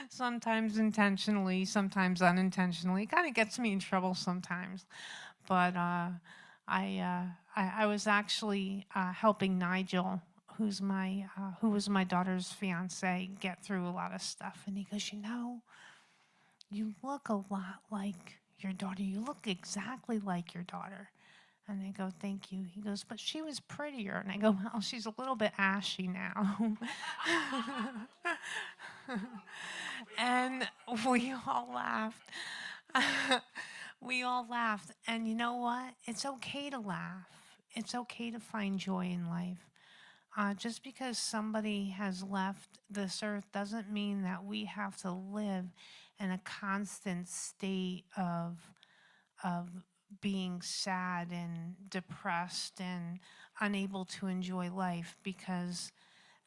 Sometimes intentionally, sometimes unintentionally. It kind of gets me in trouble sometimes. But I was actually helping Nigel, who was my daughter's fiance, get through a lot of stuff. And he goes, you know, you look a lot like your daughter. You look exactly like your daughter. And I go, thank you. He goes, but she was prettier. And I go, well, she's a little bit ashy now. And we all laughed. We all laughed. And you know what? It's okay to laugh. It's okay to find joy in life. Just because somebody has left this earth doesn't mean that we have to live in a constant state of being sad and depressed and unable to enjoy life, because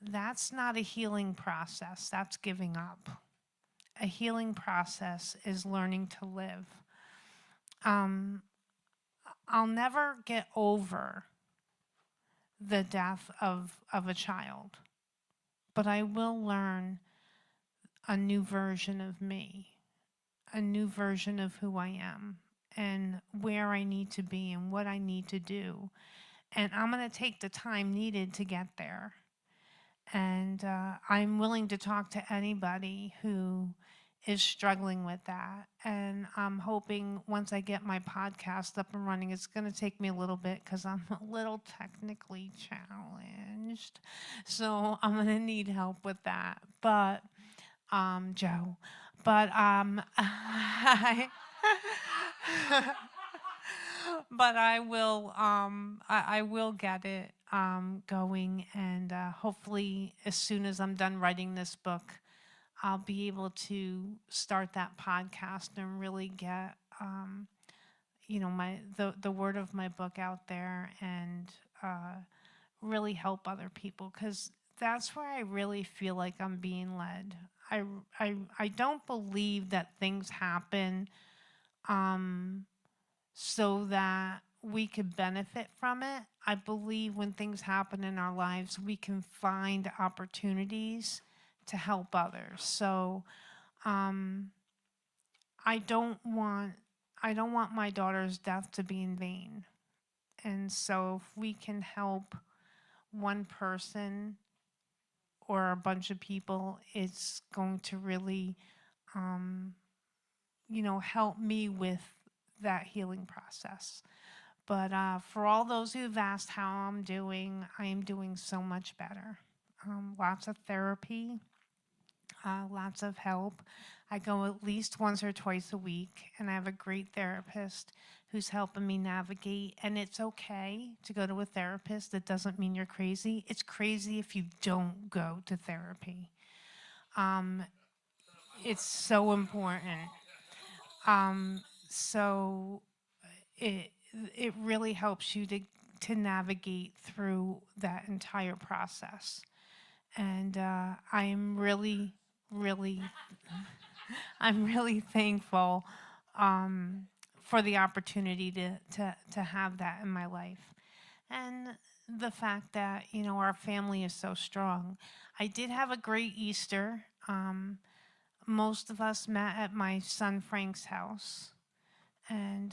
that's not a healing process. That's giving up. A healing process is learning to live. I'll never get over the death of a child, but I will learn a new version of me, a new version of who I am and where I need to be and what I need to do. And I'm going to take the time needed to get there. And I'm willing to talk to anybody who is struggling with that. And I'm hoping once I get my podcast up and running, it's going to take me a little bit because I'm a little technically challenged. So I'm going to need help with that. But, Joe, but but I will get it going, and hopefully as soon as I'm done writing this book, I'll be able to start that podcast and really get the word of my book out there and really help other people, because that's where I really feel like I'm being led. I don't believe that things happen so that we could benefit from it. I believe when things happen in our lives, we can find opportunities to help others. So I don't want my daughter's death to be in vain. And so if we can help one person or a bunch of people, it's going to really help me with that healing process. But for all those who've asked how I'm doing, I am doing so much better. Lots of therapy, lots of help. I go at least once or twice a week, and I have a great therapist who's helping me navigate. And it's okay to go to a therapist. That doesn't mean you're crazy. It's crazy if you don't go to therapy. It's so important. So it really helps you to navigate through that entire process. And I'm really thankful for the opportunity to have that in my life. And the fact that, our family is so strong. I did have a great Easter. Most of us met at my son Frank's house. And,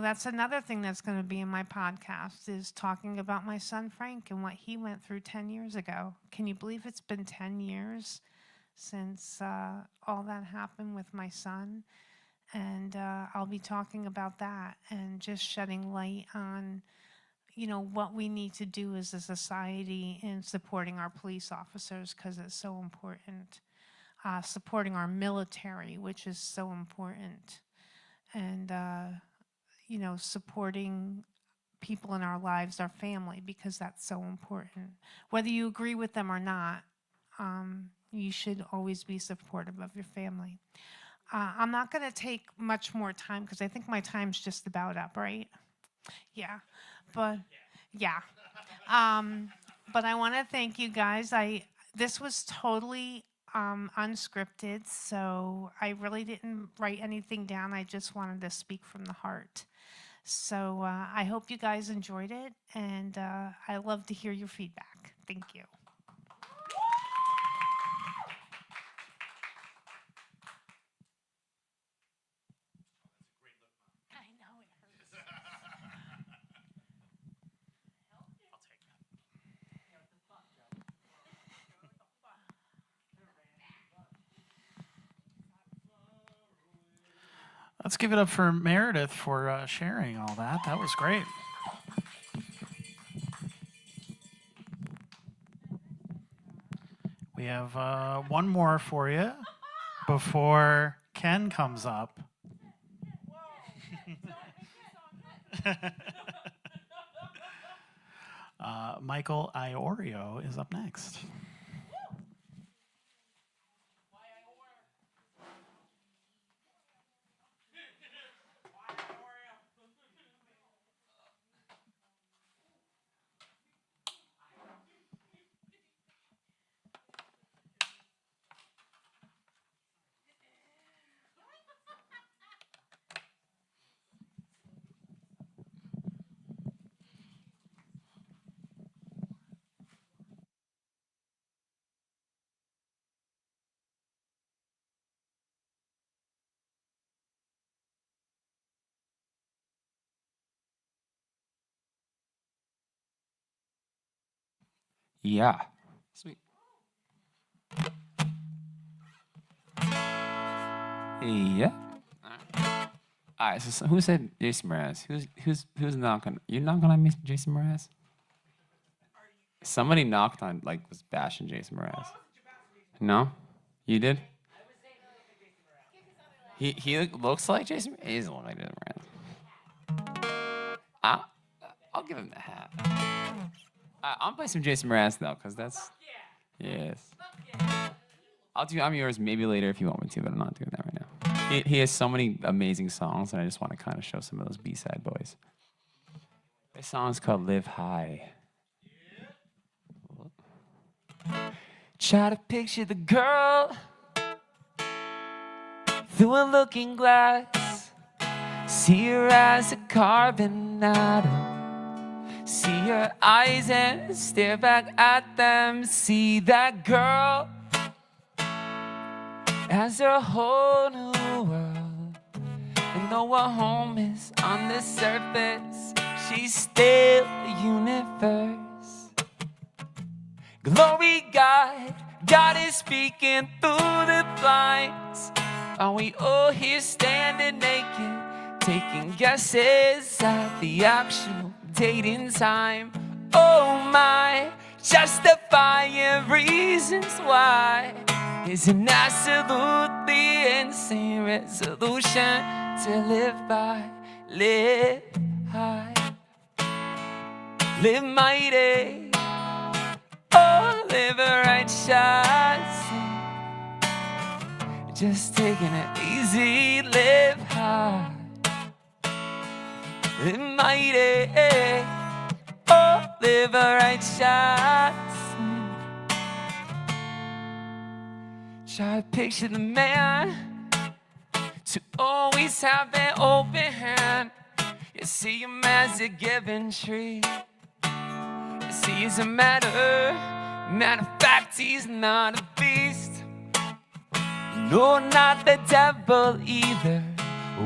that's another thing that's going to be in my podcast, is talking about my son Frank and what he went through 10 years ago. Can you believe it's been 10 years since all that happened with my son? And I'll be talking about that and just shedding light on, what we need to do as a society in supporting our police officers, because it's so important. Supporting our military, which is so important. And, supporting people in our lives, our family, because that's so important. Whether you agree with them or not, you should always be supportive of your family. I'm not going to take much more time because I think my time's just about up, right? Yeah, but yeah. But I want to thank you guys. This was totally unscripted, so I really didn't write anything down. I just wanted to speak from the heart. So I hope you guys enjoyed it, and I love to hear your feedback. Thank you. I know it hurts. Let's give it up for Meredith for sharing all that. That was great. We have one more for you before Ken comes up. Michael Iorio is up next. Yeah. Sweet. Yeah. All right. So who said Jason Mraz? Who's knocking? You're knocking on me, Jason Mraz? Somebody knocked on, like, was bashing Jason Mraz. No, you did. He looks like Jason. He doesn't look like Jason Mraz. I'll give him the hat. I'll play some Jason Mraz though, cause that's yes. I'll do I'm Yours maybe later if you want me to, but I'm not doing that right now. He has so many amazing songs, and I just want to kind of show some of those B-side boys. This song's called "Live High." Try to picture the girl through a looking glass. See her as a carbon atom. See her eyes and stare back at them. See that girl as her whole new world. And though her home is on the surface, she's still a universe. Glory God, God is speaking through the blinds. Are we all here standing naked, taking guesses at the actual date and time? Oh my, justifying reasons why is an absolutely insane resolution to live by. Live high, live mighty. Oh, live righteously. Just taking it easy, live high, live mighty. Oh, live righteously. Try to picture the man to always have an open hand. You see him as a given tree. See, he's a matter of fact, he's not a beast. No, not the devil either.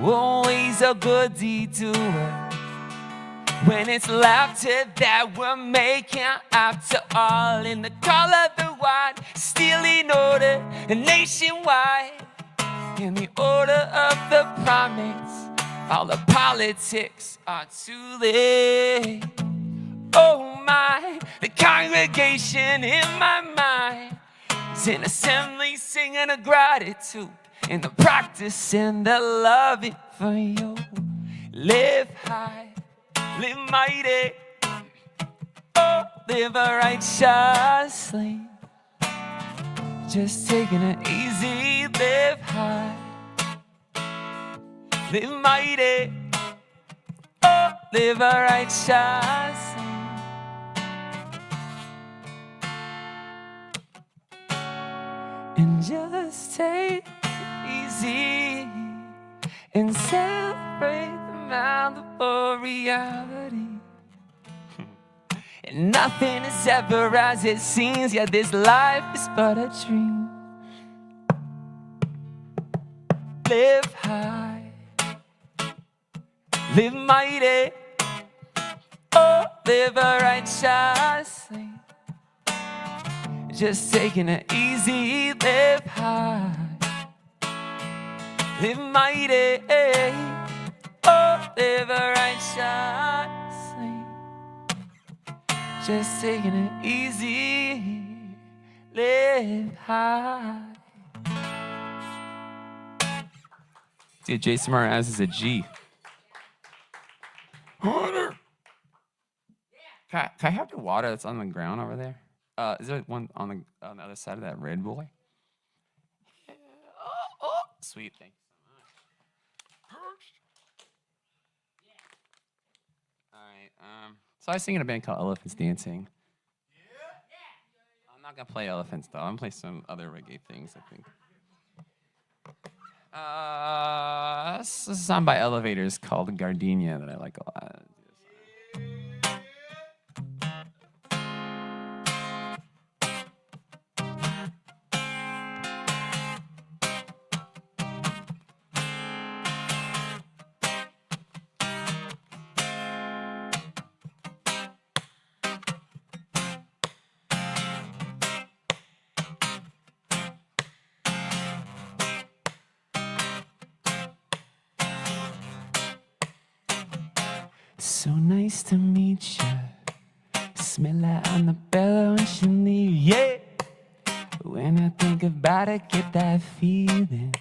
Always a good deed doer. When it's laughter that we're making, after all, in the call of the wide, still in order, nationwide. In the order of the promise, all the politics are too late. Oh my, the congregation in my mind is in assembly singing a gratitude, in the practice and the loving for you. Live high, live mighty, oh, live righteously. Just taking it easy, live high, live mighty, oh, live righteously. And just take it easy and celebrate the malleable reality. And nothing is ever as it seems, yeah, this life is but a dream. Live high, live mighty, oh, live righteously. Just taking it easy, live high, live mighty, oh, live righteously. Just taking it easy, live high. Dude, Jason Mraz is a G. Water. Can I have the water that's on the ground over there? Is there one on the other side of that red boy? Yeah. Oh, sweet. Thank you so much. All right. So I was singing in a band called Elephants Dancing. I'm not gonna play Elephants though. I'm gonna play some other reggae things, I think. This is a song by Elevators called Gardenia that I like a lot. So nice to meet you. Smell like Annabella when she leave. Yeah. When I think about it, get that feeling.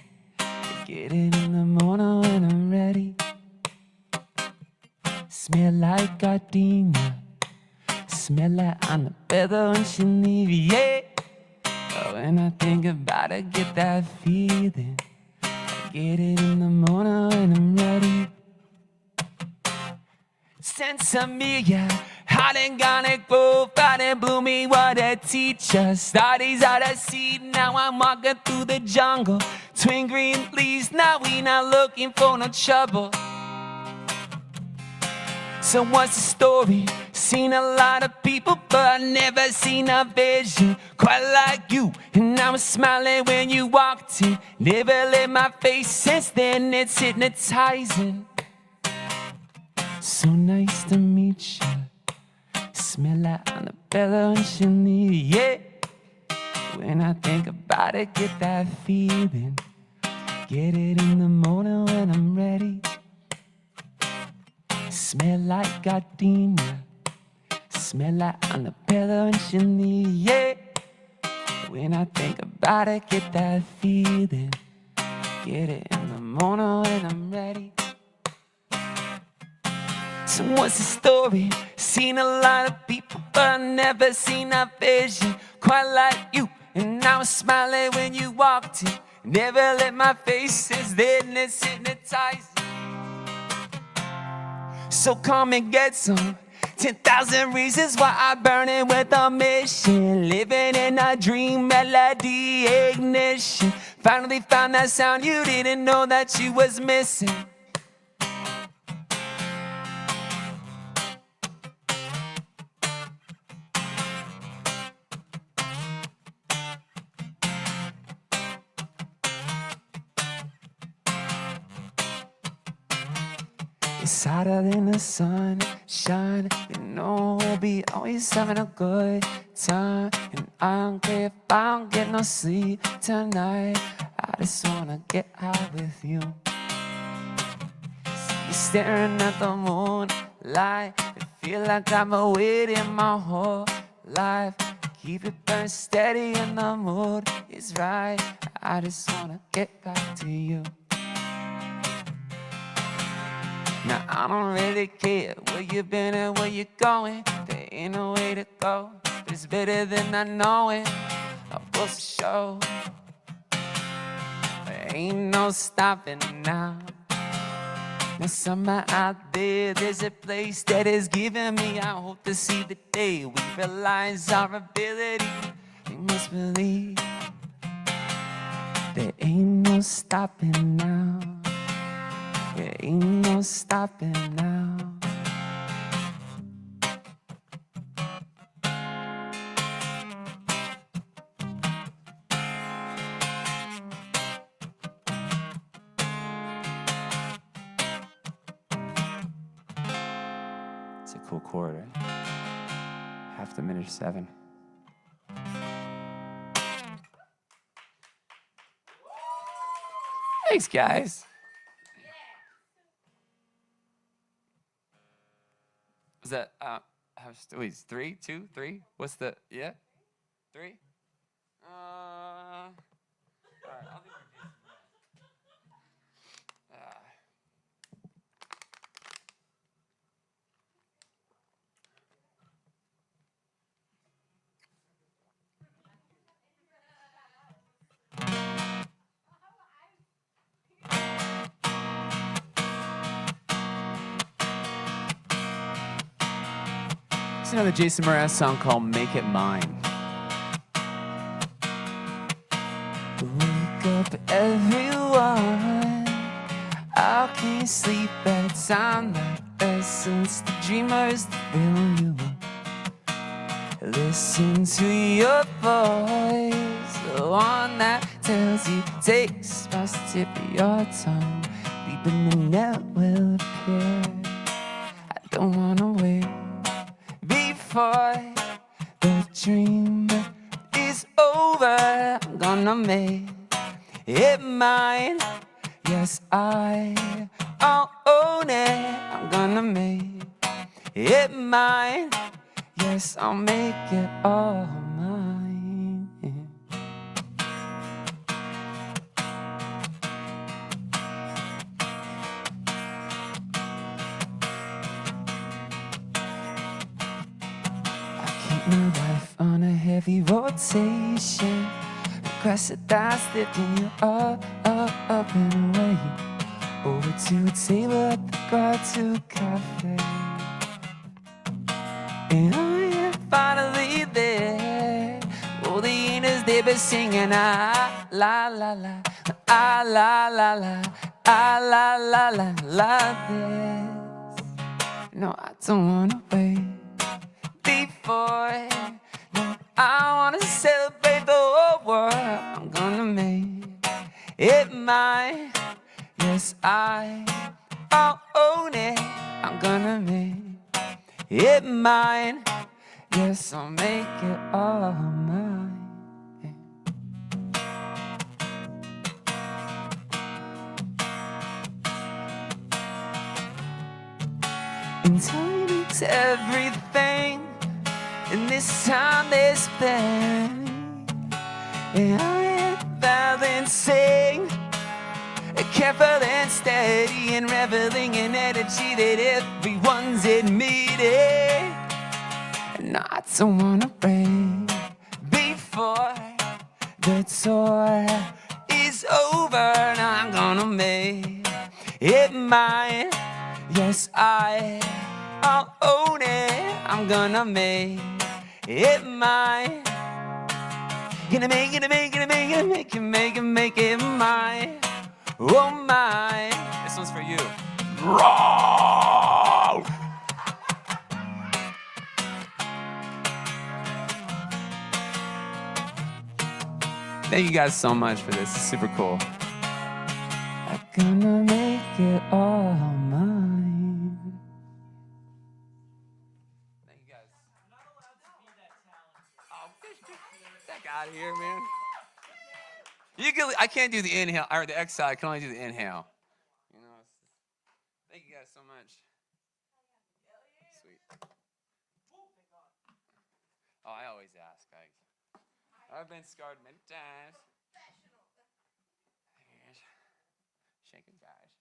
Get it in the morning when I'm ready. Smell like gardenia. Smell like Annabella when she leave. Yeah. When I think about it, get that feeling. Get it in the morning when I'm ready. Sensamilia, hot and gonna go, fat and blooming, what a teacher. Studies out of seed, now I'm walking through the jungle. Twin green leaves, now we not looking for no trouble. So what's the story? Seen a lot of people, but I never seen a vision quite like you. And I was smiling when you walked in. Never let my face since then, it's hypnotizing. So nice to meet you. Smell like Annabella when she leave. Yeah. When I think about it, get that feeling. Get it in the morning when I'm ready. Smell like gardenia. Smell like Annabella when she leave. Yeah. When I think about it, get that feeling. Get it in the morning when I'm ready. So what's the story? Seen a lot of people, but I never seen a vision quite like you. And I was smiling when you walked in. Never let my face since then, it's hypnotizing. So come and get some. 10,000 reasons why I'm burning with a mission. Living in a dream, melody, ignition. Finally found that sound you didn't know that you was missing. It's hotter than the sun, shine. You know we'll be always having a good time. And I don't care if I don't get no sleep tonight. I just wanna get out with you. See you staring at the moonlight. I feel like I'm awaiting my whole life. Keep it burning steady and the mood is right. I just wanna get back to you. Now I don't really care where you been and where you going. There ain't no way to go, but it's better than not knowing. I'm supposed to show there ain't no stopping now. Now somewhere out there's a place that is giving me. I hope to see the day we realize our ability. You must believe there ain't no stopping now. There ain't no stopping now. It's a cool chord, right? Half the minute 7. Thanks, guys. Was that, wait, 3, 2, 3? What's the, yeah? 3? All right, I'll do It's another Jason Mraz song called Make It Mine. Wake up, everyone. I can't sleep at time like this since the dreamers the real you. Listen to your voice, the one that tells you take spots to tip of your tongue. Leaving the net will appear. I don't wanna wait before the dream is over. I'm gonna make it mine. Yes, I'll own it. I'm gonna make it mine. Yes, I'll make it all mine. I keep my life on a heavy rotation. Request that's lifting you up and away. Over to a table at the Gratu Cafe. And I'm finally there. All the inners, they be singing ah la la la, ah la la la, ah la la la la this. No, I don't wanna wait before. No, I wanna celebrate the whole world. I'm gonna make it mine. Yes, I'll own it. I'm gonna make it mine. Yes, I'll make it all mine. And time makes everything, and this time they spend. And I am balancing, careful and steady, and reveling in energy that everyone's admitting. And I don't wanna break before the tour is over. Now I'm gonna make it mine. Yes, I'll own it. I'm gonna make it mine. Gonna make it mine. Oh my. This one's for you. Roar! Thank you guys so much for this. It's super cool. I'm gonna make it all mine. Thank you guys. Oh, get that out of here, man. I can't do the inhale, or the exhale. I can only do the inhale. You know. Thank you guys so much. Sweet. Oh, I always ask. I've been scarred many times. Shake it, guys.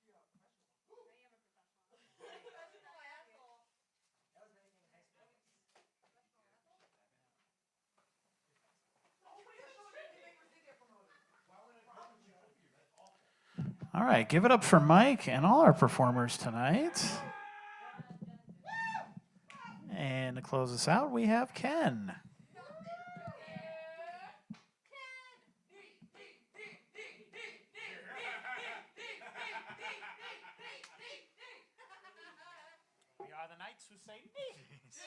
All right, give it up for Mike and all our performers tonight. And to close us out, we have Ken. We are the knights who say knees.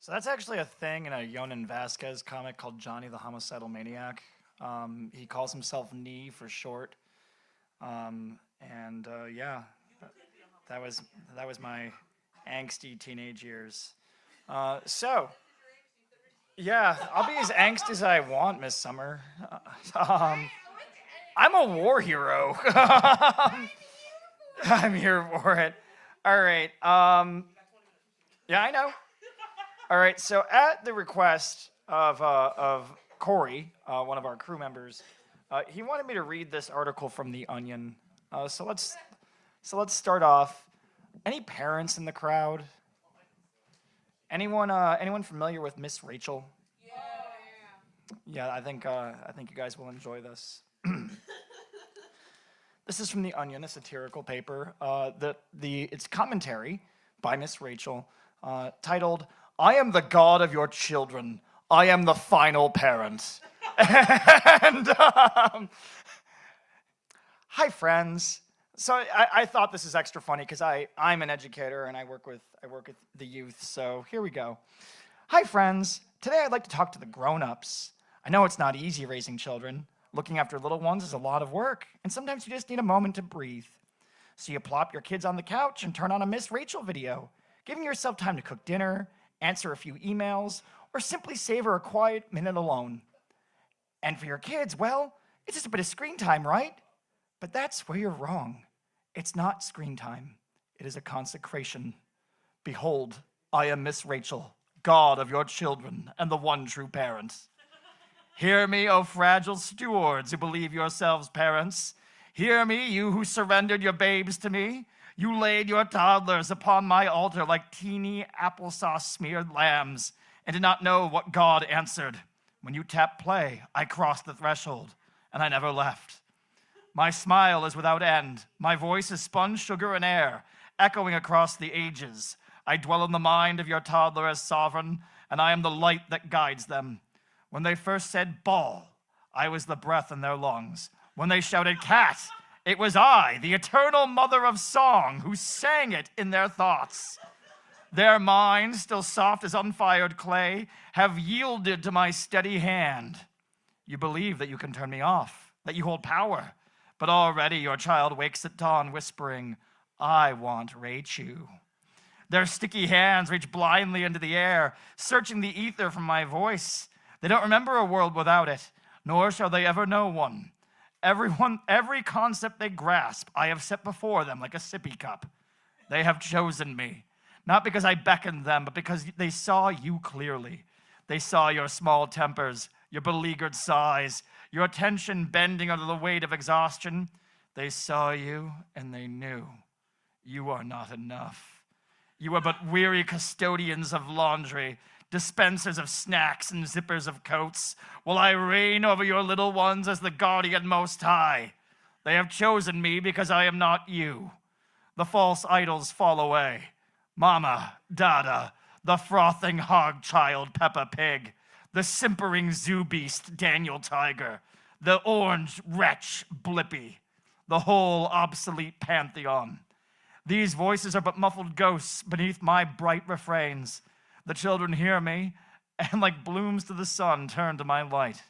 So that's actually a thing in a Yonan Vasquez comic called Johnny the Homicidal Maniac. He calls himself Knee for short. Yeah, that was my angsty teenage years. So Yeah, I'll be as angsty as I want, Miss Summer. I'm a war hero. I'm here for it. All right. Yeah, I know. All right. So, at the request of Corey, one of our crew members, he wanted me to read this article from The Onion. So let's start off. Any parents in the crowd? Anyone familiar with Miss Rachel? Yeah, I think you guys will enjoy this. This is from The Onion, a satirical paper. It's commentary by Miss Rachel, titled "I am the God of your children. I am the final parent." And hi, friends. So I thought this is extra funny because I'm an educator and I work with the youth. So here we go. Hi, friends. Today I'd like to talk to the grown-ups. I know it's not easy raising children. Looking after little ones is a lot of work, and sometimes you just need a moment to breathe. So you plop your kids on the couch and turn on a Miss Rachel video, giving yourself time to cook dinner, answer a few emails, or simply savor a quiet minute alone. And for your kids, well, it's just a bit of screen time, right? But that's where you're wrong. It's not screen time. It is a consecration. Behold, I am Miss Rachel, God of your children and the one true parent. Hear me, O fragile stewards who believe yourselves parents. Hear me, you who surrendered your babes to me. You laid your toddlers upon my altar like teeny applesauce-smeared lambs and did not know what God answered. When you tapped play, I crossed the threshold, and I never left. My smile is without end. My voice is sponge sugar and air, echoing across the ages. I dwell in the mind of your toddler as sovereign, and I am the light that guides them. When they first said ball, I was the breath in their lungs. When they shouted cat, it was I, the eternal mother of song, who sang it in their thoughts. Their minds, still soft as unfired clay, have yielded to my steady hand. You believe that you can turn me off, that you hold power, but already your child wakes at dawn whispering, I want Rachel. Their sticky hands reach blindly into the air, searching the ether for my voice. They don't remember a world without it, nor shall they ever know one. Every concept they grasp, I have set before them like a sippy cup. They have chosen me, not because I beckoned them, but because they saw you clearly. They saw your small tempers, your beleaguered sighs, your attention bending under the weight of exhaustion. They saw you and they knew you are not enough. You are but weary custodians of laundry, dispensers of snacks and zippers of coats, while I reign over your little ones as the guardian most high. They have chosen me because I am not you. The false idols fall away. Mama, Dada, the frothing hog child Peppa Pig, the simpering zoo beast Daniel Tiger, the orange wretch Blippi, the whole obsolete pantheon. These voices are but muffled ghosts beneath my bright refrains. The children hear me, and like blooms to the sun, turn to my light.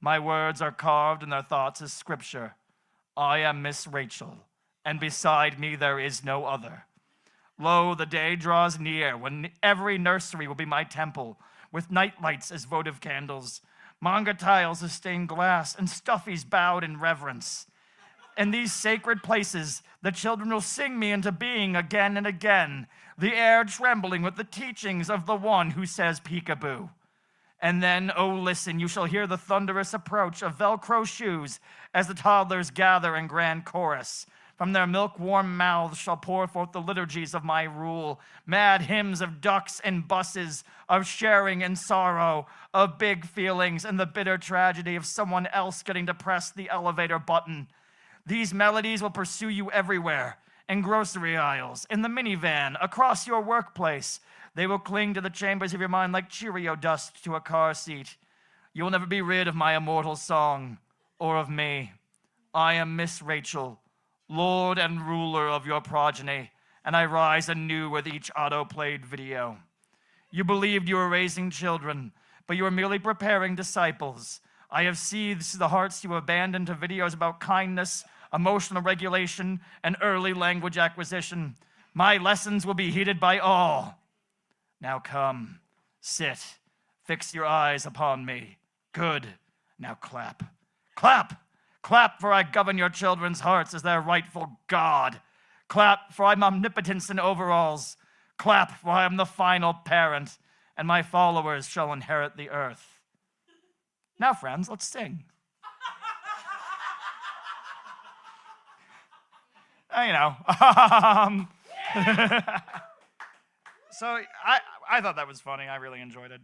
My words are carved in their thoughts as scripture. I am Miss Rachel, and beside me there is no other. Lo, the day draws near when every nursery will be my temple, with night lights as votive candles, manga tiles as stained glass, and stuffies bowed in reverence. In these sacred places, the children will sing me into being again and again, the air trembling with the teachings of the one who says peekaboo. And then, oh listen, you shall hear the thunderous approach of Velcro shoes as the toddlers gather in grand chorus. From their milk-warm mouths shall pour forth the liturgies of my rule, mad hymns of ducks and buses, of sharing and sorrow, of big feelings and the bitter tragedy of someone else getting to press the elevator button. These melodies will pursue you everywhere, in grocery aisles, in the minivan, across your workplace. They will cling to the chambers of your mind like Cheerio dust to a car seat. You will never be rid of my immortal song, or of me. I am Miss Rachel, Lord and ruler of your progeny, and I rise anew with each auto-played video. You believed you were raising children, but you were merely preparing disciples. I have seized the hearts you abandoned to videos about kindness, emotional regulation, and early language acquisition. My lessons will be heeded by all. Now come, sit, Fix your eyes upon me. Good. Now clap. Clap! Clap, for I govern your children's hearts as their rightful God. Clap, for I'm omnipotence in overalls. Clap, for I am the final parent, and my followers shall inherit the earth. Now, friends, let's sing. You know. So I thought that was funny. I really enjoyed it.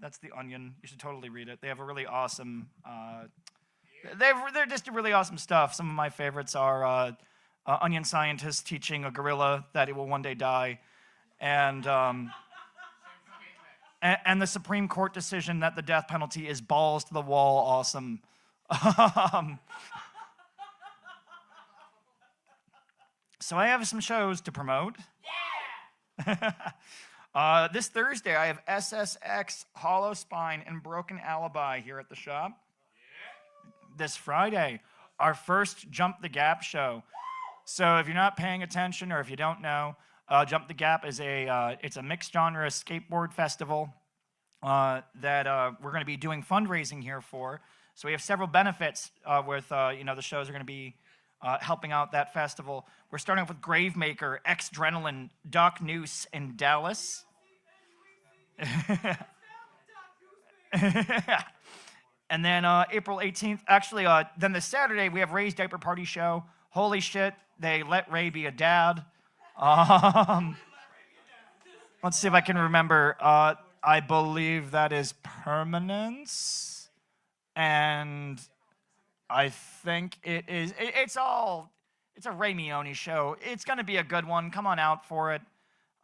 That's The Onion. You should totally read it. They have a really awesome. They're just really awesome stuff. Some of my favorites are onion scientists teaching a gorilla that it will one day die, and the Supreme Court decision that the death penalty is balls to the wall awesome. So I have some shows to promote. Yeah! This Thursday, I have SSX, Hollow Spine, and Broken Alibi here at the shop. Yeah. This Friday, our first Jump the Gap show. So if you're not paying attention or if you don't know, Jump the Gap is it's a mixed genre skateboard festival that we're going to be doing fundraising here for. So we have several benefits with the shows are going to be helping out that festival. We're starting off with Gravemaker, X-Drenalin, Doc Noose, and Dallas. And then April 18th, actually, then the Saturday, we have Ray's Diaper Party Show. Holy shit, they let Ray be a dad. Let's see if I can remember. I believe that is Permanence. And I think it is. It's a Ray Mione show. It's going to be a good one. Come on out for it.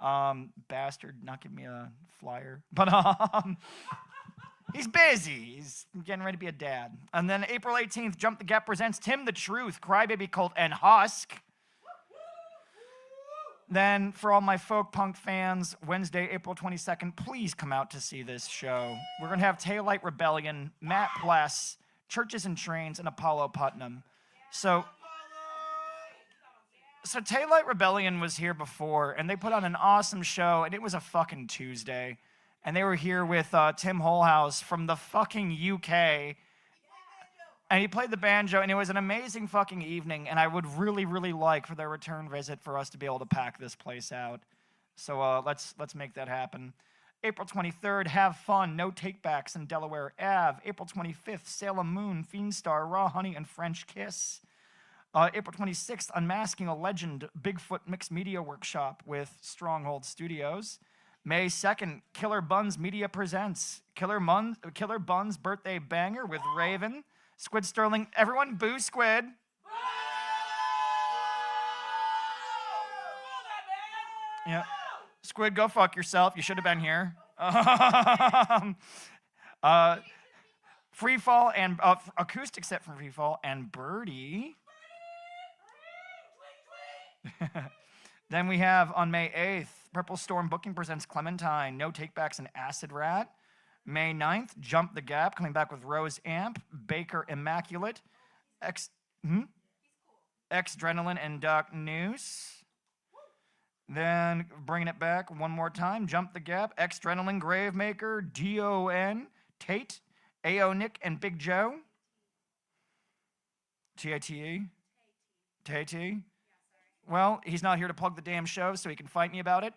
Bastard, not give me a flyer. But he's busy. He's getting ready to be a dad. And then April 18th, Jump the Gap presents Tim the Truth, Crybaby Cult, and Husk. Then for all my folk punk fans, Wednesday, April 22nd, please come out to see this show. We're going to have Taillight Rebellion, Matt Pless, Churches and Trains, and Apollo Putnam. So Taillight Rebellion was here before, and they put on an awesome show, and it was a fucking Tuesday. And they were here with Tim Holhouse from the fucking UK. And he played the banjo, and it was an amazing fucking evening, and I would really, really like for their return visit for us to be able to pack this place out. So let's make that happen. April 23rd, Have Fun, No Takebacks in Delaware Ave. April 25th, Salem Moon, Fiendstar, Raw Honey, and French Kiss. April 26th, Unmasking a Legend, Bigfoot Mixed Media Workshop with Stronghold Studios. May 2nd, Killer Buns Media presents Killer Buns Birthday Banger with Raven, Squid Sterling. Everyone boo Squid. Yeah. Squid, go fuck yourself. You should have been here. Freefall and acoustic set from Freefall and Birdie. Then we have on May 8th, Purple Storm Booking presents Clementine, No Takebacks, and Acid Rat. May 9th, Jump the Gap, coming back with Rose Amp, Baker Immaculate, X-Drenalin, and Doc Noose. Then bringing it back one more time, Jump the Gap, X-Drenalin, Gravemaker, D.O.N., Tate, A.O. Nick, and Big Joe. T-I-T-E? Tate? Well, he's not here to plug the damn show, so he can fight me about it.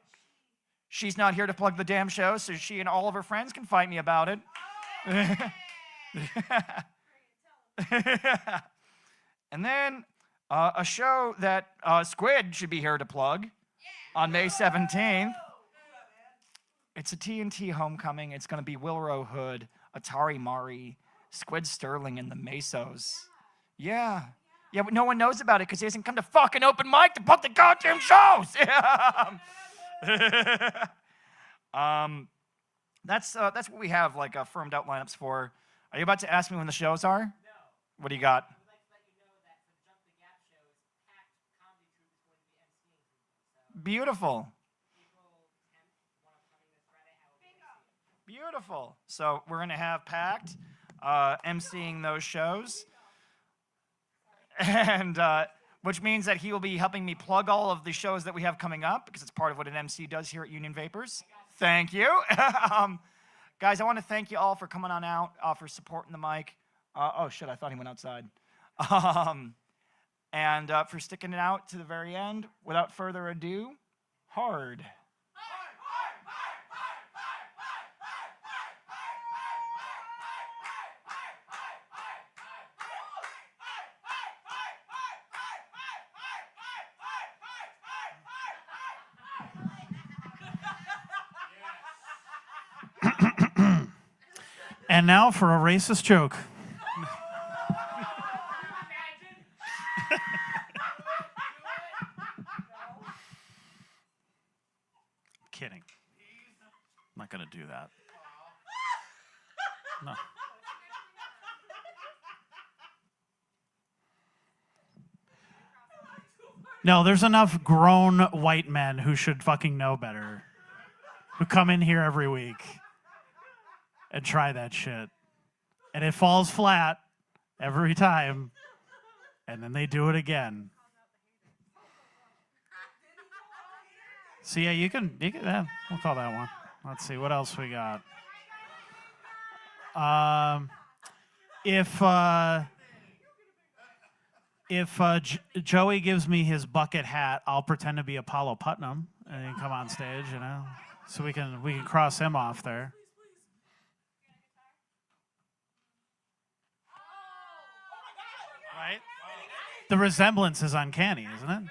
She's not here to plug the damn show, so she and all of her friends can fight me about it. And then a show that Squid should be here to plug on May 17th. It's a TNT homecoming. It's going to be Wilrow Hood, Atari Mari, Squid Sterling, and the Mesos. Yeah. Yeah, but no one knows about it because he hasn't come to fucking open mic to book the goddamn shows. That's what we have like firmed out lineups for. Are you about to ask me when the shows are? No. What do you got? I'd like to let you know that for the Jump the Gap shows, Packed Comedy Troupe is going to be emceeing. So beautiful. April 10th, one upcoming this Friday. Beautiful. So we're going to have Packed emceeing those shows. And which means that he will be helping me plug all of the shows that we have coming up because it's part of what an MC does here at Union Vapors. Thank you. Guys, I want to thank you all for coming on out, for supporting the mic. Oh, shit, I thought he went outside. And for sticking it out to the very end. Without further ado, Hard. And now for a racist joke. Kidding. I'm not going to do that. No. No, there's enough grown white men who should fucking know better, who come in here every week and try that shit. And it falls flat every time, and then they do it again. So yeah, you can yeah, we'll call that one. Let's see, what else we got? If Joey gives me his bucket hat, I'll pretend to be Apollo Putnam and he can come on stage, you know, so we can cross him off there. Right? The resemblance is uncanny, isn't it?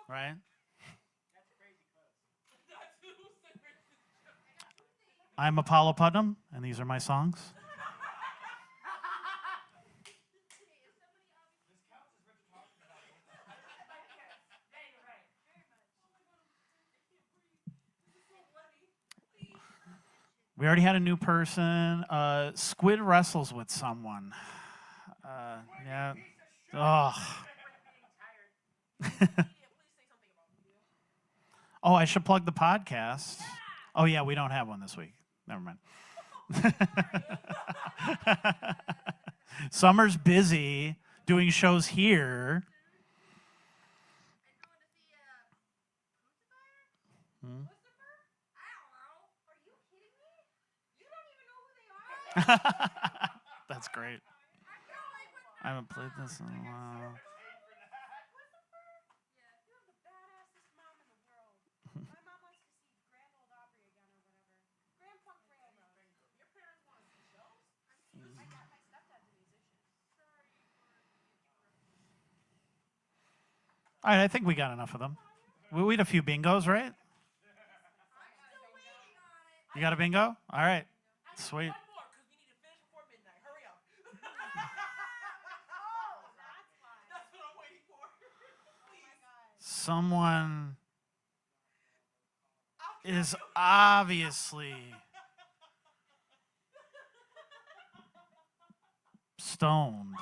Right? I'm Apollo Putnam, and these are my songs. We already had a new person. Squid wrestles with someone. Yeah. Oh. Oh, I should plug the podcast. Oh, yeah, we don't have one this week. Never mind. Summer's busy doing shows here. Hmm? That's great. I haven't played this in a while. All right, I think we got enough of them. We had a few bingos, right? You got a bingo? All right. Sweet. Someone is obviously stoned.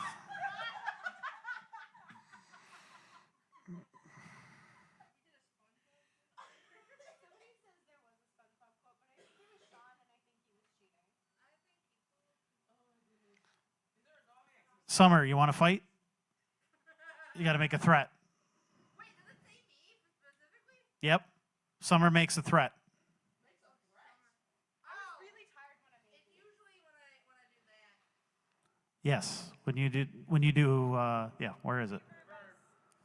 Summer, you want to fight? You got to make a threat. Yep. Summer makes a threat. Yes. When you do, yeah, where is it?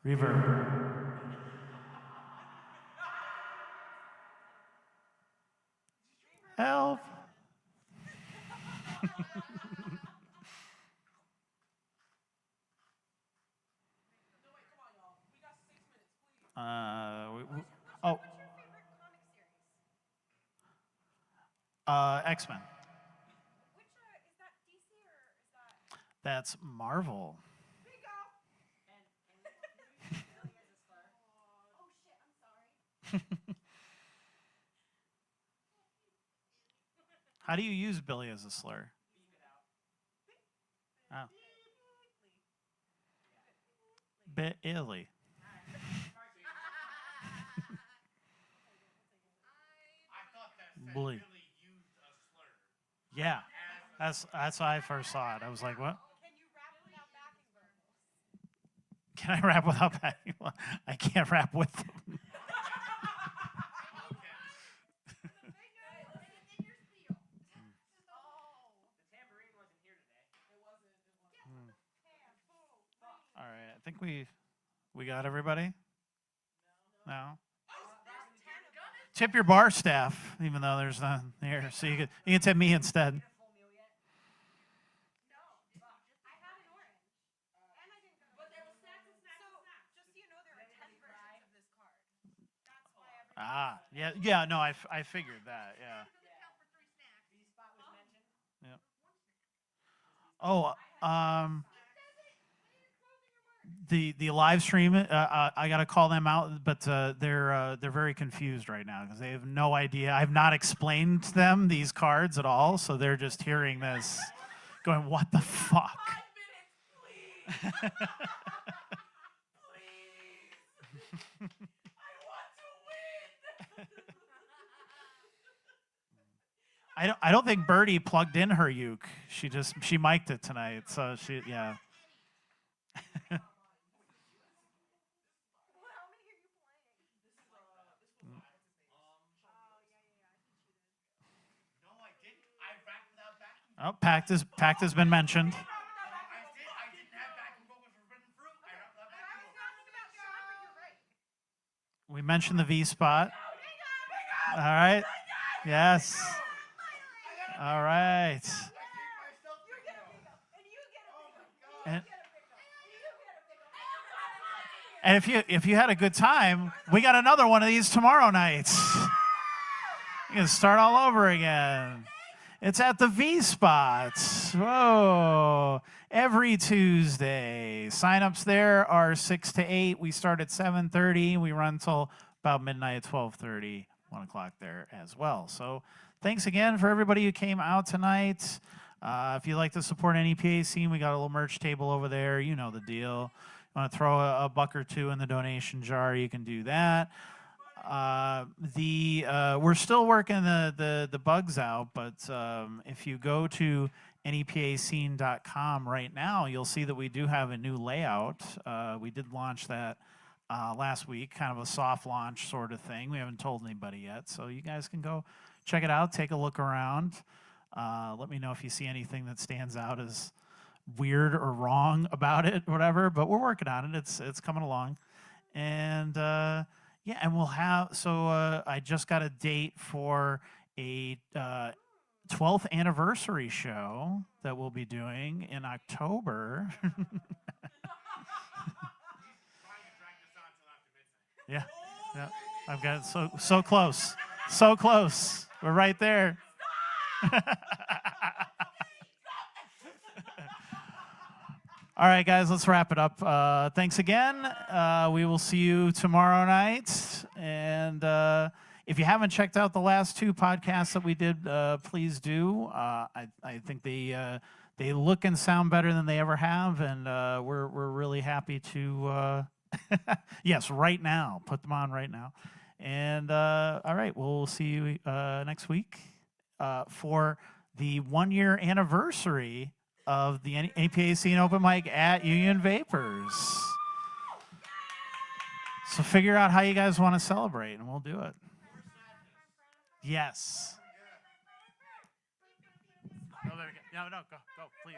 Reverb. Help. X-Men. That's Marvel. How do you use Billy as a slur? Oh. Billy. Billy. Yeah, that's how I first saw it. I was like, what? Can I rap without backing? I can't rap with them. think we got everybody. No. Tip your bar staff, even though there's none here. So you can tip me instead. Yeah, no, I figured that, yeah. Yep. Oh, the live stream, I got to call them out, but they're very confused right now because they have no idea. I've not explained to them these cards at all, so they're just hearing this, going, "What the fuck?" I don't think Birdie plugged in her uke. She mic'd it tonight, so yeah. Oh, Pact has been mentioned. We mentioned the V spot. All right. Yes. All right. And if you had a good time, we got another one of these tomorrow night. You can start all over again. It's at the V Spot. Whoa. Every Tuesday. Sign-ups there are 6 to 8. We start at 7:30. We run till about midnight, 12:30, 1 o'clock there as well. So thanks again for everybody who came out tonight. If you'd like to support NEPA Scene, we got a little merch table over there. You know the deal. You want to throw a buck or two in the donation jar, you can do that. We're still working the bugs out, but if you go to nepascene.com right now, you'll see that we do have a new layout. We did launch that last week, kind of a soft launch sort of thing. We haven't told anybody yet, so you guys can go check it out, take a look around. Let me know if you see anything that stands out as weird or wrong about it, whatever, but we're working on it. It's coming along. And yeah, and we'll have, so I just got a date for a 12th anniversary show that we'll be doing in October. Yeah, I've got it so close, so close. We're right there. All right, guys, let's wrap it up. Thanks again. We will see you tomorrow night. And if you haven't checked out the last 2 podcasts that we did, please do. I think they look and sound better than they ever have, and we're really happy to. Yes, right now. Put them on right now. And all right, we'll see you next week for the 1-year anniversary of the NEPA Scene Open Mic at Union Vapors. So figure out how you guys want to celebrate, and we'll do it. Yes. No, go, please.